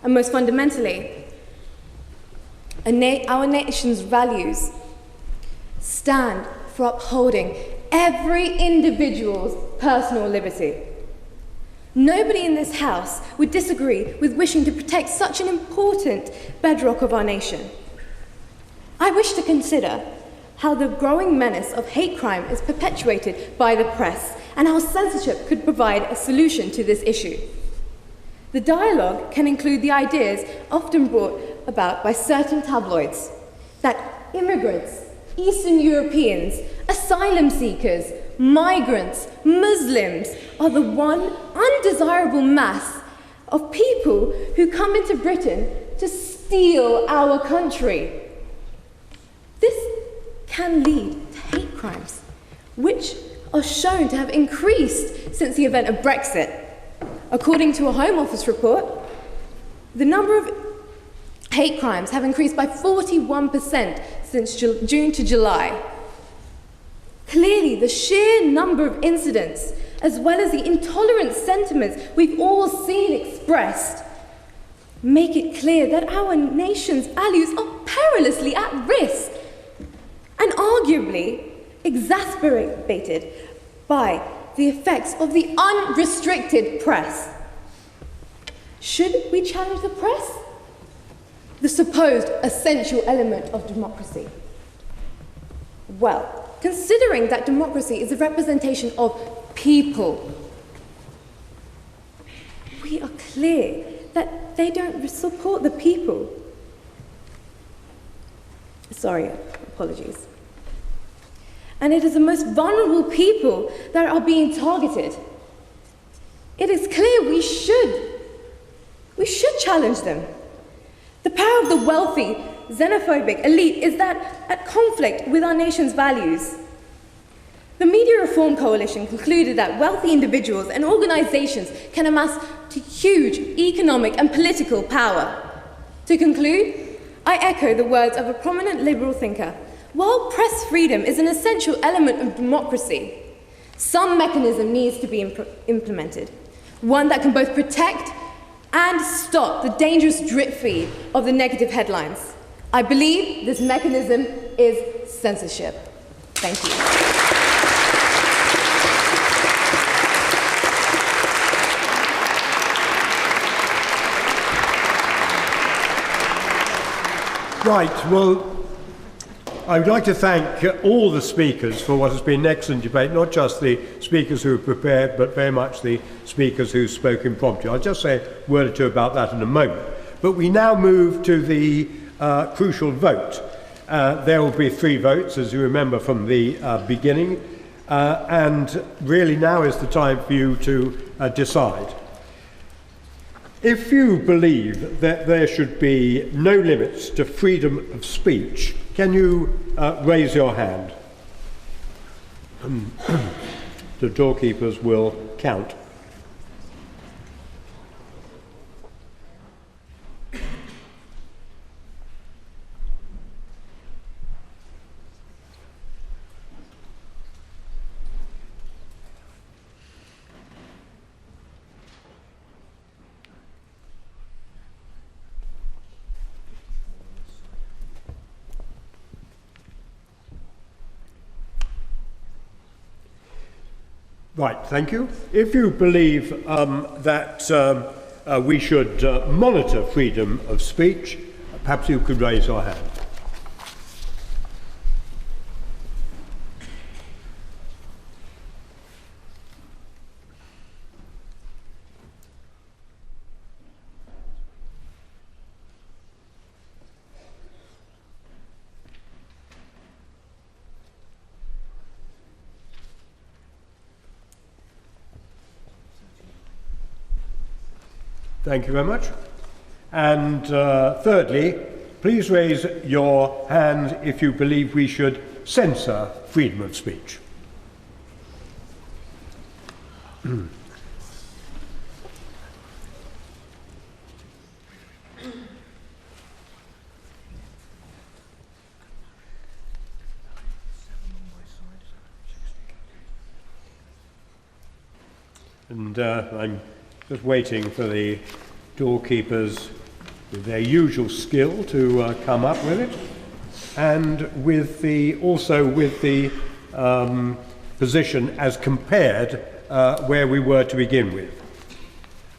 And most fundamentally, our nation's values stand for upholding every individual's personal liberty. Nobody in this House would disagree with wishing to protect such an important bedrock of our nation. I wish to consider how the growing menace of hate crime is perpetuated by the press and how censorship could provide a solution to this issue. The dialogue can include the ideas often brought about by certain tabloids that immigrants, Eastern Europeans, asylum seekers, migrants, Muslims are the one undesirable mass of people who come into Britain to steal our country. This can lead to hate crimes, which are shown to have increased since the event of Brexit. According to a Home Office report, the number of hate crimes have increased by 41% since June to July. Clearly, the sheer number of incidents, as well as the intolerant sentiments we've all seen expressed, make it clear that our nation's values are perilously at risk and arguably exacerbated by the effects of the unrestricted press. Should we challenge the press? The supposed essential element of democracy. Well, considering that democracy is a representation of people, we are clear that they don't support the people. Sorry, apologies. And it is the most vulnerable people that are being targeted. It is clear we should challenge them. The power of the wealthy, xenophobic elite is that at conflict with our nation's values. The Media Reform Coalition concluded that wealthy individuals and organizations can amass to huge economic and political power. To conclude, I echo the words of a prominent liberal thinker. While press freedom is an essential element of democracy, some mechanism needs to be implemented. One that can both protect and stop the dangerous drip feed of the negative headlines. I believe this mechanism is censorship. Thank you. Right, well, I would like to thank all the speakers for what has been an excellent debate, not just the speakers who have prepared, but very much the speakers who spoke impromptu. I'll just say a word or two about that in a moment. But we now move to the crucial vote. There will be 3 votes, as you remember from the beginning, and really now is the time for you to decide. If you believe that there should be no limits to freedom of speech, can you raise your hand? The doorkeepers will count. Right, thank you. If you believe that we should monitor freedom of speech, perhaps you could raise your hand. Thank you very much. And thirdly, please raise your hand if you believe we should censor freedom of speech. And I'm just waiting for the doorkeepers with their usual skill to come up with it, and with also with the position as compared where we were to begin with.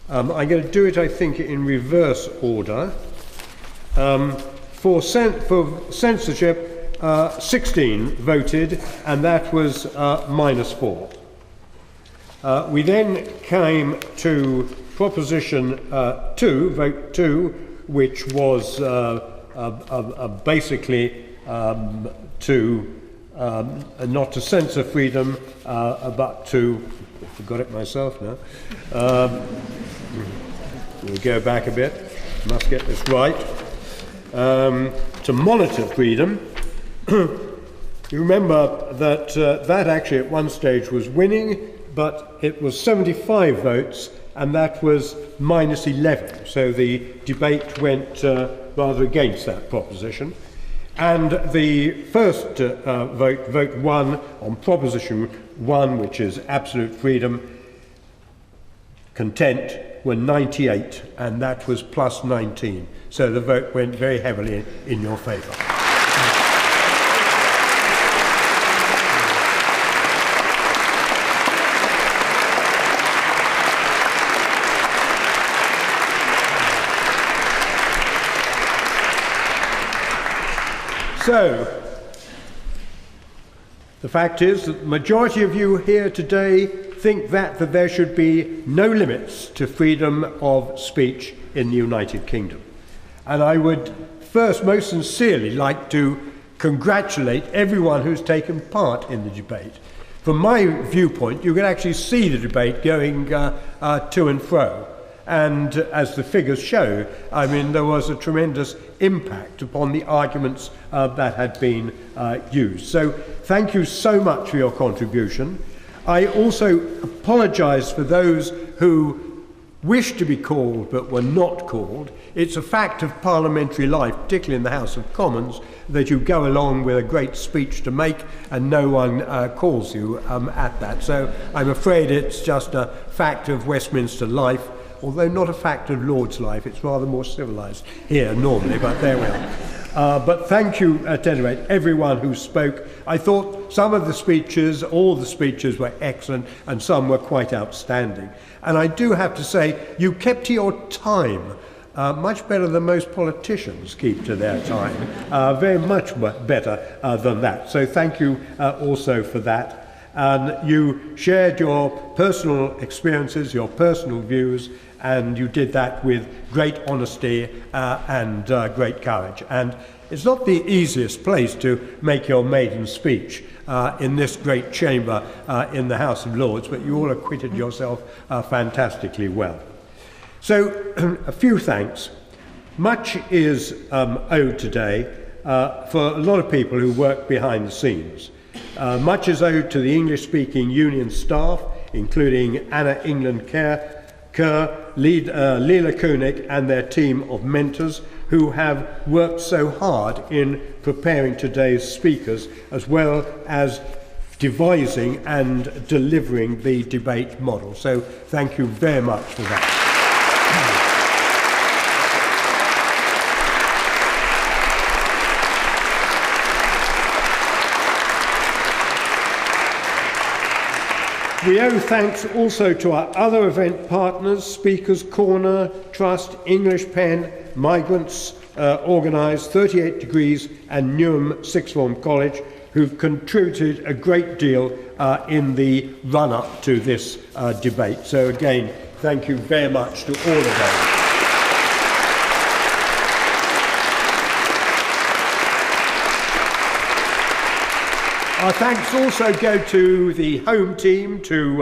I'm going to do it, I think, in reverse order. For censorship, 16 voted, and that was -4. We then came to proposition 2, vote 2, which was basically to not to censor freedom, but to, I forgot it myself now. We'll go back a bit, must get this right. To monitor freedom. You remember that that actually at one stage was winning, but it was 75 votes, and that was -11. So the debate went rather against that proposition. And the first vote, vote 1 on proposition 1, which is absolute freedom, content, were 98, and that was +19. So the vote went very heavily in your favour. So, the fact is that the majority of you here today think that there should be no limits to freedom of speech in the United Kingdom. And I would first most sincerely like to congratulate everyone who's taken part in the debate. From my viewpoint, you can actually see the debate going to and fro. And as the figures show, I mean, there was a tremendous impact upon the arguments that had been used. So thank you so much for your contribution. I also apologise for those who wished to be called but were not called. It's a fact of parliamentary life, particularly in the House of Commons, that you go along with a great speech to make and no one calls you at that. So I'm afraid it's just a fact of Westminster life, although not a fact of Lord's life. It's rather more civilised here normally, but there we are. But thank you at any rate, everyone who spoke. I thought some of the speeches, all the speeches were excellent and some were quite outstanding. And I do have to say, you kept to your time much better than most politicians keep to their time. Very much better than that. So thank you also for that. And you shared your personal experiences, your personal views, and you did that with great honesty and great courage. And it's not the easiest place to make your maiden speech in this great chamber in the House of Lords, but you all acquitted yourself fantastically well. So, a few thanks. Much is owed today for a lot of people who work behind the scenes. Much is owed to the English-speaking union staff, including Anna England Kerr, Leela Koenig and their team of mentors who have worked so hard in preparing today's speakers, as well as devising and delivering the debate model. So thank you very much for that. We owe thanks also to our other event partners, Speakers Corner, Trust, English Pen, Migrants Organised, 38 Degrees and Newham Sixth Form College, who've contributed a great deal in the run-up to this debate. So again, thank you very much to all of them. Our thanks also go to the home team, to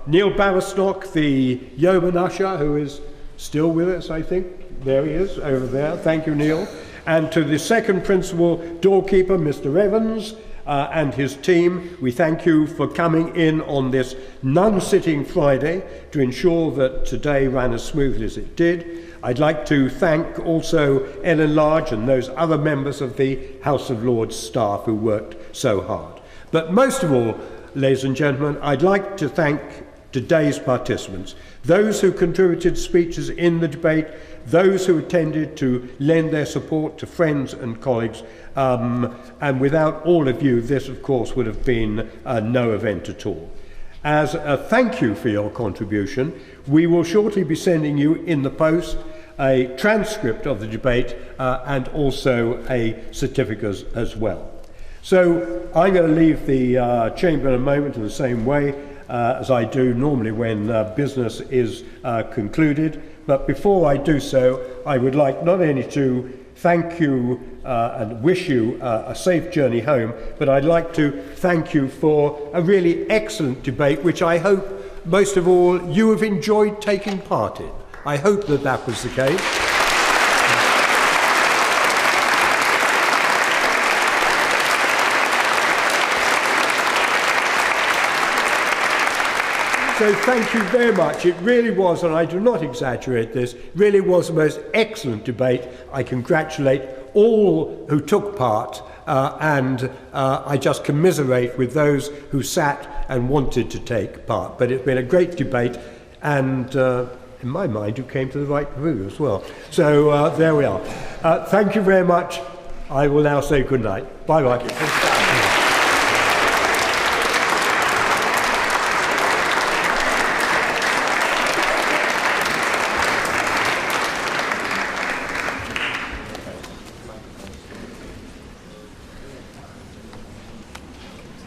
Neil Baverstock, the yeoman usher, who is still with us, I think. There he is, over there. Thank you, Neil. And to the second principal doorkeeper, Mr. Evans, and his team. We thank you for coming in on this non-sitting Friday to ensure that today ran as smoothly as it did. I'd like to thank also Ellen Large and those other members of the House of Lords staff who worked so hard. But most of all, ladies and gentlemen, I'd like to thank today's participants, those who contributed speeches in the debate, those who attended to lend their support to friends and colleagues, and without all of you, this of course would have been no event at all. As a thank you for your contribution, we will shortly be sending you in the post a transcript of the debate and also a certificate as well. So I'm going to leave the chamber in a moment in the same way as I do normally when business is concluded. But before I do so, I would like not only to thank you and wish you a safe journey home, but I'd like to thank you for a really excellent debate, which I hope most of all you have enjoyed taking part in. I hope that that was the case. So thank you very much. It really was, and I do not exaggerate this, really was the most excellent debate. I congratulate all who took part, and I just commiserate with those who sat and wanted to take part. But it's been a great debate, and in my mind, you came to the right conclusion as well. So there we are. Thank you very much. I will now say good night. Bye-bye.